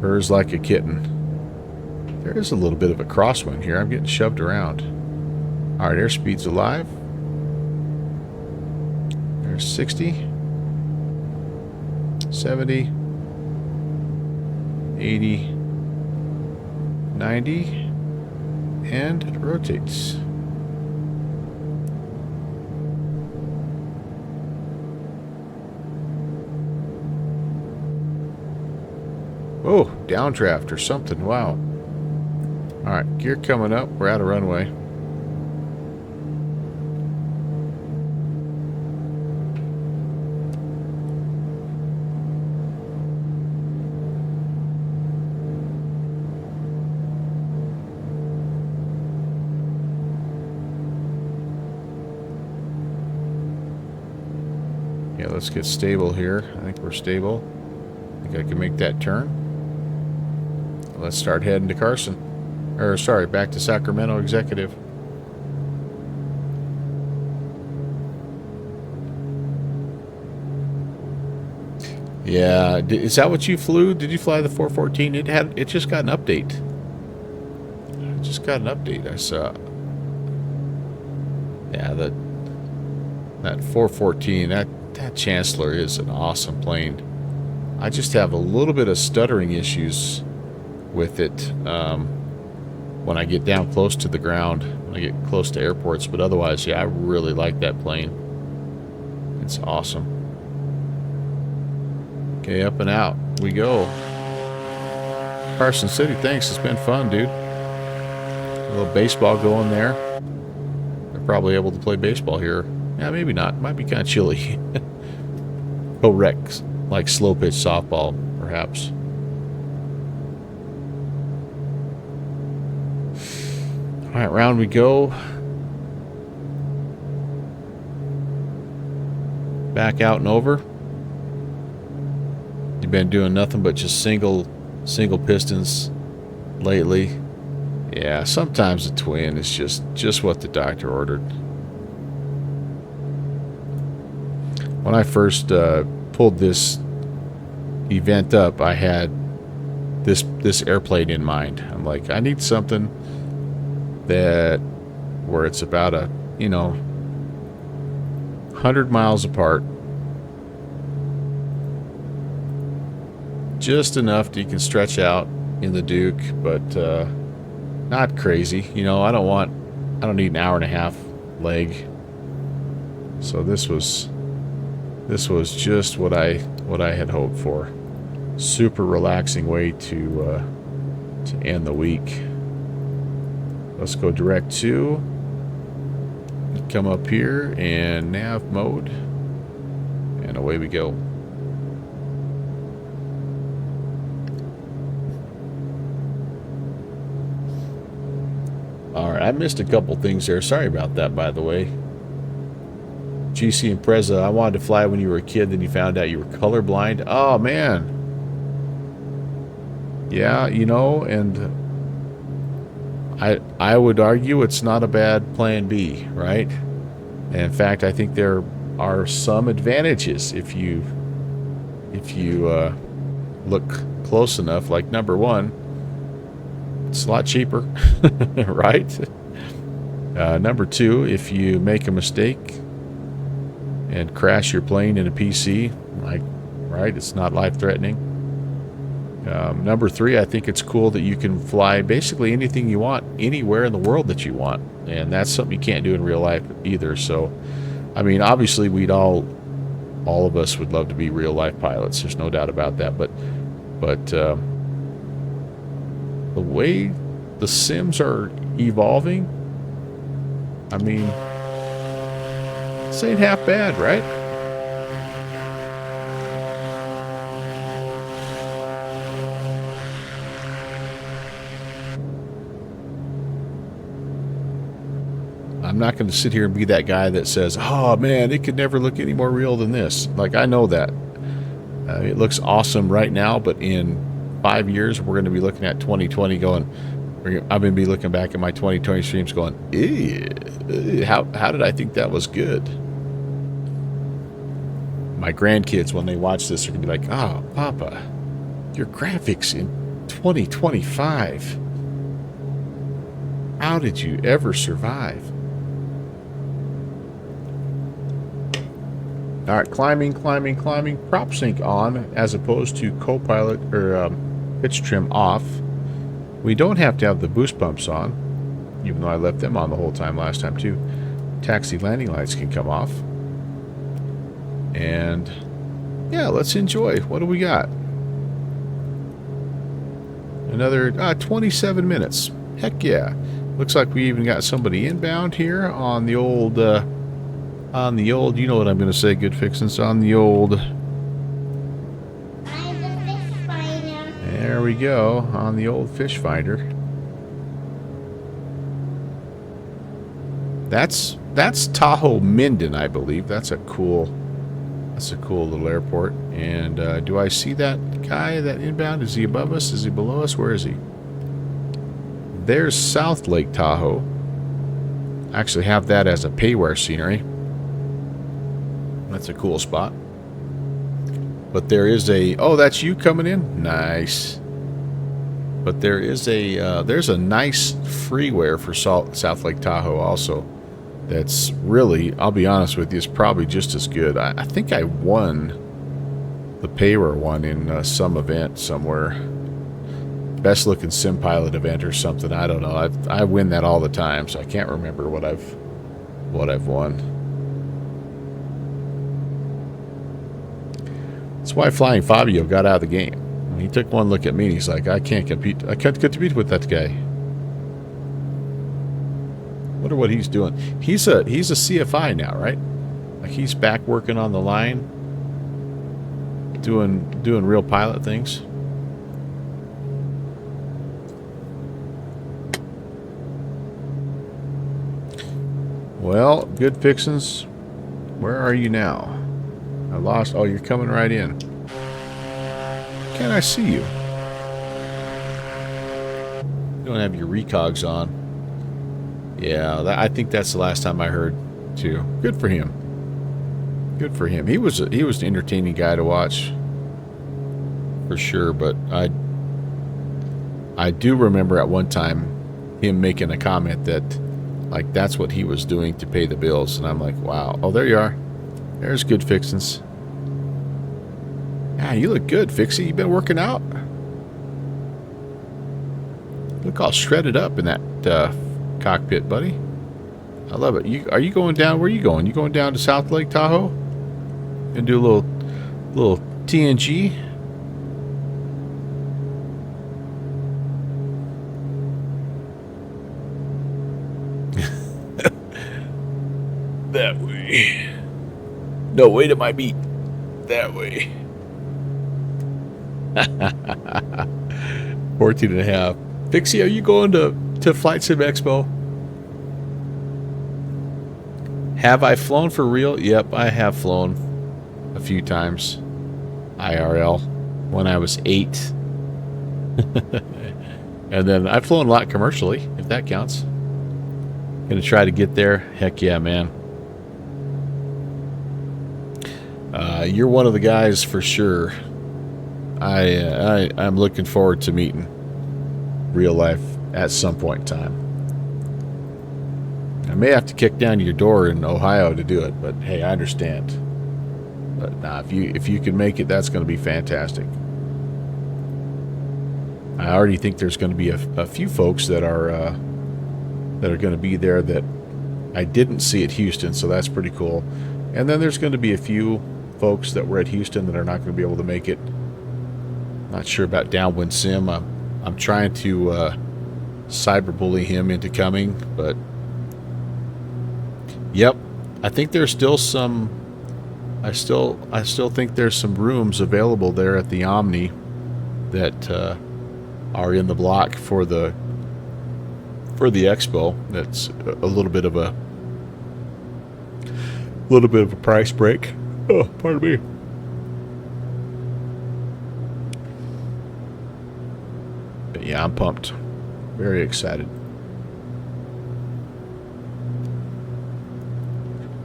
Purrs like a kitten. There is a little bit of a crosswind here. I'm getting shoved around. All right, airspeed's alive. There's 60. 70. 80. 90. And it rotates. Oh, downdraft or something. Wow. Alright, gear coming up. We're out of runway. Yeah, let's get stable here. I think we're stable. I think I can make that turn. Let's start heading to Carson. Or, sorry, back to Sacramento Executive. Yeah, is that what you flew? Did you fly the 414? It just got an update. It just got an update. I saw. Yeah, that 414, that Chancellor is an awesome plane. I just have a little bit of stuttering issues with it when I get down close to the ground, when I get close to airports, but otherwise, yeah, I really like that plane. It's awesome. Okay, up and out we go. Carson City, thanks. It's been fun, dude. A little baseball going there. They're probably able to play baseball here. Yeah, maybe not. Might be kind of chilly. Go wreck, like slow pitch softball, perhaps. All right, round we go. Back out and over. You've been doing nothing but just single pistons lately. Yeah, sometimes a twin is just what the doctor ordered. When I first pulled this event up, I had this airplane in mind. I'm like, I need something that where it's about 100 miles apart, just enough that you can stretch out in the Duke, but not crazy. I don't need an hour and a half leg. So this was just what I had hoped for. Super relaxing way to end the week. Let's go direct to. Come up here and nav mode. And away we go. Alright, I missed a couple things there. Sorry about that, by the way. GC Impreza, I wanted to fly when you were a kid, then you found out you were colorblind. Oh, man. Yeah, you know, and I would argue it's not a bad plan B, right? And in fact, I think there are some advantages if you look close enough. Like number one, it's a lot cheaper, right? Number two, if you make a mistake and crash your plane in a PC, like, right, it's not life-threatening. Number three, I think it's cool that you can fly basically anything you want, anywhere in the world that you want. And that's something you can't do in real life either. So, I mean, obviously we'd all of us would love to be real-life pilots. There's no doubt about that. But the way the sims are evolving, I mean, this ain't half bad, right? I'm not going to sit here and be that guy that says, oh man, it could never look any more real than this. Like, I know that. It looks awesome right now, but in 5 years, we're going to be looking at 2020 going, I'm going to be looking back at my 2020 streams going, how did I think that was good? My grandkids, when they watch this, are going to be like, oh, Papa, your graphics in 2025. How did you ever survive? All right, climbing. Prop sync on as opposed to co-pilot or pitch trim off. We don't have to have the boost pumps on, even though I left them on the whole time last time too. Taxi landing lights can come off. And yeah, let's enjoy. What do we got? Another 27 minutes. Heck yeah. Looks like we even got somebody inbound here on the old, you know what I'm going to say, good fixins, on the old, there we go, on the old fish finder. That's Tahoe Minden, I believe. That's a cool little airport. And do I see that guy, that inbound? Is he above us? Is he below us? Where is he? There's South Lake Tahoe. I actually have that as a payware scenery. That's a cool spot. But there is a... Oh, that's you coming in? Nice. But there is a... there's a nice freeware for South Lake Tahoe also. That's really, I'll be honest with you, is probably just as good. I think I won the payware one in some event somewhere. Best looking sim pilot event or something. I don't know. I win that all the time, so I can't remember what I've won. That's why Flying Fabio got out of the game. He took one look at me and he's like, I can't compete with that guy. Wonder what he's doing. He's a CFI now, right? Like, he's back working on the line, doing real pilot things. Well, good fixins. Where are you now? I lost. Oh, you're coming right in. Can I see you? You don't have your recogs on. Yeah, I think that's the last time I heard too. Good for him. Good for him. He was an entertaining guy to watch for sure. But I do remember at one time him making a comment that, like, that's what he was doing to pay the bills, and I'm like, wow. Oh, there you are. There's good fixins. Yeah, you look good, Fixie. You been working out? Look all shredded up in that cockpit, buddy. I love it. Are you going down? Where are you going? You going down to South Lake Tahoe? And do a little TNG? way. No, wait, it might be that way. 14 and a half. Pixie, are you going to Flight Sim Expo? Have I flown for real? Yep, I have flown a few times. IRL when I was 8. And then I've flown a lot commercially, if that counts. Gonna try to get there. Heck yeah, man. You're one of the guys for sure. I'm looking forward to meeting real life at some point in time. I may have to kick down your door in Ohio to do it, but hey, I understand. But nah, if you can make it, that's going to be fantastic. I already think there's going to be a few folks that are going to be there that I didn't see at Houston, so that's pretty cool. And then there's going to be a few folks that were at Houston that are not going to be able to make it. Not sure about Downwind Sim. I'm trying to cyberbully him into coming, but yep, I think there's still some. I still think there's some rooms available there at the Omni that are in the block for the expo. That's a little bit of a price break. Oh, pardon me. But yeah, I'm pumped. Very excited.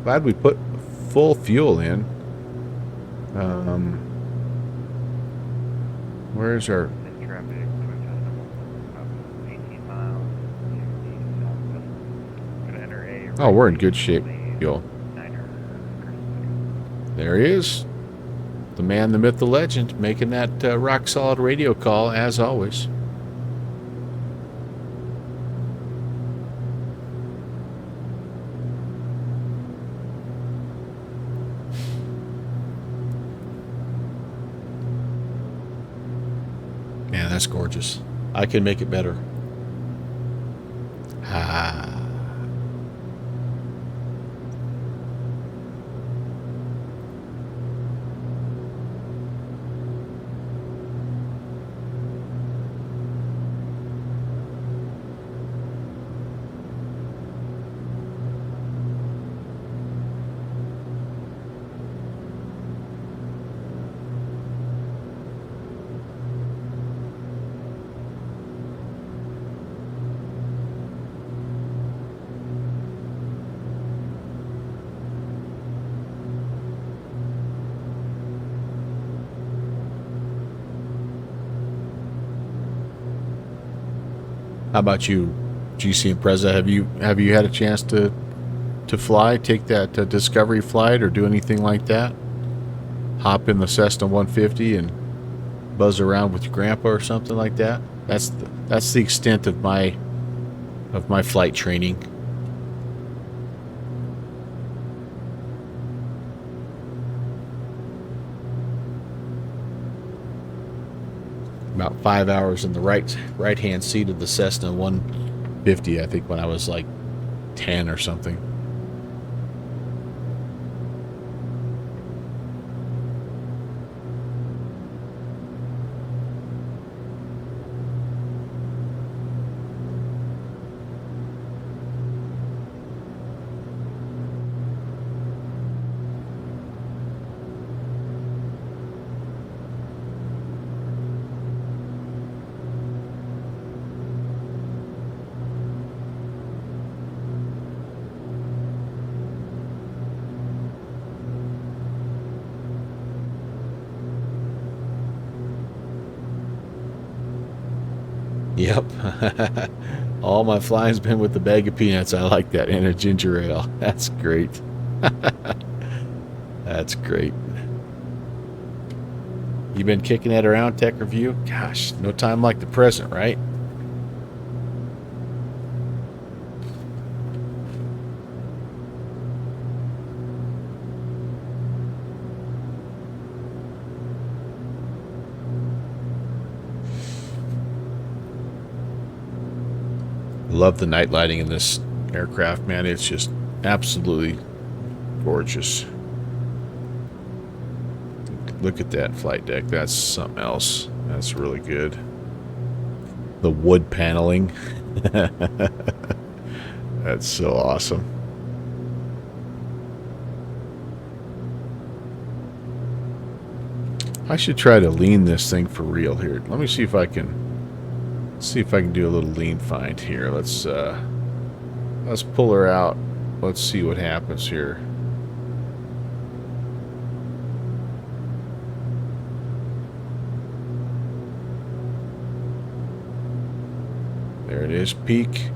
Glad we put full fuel in. Where's our... Oh, we're in good shape, fuel. There he is. The man, the myth, the legend, making that rock-solid radio call, as always. Man, that's gorgeous. I can make it better. Ah. How about you, GC and Preza? Have you had a chance to fly, take that discovery flight, or do anything like that? Hop in the Cessna 150 and buzz around with your grandpa or something like that? That's the extent of my flight training. About 5 hours in the right hand seat of the Cessna 150, I think, when I was like 10 or something. Yep. All my flying's been with the bag of peanuts. I like that. And a ginger ale. That's great. That's great. You been kicking that around, Tech Review? Gosh, no time like the present, right? Love the night lighting in this aircraft, man. It's just absolutely gorgeous. Look at that flight deck. That's something else. That's really good. The wood paneling. That's so awesome. I should try to lean this thing for real here. Let me see if I can do a little lean find here. Let's pull her out. Let's see what happens here. There it is, peak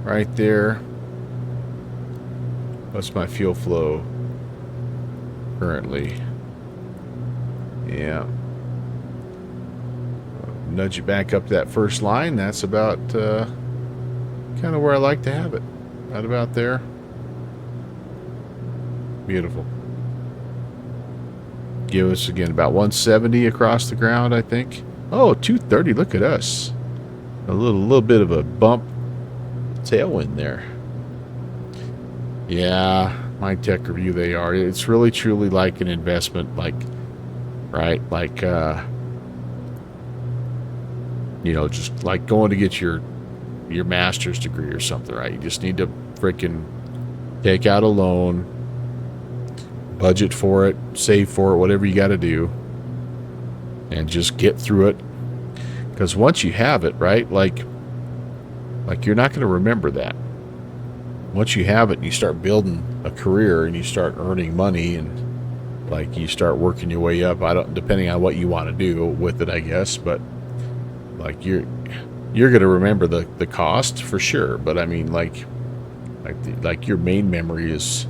right there. What's my fuel flow currently? Yeah. Nudge it back up that first line. That's about kind of where I like to have it. Right about there. Beautiful. Give us again about 170 across the ground, I think. Oh, 230. Look at us. A little bit of a bump tailwind there. Yeah, my tech review, they are. It's really truly like an investment, like, right? Like, you know, just like going to get your master's degree or something, right? You just need to freaking take out a loan, budget for it, save for it, whatever you got to do, and just get through it. Because once you have it, right, like you're not going to remember that. Once you have it and you start building a career and you start earning money and like you start working your way up, depending on what you want to do with it, I guess, but like you're going to remember the cost for sure. But I mean, like your main memory is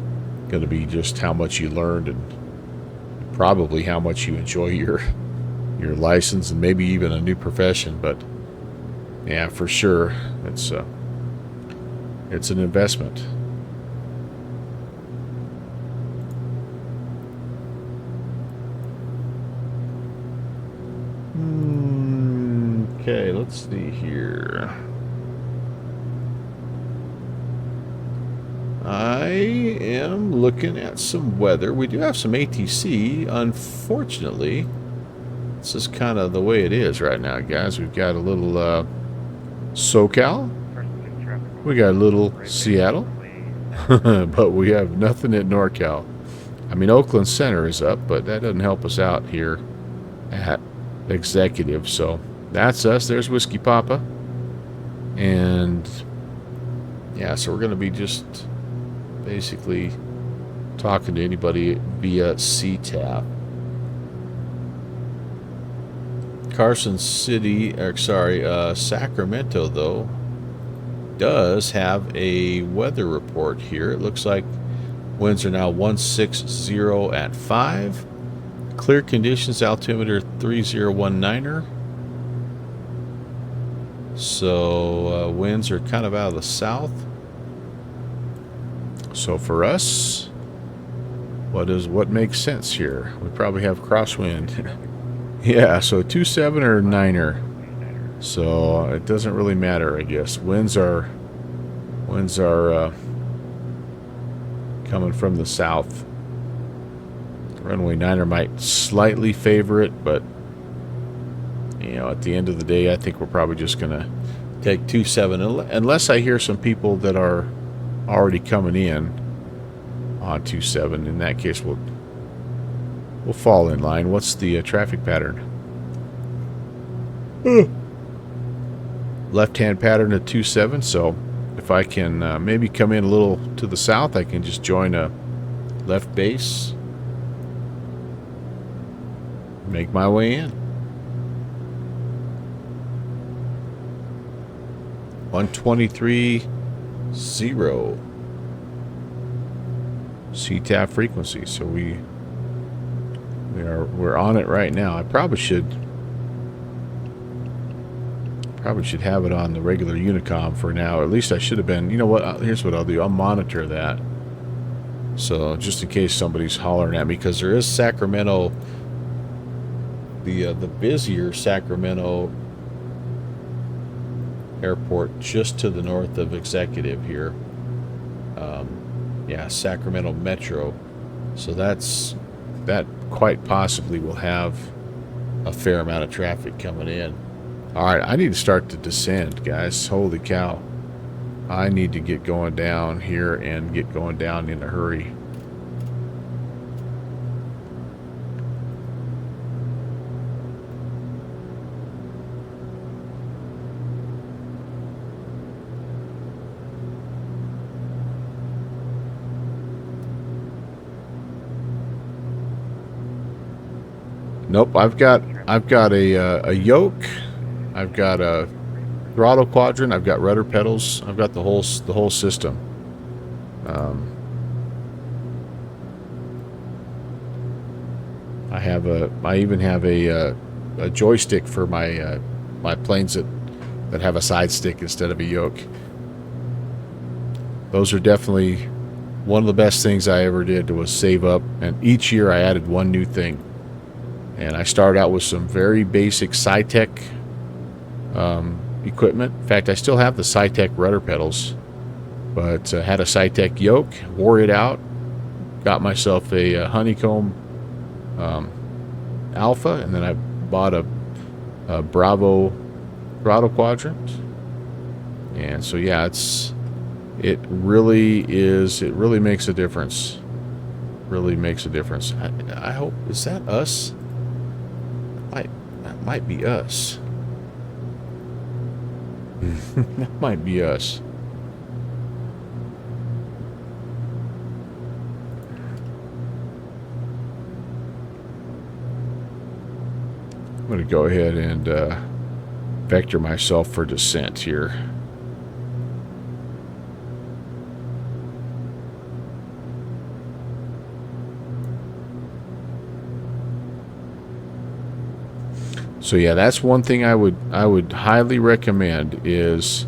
going to be just how much you learned and probably how much you enjoy your license and maybe even a new profession. But yeah, for sure, it's an investment. Okay, let's see here. I am looking at some weather. We do have some ATC. Unfortunately, this is kind of the way it is right now, guys. We've got a little SoCal. We got a little Seattle. But we have nothing at NorCal. I mean, Oakland Center is up, but that doesn't help us out here at Executive. So that's us. There's Whiskey Papa. And yeah, so we're going to be just basically talking to anybody via CTAP. Carson City, Sacramento, though, does have a weather report here. It looks like winds are now 160 at 5. Clear conditions, altimeter 3019er. So winds are kind of out of the south. So for us, what makes sense here? We probably have crosswind. Yeah, so 27 or 9er. So it doesn't really matter, I guess. Winds are coming from the south. Runway 9er might slightly favor it, but you know, at the end of the day, I think we're probably just gonna take 27, unless I hear some people that are already coming in on 27. In that case, we'll fall in line. What's the traffic pattern? Left-hand pattern at 27. So if I can maybe come in a little to the south, I can just join a left base, make my way in. 123.0 CTAP frequency. So we're on it right now. I probably should have it on the regular Unicom for now. At least I should have been. You know what? Here's what I'll do. I'll monitor that. So just in case somebody's hollering at me, because there is Sacramento, the busier Sacramento airport just to the north of Executive here. Yeah, Sacramento Metro. So that quite possibly will have a fair amount of traffic coming in. All right, I need to start to descend, guys. Holy cow. I need to get going down here and get going down in a hurry. Nope, I've got a yoke, I've got a throttle quadrant, I've got rudder pedals, I've got the whole system. I even have a joystick for my my planes that have a side stick instead of a yoke. Those are definitely one of the best things I ever did was save up, and each year I added one new thing. And I started out with some very basic Sci-Tech equipment. In fact, I still have the Sci-Tech rudder pedals, but had a Sci-Tech yoke, wore it out, got myself a Honeycomb Alpha, and then I bought a Bravo throttle quadrant. And so yeah, it really makes a difference. Really makes a difference. I hope, is that us? That might be us. That might be us. I'm going to go ahead and vector myself for descent here. So yeah, that's one thing I would highly recommend is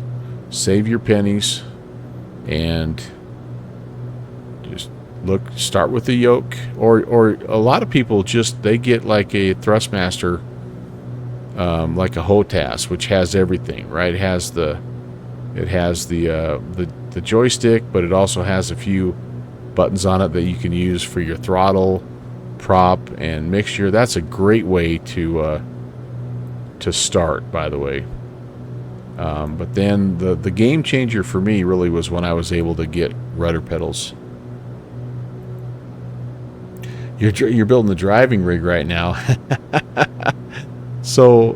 save your pennies and just start with the yoke, or a lot of people they get like a Thrustmaster, like a HOTAS, which has everything, right? It has the joystick, but it also has a few buttons on it that you can use for your throttle, prop, and mixture. That's a great way to start, by the way. But then the game changer for me really was when I was able to get rudder pedals. You're building the driving rig right now. So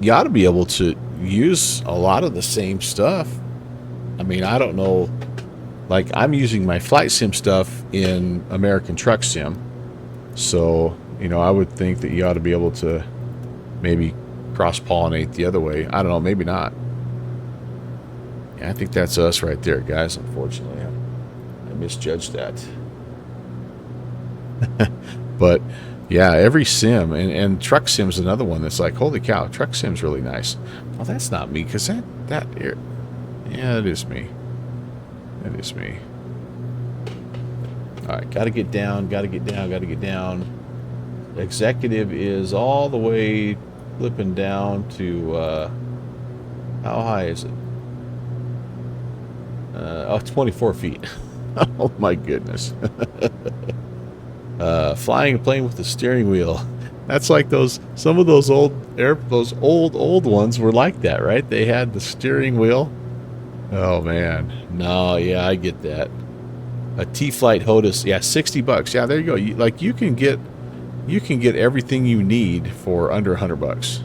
you ought to be able to use a lot of the same stuff. I mean, I don't know, like I'm using my flight sim stuff in American Truck Sim, so you know, I would think that you ought to be able to maybe cross-pollinate the other way. I don't know, maybe not. Yeah, I think that's us right there, guys. Unfortunately, I misjudged that. But yeah, every sim, and Truck Sim's another one that's like, holy cow, Truck Sim's really nice. Well, that's not me, because yeah, it is me. It is me. All right, gotta get down, gotta get down, gotta get down. Executive is all the way flipping down to how high is it? 24 feet. Oh my goodness. Flying a plane with the steering wheel. That's like some of those old ones were like that, right? They had the steering wheel. Oh man. No, yeah, I get that. A T-Flight HOTAS, yeah, $60. Yeah, there you go. You can get everything you need for under $100.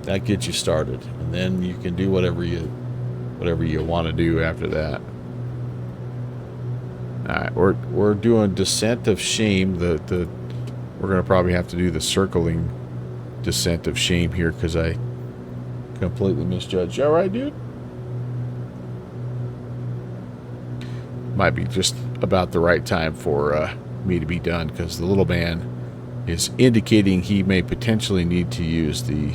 That gets you started, and then you can do whatever you want to do after that. All right, we're doing Descent of Shame. We're gonna probably have to do the circling Descent of Shame here because I completely misjudged. You all right, dude? Might be just about the right time for me to be done, because the little man is indicating he may potentially need to use the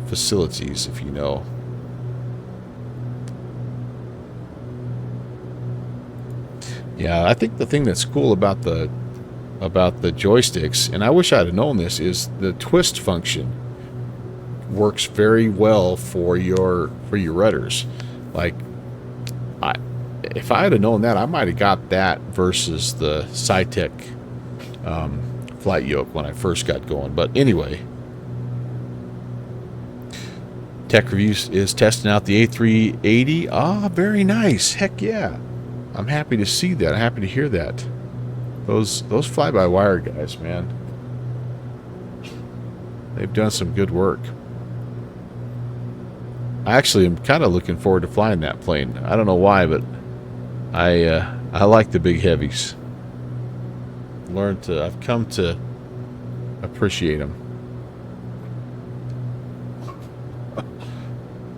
facilities, if you know. Yeah, I think the thing that's cool about the joysticks, and I wish I'd have known this, is the twist function. works very well for your rudders. Like, if I had known that, I might have got that versus the SciTech flight yoke when I first got going. But anyway, Tech Reviews is testing out the A380. Ah, very nice. Heck yeah. I'm happy to see that. I'm happy to hear that. Those fly-by-wire guys, man. They've done some good work. I actually am kind of looking forward to flying that plane. I don't know why, but I like the big heavies. I've come to appreciate them.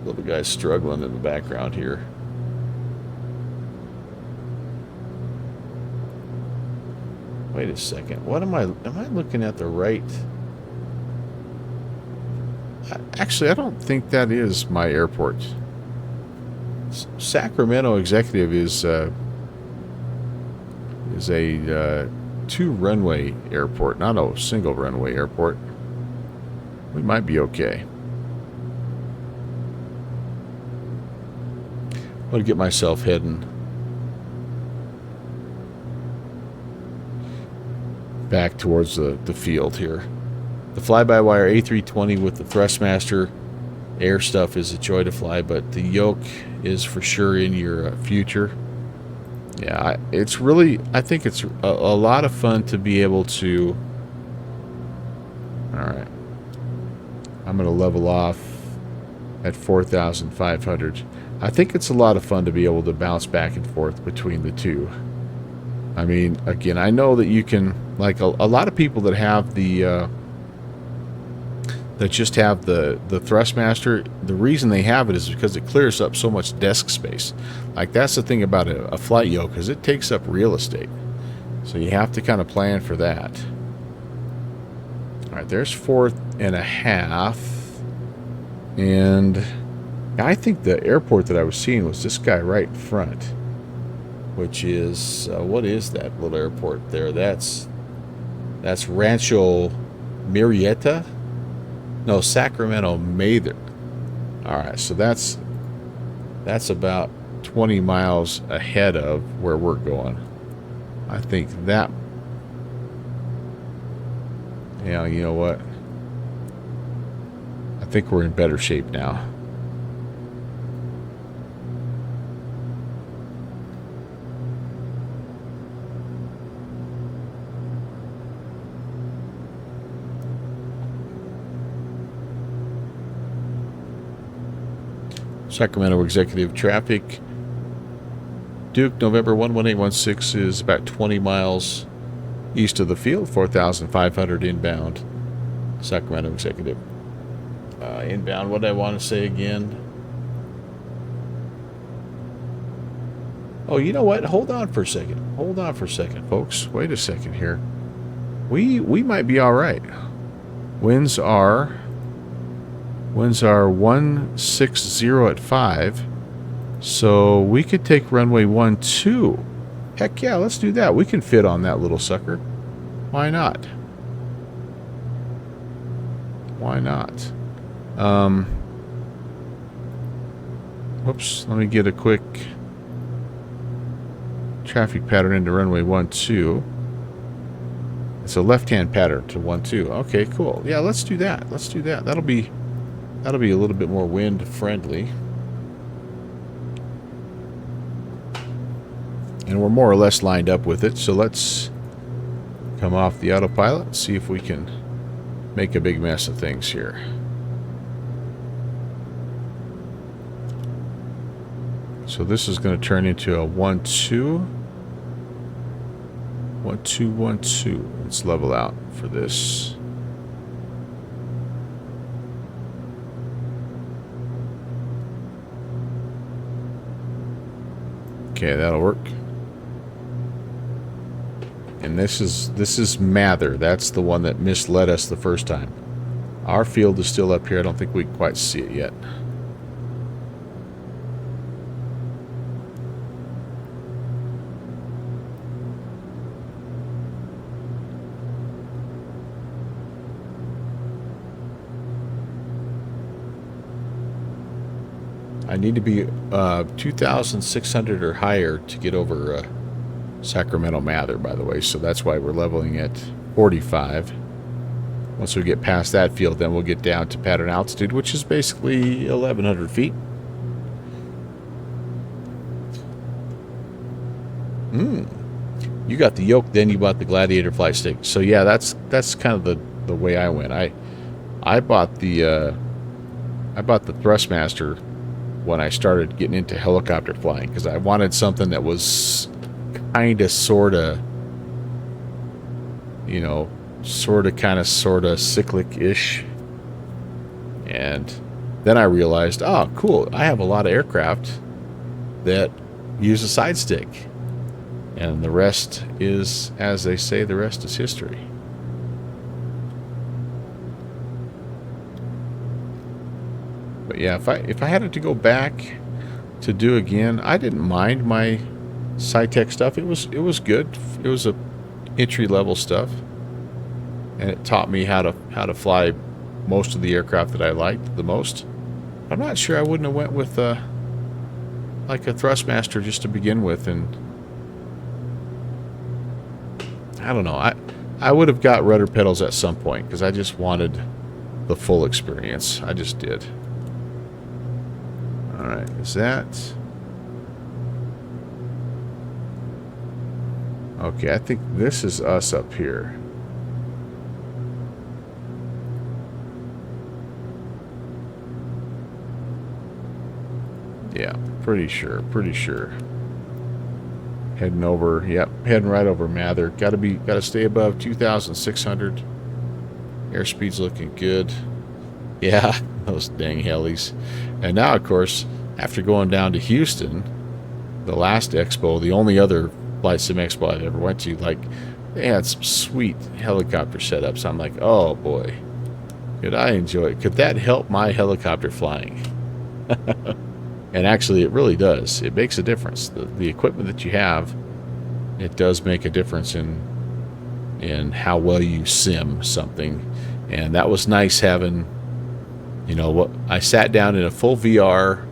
Little guy's struggling in the background here. Wait a second. What am I looking at the right? Actually, I don't think that is my airport. Sacramento Executive is a 2-runway airport, not a single runway airport. We might be okay. I'm going to get myself heading back towards the field here. The fly-by-wire A320 with the Thrustmaster air stuff is a joy to fly, but the yoke is for sure in your future. Yeah, it's really, I think it's a lot of fun to be able to... Alright. I'm going to level off at 4,500. I think it's a lot of fun to be able to bounce back and forth between the two. I mean, again, I know that you can, like a lot of people that have the... that just have the Thrustmaster, the reason they have it is because it clears up so much desk space. Like, that's the thing about a flight yoke, because it takes up real estate. So you have to kind of plan for that. Alright, there's 4.5. And I think the airport that I was seeing was this guy right in front. Which is, what is that little airport there? That's Rancho Murrieta? No, Sacramento Mather. Alright, so that's about 20 miles ahead of where we're going. I think that... Yeah, you know what? I think we're in better shape now. Sacramento Executive traffic. Duke, November 11816 is about 20 miles east of the field, 4,500 inbound. Sacramento Executive. Inbound, what did I want to say again? Oh, you know what? Hold on for a second. Hold on for a second, folks. Wait a second here. We might be all right. Winds are 160 at 5. So we could take runway 12. Heck yeah, let's do that. We can fit on that little sucker. Why not? Why not? Whoops, let me get a quick traffic pattern into runway 12. It's a left-hand pattern to 12. Okay, cool. Yeah, let's do that. Let's do that. That'll be a little bit more wind friendly. And we're more or less lined up with it, so let's come off the autopilot and see if we can make a big mess of things here. So this is going to turn into a 12. 1212. Let's level out for this. Okay, that'll work. And this is Mather. That's the one that misled us the first time. Our field is still up here. I don't think we can quite see it yet. I need to be 2,600 or higher to get over Sacramento Mather, by the way. So that's why we're leveling at 45. Once we get past that field, then we'll get down to pattern altitude, which is basically 1,100 feet. You got the yoke, then you bought the Gladiator flight stick. So yeah, that's kind of the way I went. I bought the Thrustmaster when I started getting into helicopter flying because I wanted something that was kind of sort of cyclic-ish. And then I realized, oh, cool, I have a lot of aircraft that use a side stick. And the rest is, as they say, the rest is history. But yeah, if I had it to go back to do again, I didn't mind my SciTech stuff. It was good. It was a entry level stuff, and it taught me how to fly most of the aircraft that I liked the most. I'm not sure I wouldn't have went with like a Thrustmaster just to begin with, and I don't know. I would have got rudder pedals at some point because I just wanted the full experience. I just did. All right, is that okay? I think this is us up here. Yeah, pretty sure. Heading over, yep, heading right over Mather. Gotta stay above 2,600. Airspeed's looking good. Yeah, those dang helis. And now, of course, after going down to Houston, the last expo, the only other VATSIM expo I've ever went to, like, they had some sweet helicopter setups. I'm like, oh boy, could I enjoy it? Could that help my helicopter flying? And actually, it really does. It makes a difference. The equipment that you have, it does make a difference in how well you sim something. And that was nice having, what I sat down in a full VR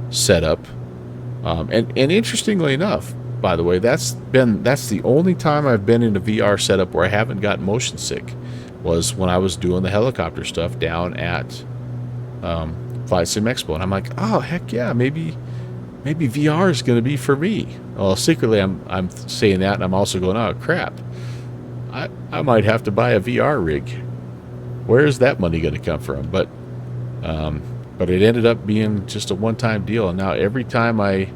setup. And interestingly enough, by the way, that's the only time I've been in a VR setup where I haven't gotten motion sick, was when I was doing the helicopter stuff down at VATSIM Expo, and I'm like, oh heck yeah, maybe VR is going to be for me. Well, secretly I'm saying that, and I'm also going, oh crap, I might have to buy a VR rig. Where's that money going to come from? But it ended up being just a one-time deal, and now every time I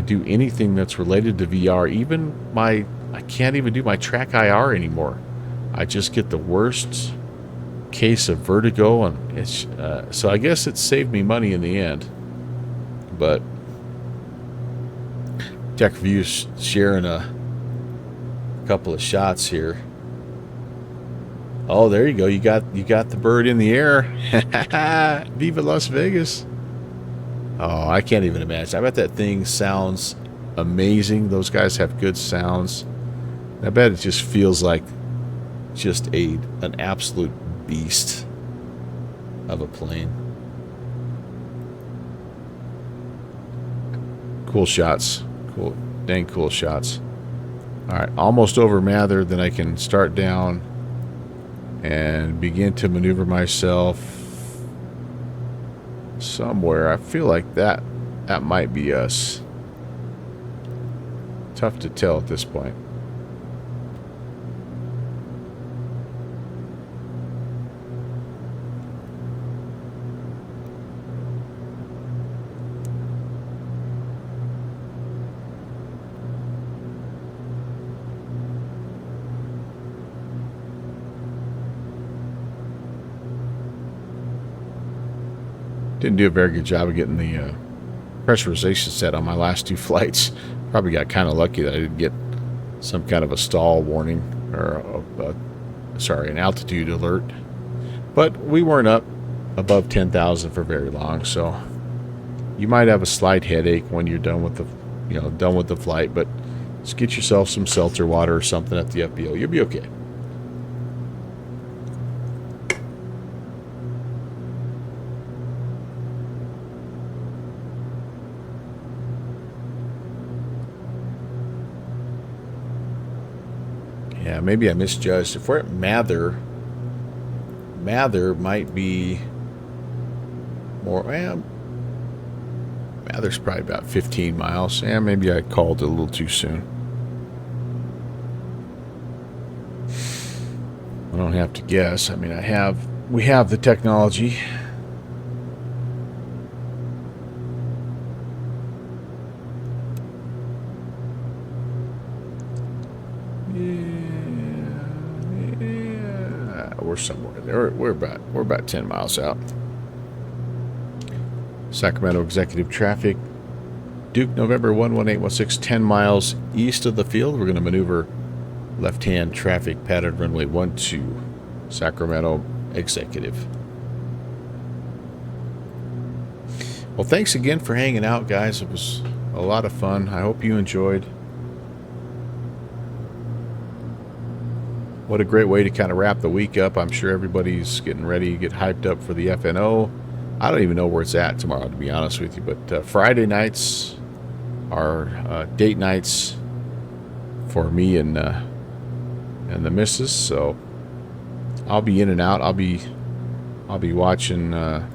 do anything that's related to VR, even I can't even do my track IR anymore. I just get the worst case of vertigo, and it's so I guess it saved me money in the end. But TechView's sharing a couple of shots here. Oh, there you go. You got the bird in the air. Viva Las Vegas. Oh, I can't even imagine. I bet that thing sounds amazing. Those guys have good sounds. I bet it just feels like just an absolute beast of a plane. Cool shots. Cool, dang cool shots. All right, almost over Mather. Then I can start down and begin to maneuver myself somewhere. I feel like that might be us. Tough to tell at this point. Didn't do a very good job of getting the pressurization set on my last two flights. Probably got kind of lucky that I didn't get some kind of a stall warning or an altitude alert. But we weren't up above 10,000 for very long, so you might have a slight headache when you're done with the flight. But just get yourself some seltzer water or something at the FBO. You'll be okay. Yeah, maybe I misjudged. If we're at Mather might be more. Well, Mather's probably about 15 miles. Yeah, maybe I called it a little too soon. I don't have to guess. I mean, we have the technology. We're somewhere there. We're about 10 miles out. Sacramento Executive Traffic, Duke November 11816, 10 miles east of the field. We're going to maneuver left-hand traffic pattern runway 12, Sacramento Executive. Well, thanks again for hanging out, guys. It was a lot of fun. I hope you enjoyed. What a great way to kind of wrap the week up. I'm sure everybody's getting ready to get hyped up for the FNO. I don't even know where it's at tomorrow, to be honest with you. But Friday nights are date nights for me and the missus. So I'll be in and out. I'll be watching some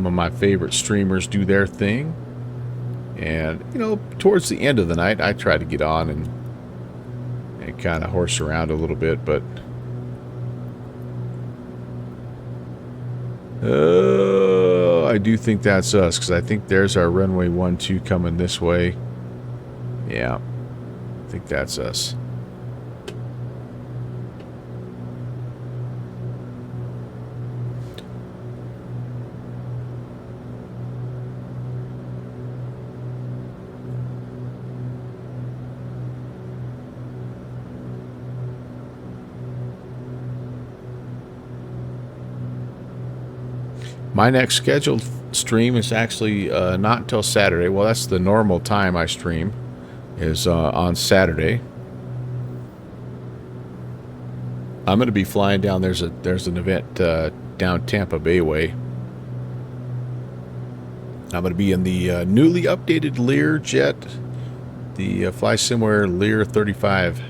of my favorite streamers do their thing. And, you know, towards the end of the night, I try to get on and kind of horse around a little bit, but I do think that's us, because I think there's our runway 12 coming this way. Yeah, I think that's us. My next scheduled stream is actually not until Saturday. Well, that's the normal time I stream, is on Saturday. I'm going to be flying down. There's an event down Tampa Bay way. I'm going to be in the newly updated Lear jet, the FlySimware Lear 35.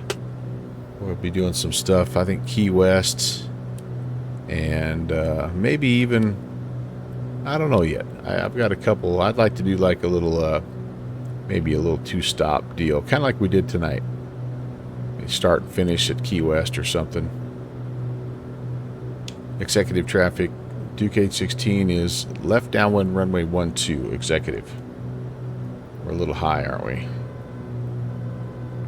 We'll be doing some stuff. I think Key West, and maybe even. I don't know yet. I've got a couple. I'd like to do like a little, maybe a little 2-stop deal, kind of like we did tonight. Start and finish at Key West or something. Executive traffic, Duke 816 is left downwind runway 12, executive. We're a little high, aren't we? All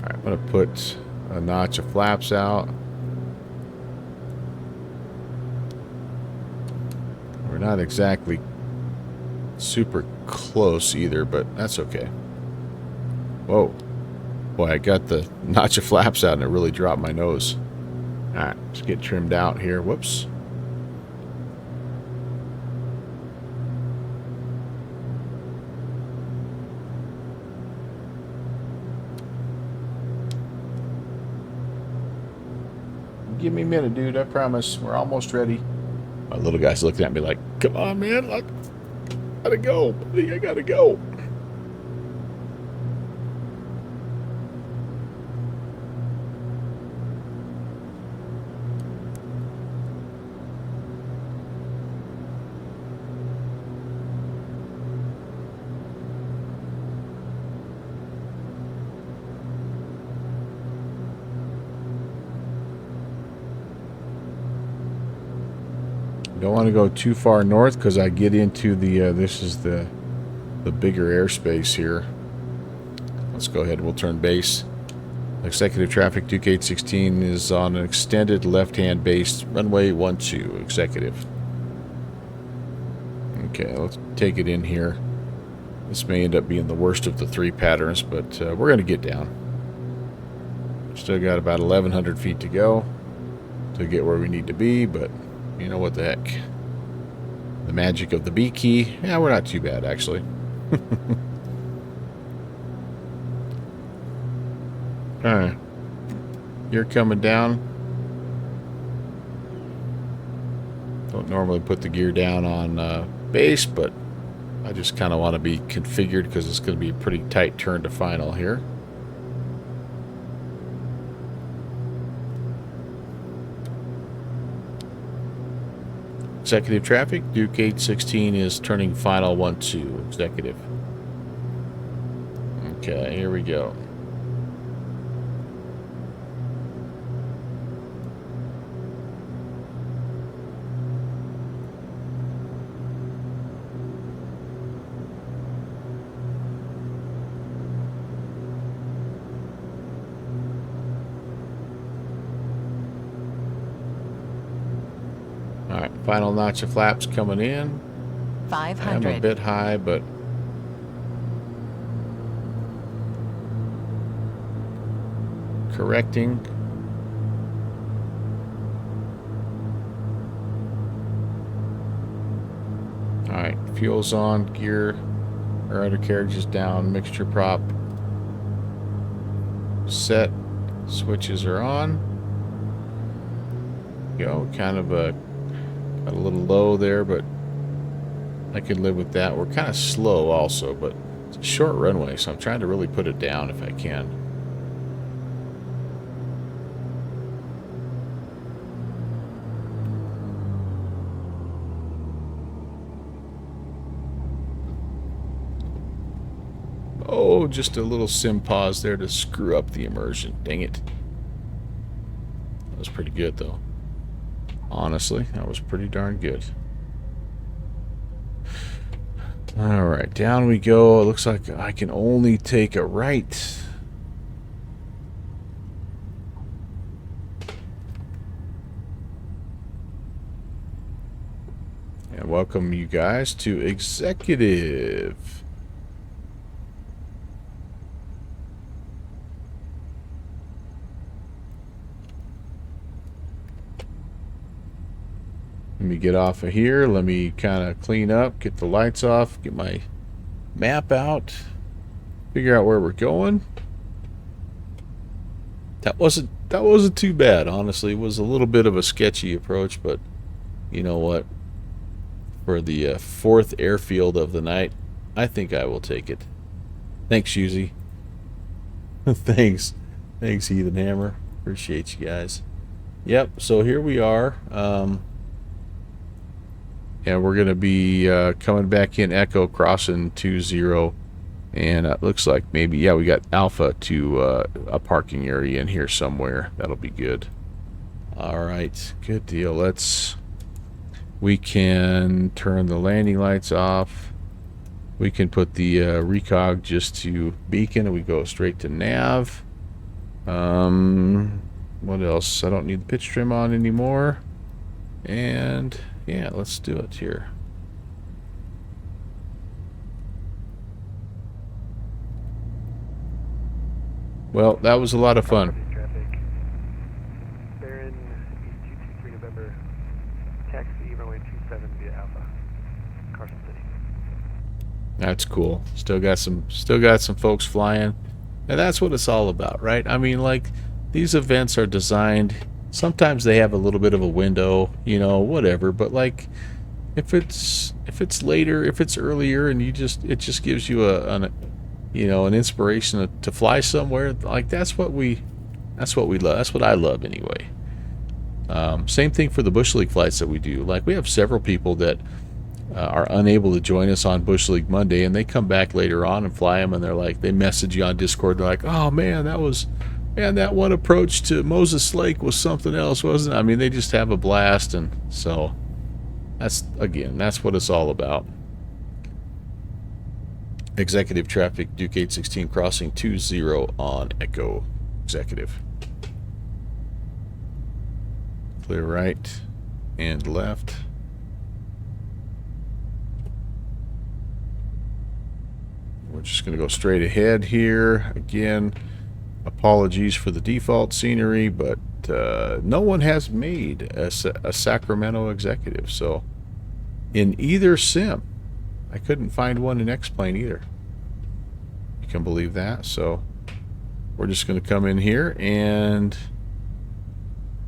right, I'm going to put a notch of flaps out. We're not exactly super close either, but that's okay. Whoa. Boy, I got the notch of flaps out and it really dropped my nose. Alright, let's get trimmed out here. Whoops. Give me a minute, dude. I promise. We're almost ready. My little guy's looking at me like, come on, man. I gotta go. I gotta go. Don't want to go too far north because I get into the this is the bigger airspace here. Let's go ahead and we'll turn base. Executive traffic Duke 816 is on an extended left-hand base runway 12, executive. Okay, let's take it in here. This may end up being the worst of the 3 patterns, but we're going to get down. Still got about 1,100 feet to go to get where we need to be, but you know what the heck. The magic of the B key. Yeah, we're not too bad, actually. Alright. You're coming down. Don't normally put the gear down on base, but I just kind of want to be configured because it's going to be a pretty tight turn to final here. Executive traffic. Duke 816 is turning final 12. Executive. Okay, here we go. All right, final notch of flaps coming in.
500.
I'm a bit high, but correcting. All right, fuel's on, gear or undercarriage is down, mixture prop set, switches are on. Go, kind of got a little low there, but I can live with that. We're kind of slow also, but it's a short runway, so I'm trying to really put it down if I can. Oh, just a little sim pause there to screw up the immersion. Dang it. That was pretty good, though. Honestly, that was pretty darn good. Alright, down we go. It looks like I can only take a right. And welcome you guys to Executive. Let me get off of here. Let me kind of clean up, get the lights off, get my map out, figure out where we're going. That wasn't too bad, honestly. It was a little bit of a sketchy approach, but you know what? For the fourth airfield of the night, I think I will take it. Thanks, Shuzy. Thanks, Heathen Hammer. Appreciate you guys. Yep. So here we are. And we're going to be coming back in Echo, crossing 20. And it looks like maybe, yeah, we got Alpha to a parking area in here somewhere. That'll be good. All right, good deal. We can turn the landing lights off. We can put the recog just to beacon, and we go straight to nav. What else? I don't need the pitch trim on anymore. And yeah, let's do it here. Well, that was a lot of fun.
Baron, East 223 November, taxi runway 27 via Alpha, Carson City.
That's cool. Still got some folks flying. And that's what it's all about, right? I mean, like, these events are designed, sometimes they have a little bit of a window, you know, whatever, but like if it's later, if it's earlier, and it just gives you an inspiration to fly somewhere, like that's what we love. That's what I love anyway. Same thing for the Bush League flights that we do. Like, we have several people that are unable to join us on Bush League Monday, and they come back later on and fly them, and they're like, they message you on Discord, they're like, oh man, that one approach to Moses Lake was something else, wasn't it? I mean, they just have a blast, and so that's what it's all about. Executive traffic, Duke 816 crossing 20 on Echo. Executive. Clear right and left. We're just going to go straight ahead here. Again, apologies for the default scenery, but no one has made a Sacramento Executive. So in either sim, I couldn't find one in X-Plane either. You can believe that. So we're just going to come in here and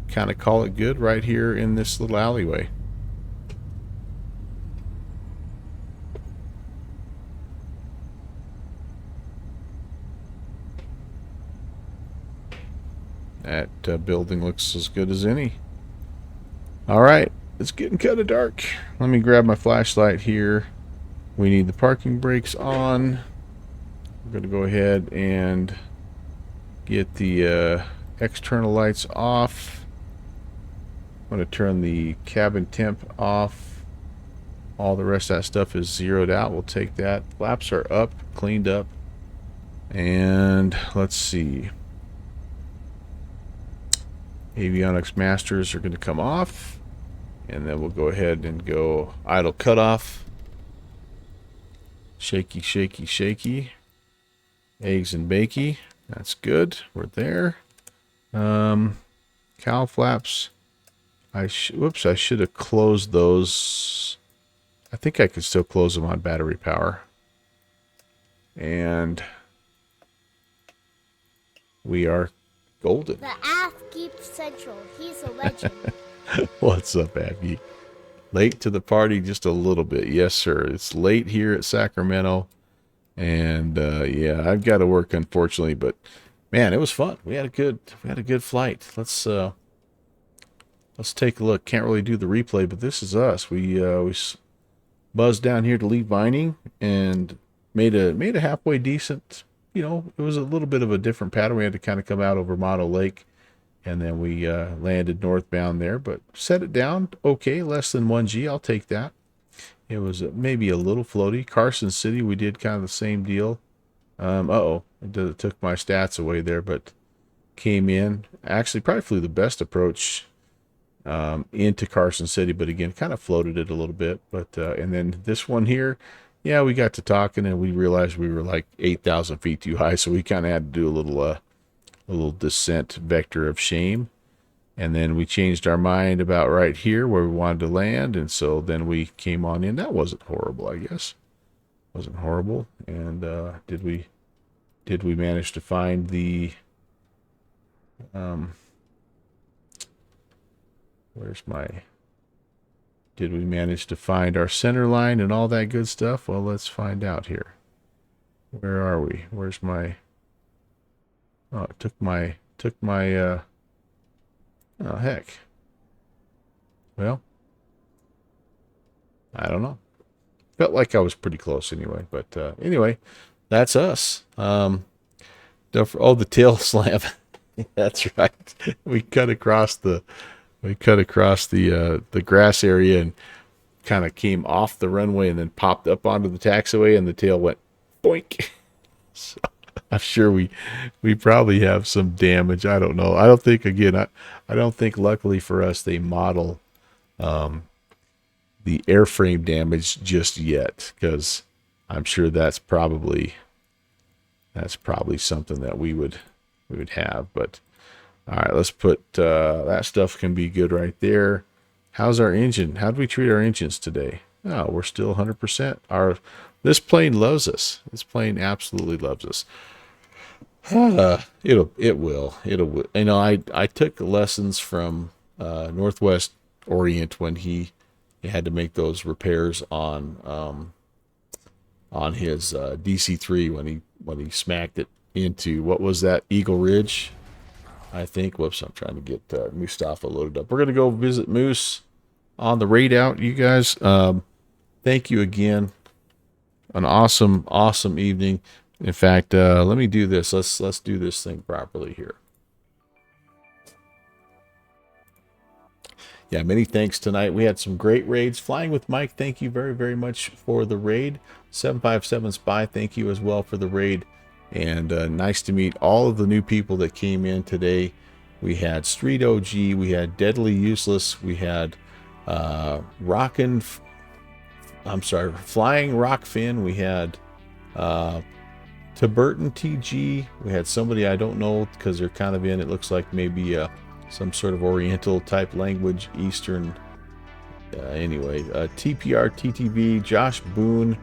kind of call it good right here in this little alleyway. That building looks as good as any. All right, it's getting kind of dark. Let me grab my flashlight here. We need the parking brakes on. We're going to go ahead and get the external lights off. I'm going to turn the cabin temp off. All the rest of that stuff is zeroed out. We'll take that. Flaps are up, cleaned up. And let's see. Avionics masters are going to come off. And then we'll go ahead and go idle cutoff. Shaky, shaky, shaky. Eggs and bakey. That's good. We're there. Cowl flaps. Whoops, I should have closed those. I think I could still close them on battery power. And we are golden.
The Ass Geek Central. He's a legend.
What's up, Abby? Late to the party just a little bit. Yes, sir. It's late here at Sacramento. And yeah, I've got to work, unfortunately, but man, it was fun. We had a good flight. Let's take a look. Can't really do the replay, but this is us. We buzzed down here to leave Vining and made a halfway decent. You know, it was a little bit of a different pattern. We had to kind of come out over Motto Lake, and then we landed northbound there, but set it down okay, less than 1G. I'll take that. It was maybe a little floaty. Carson City, we did kind of the same deal. It took my stats away there, but came in. Actually, probably flew the best approach into Carson City, but again, kind of floated it a little bit. But and then this one here, yeah, we got to talking and we realized we were like 8,000 feet too high, so we kind of had to do a little descent vector of shame. And then we changed our mind about right here where we wanted to land, and so then we came on in. That wasn't horrible, I guess. Wasn't horrible. And did we manage to find the did we manage to find our center line and all that good stuff? Well, let's find out here. Where are we? Where's my it took my oh, heck. Well, I don't know. Felt like I was pretty close anyway. But anyway, that's us. The tail slam. That's right. We cut across the grass area and kind of came off the runway and then popped up onto the taxiway, and the tail went boink. So I'm sure we probably have some damage. I don't know. I don't think, again, I don't think, luckily for us, they model the airframe damage just yet, because I'm sure that's probably something that we would have. But all right, let's put that stuff can be good right there. How's our engine? How do we treat our engines today? Oh, we're still 100%. This plane loves us. This plane absolutely loves us. It will. You know, I took lessons from Northwest Orient when he had to make those repairs on his DC-3 when he smacked it into, what was that, Eagle Ridge, I think. Whoops, I'm trying to get Mustafa loaded up. We're gonna go visit Moose on the raid out, you guys. Thank you again. An awesome evening. In fact, let me do this. Let's do this thing properly here. Yeah, many thanks tonight. We had some great raids. Flying with Mike, thank you very, very much for the raid. 757 Spy, thank you as well for the raid. And nice to meet all of the new people that came in today. We had Street OG, we had Deadly Useless, we had Flying Rockfin, we had Tiburton TG, we had somebody I don't know because they're kind of in, it looks like maybe some sort of Oriental type language, Eastern. Anyway, TPR TTV, Josh Boone,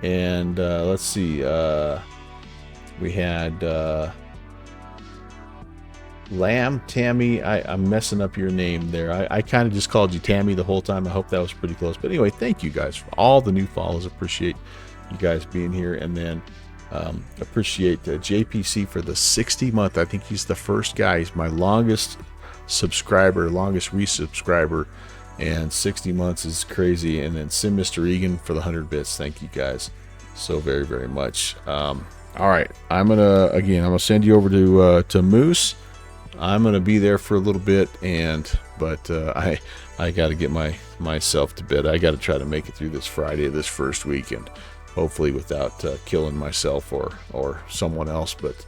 and let's see, we had Lamb, Tammy. I'm messing up your name there. I kind of just called you Tammy the whole time. I hope that was pretty close. But anyway, thank you guys for all the new follows. Appreciate you guys being here. And then appreciate JPC for the 60 month. I think he's the first guy. He's my longest subscriber, longest resubscriber and 60 months is crazy. And then Sim Mr. Egan for the 100 bits. Thank you guys so very, very much. All right, I'm gonna send you over to Moose. I'm gonna be there for a little bit, but I got to get myself to bed. I got to try to make it through this Friday, this first weekend, hopefully without killing myself or someone else. But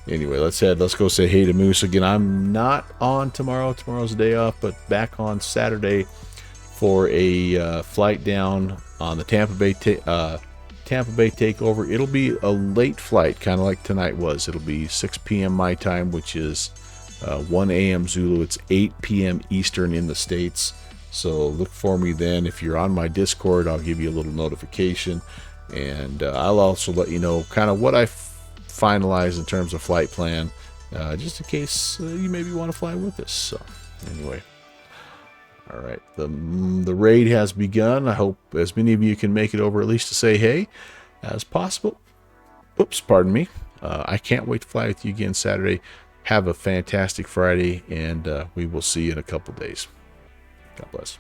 anyway, let's go say hey to Moose again. I'm not on tomorrow. Tomorrow's a day off, but back on Saturday for a flight down on the Tampa Bay takeover. It'll be a late flight, kind of like tonight was. It'll be 6 p.m. my time, which is 1 a.m. Zulu. It's 8 p.m. Eastern in the States. So look for me then. If you're on my Discord, I'll give you a little notification, and I'll also let you know kind of what I finalize in terms of flight plan, just in case you maybe want to fly with us. So anyway, all right, the raid has begun. I hope as many of you can make it over at least to say hey as possible. Oops, pardon me. I can't wait to fly with you again Saturday. Have a fantastic Friday, and we will see you in a couple days. God bless.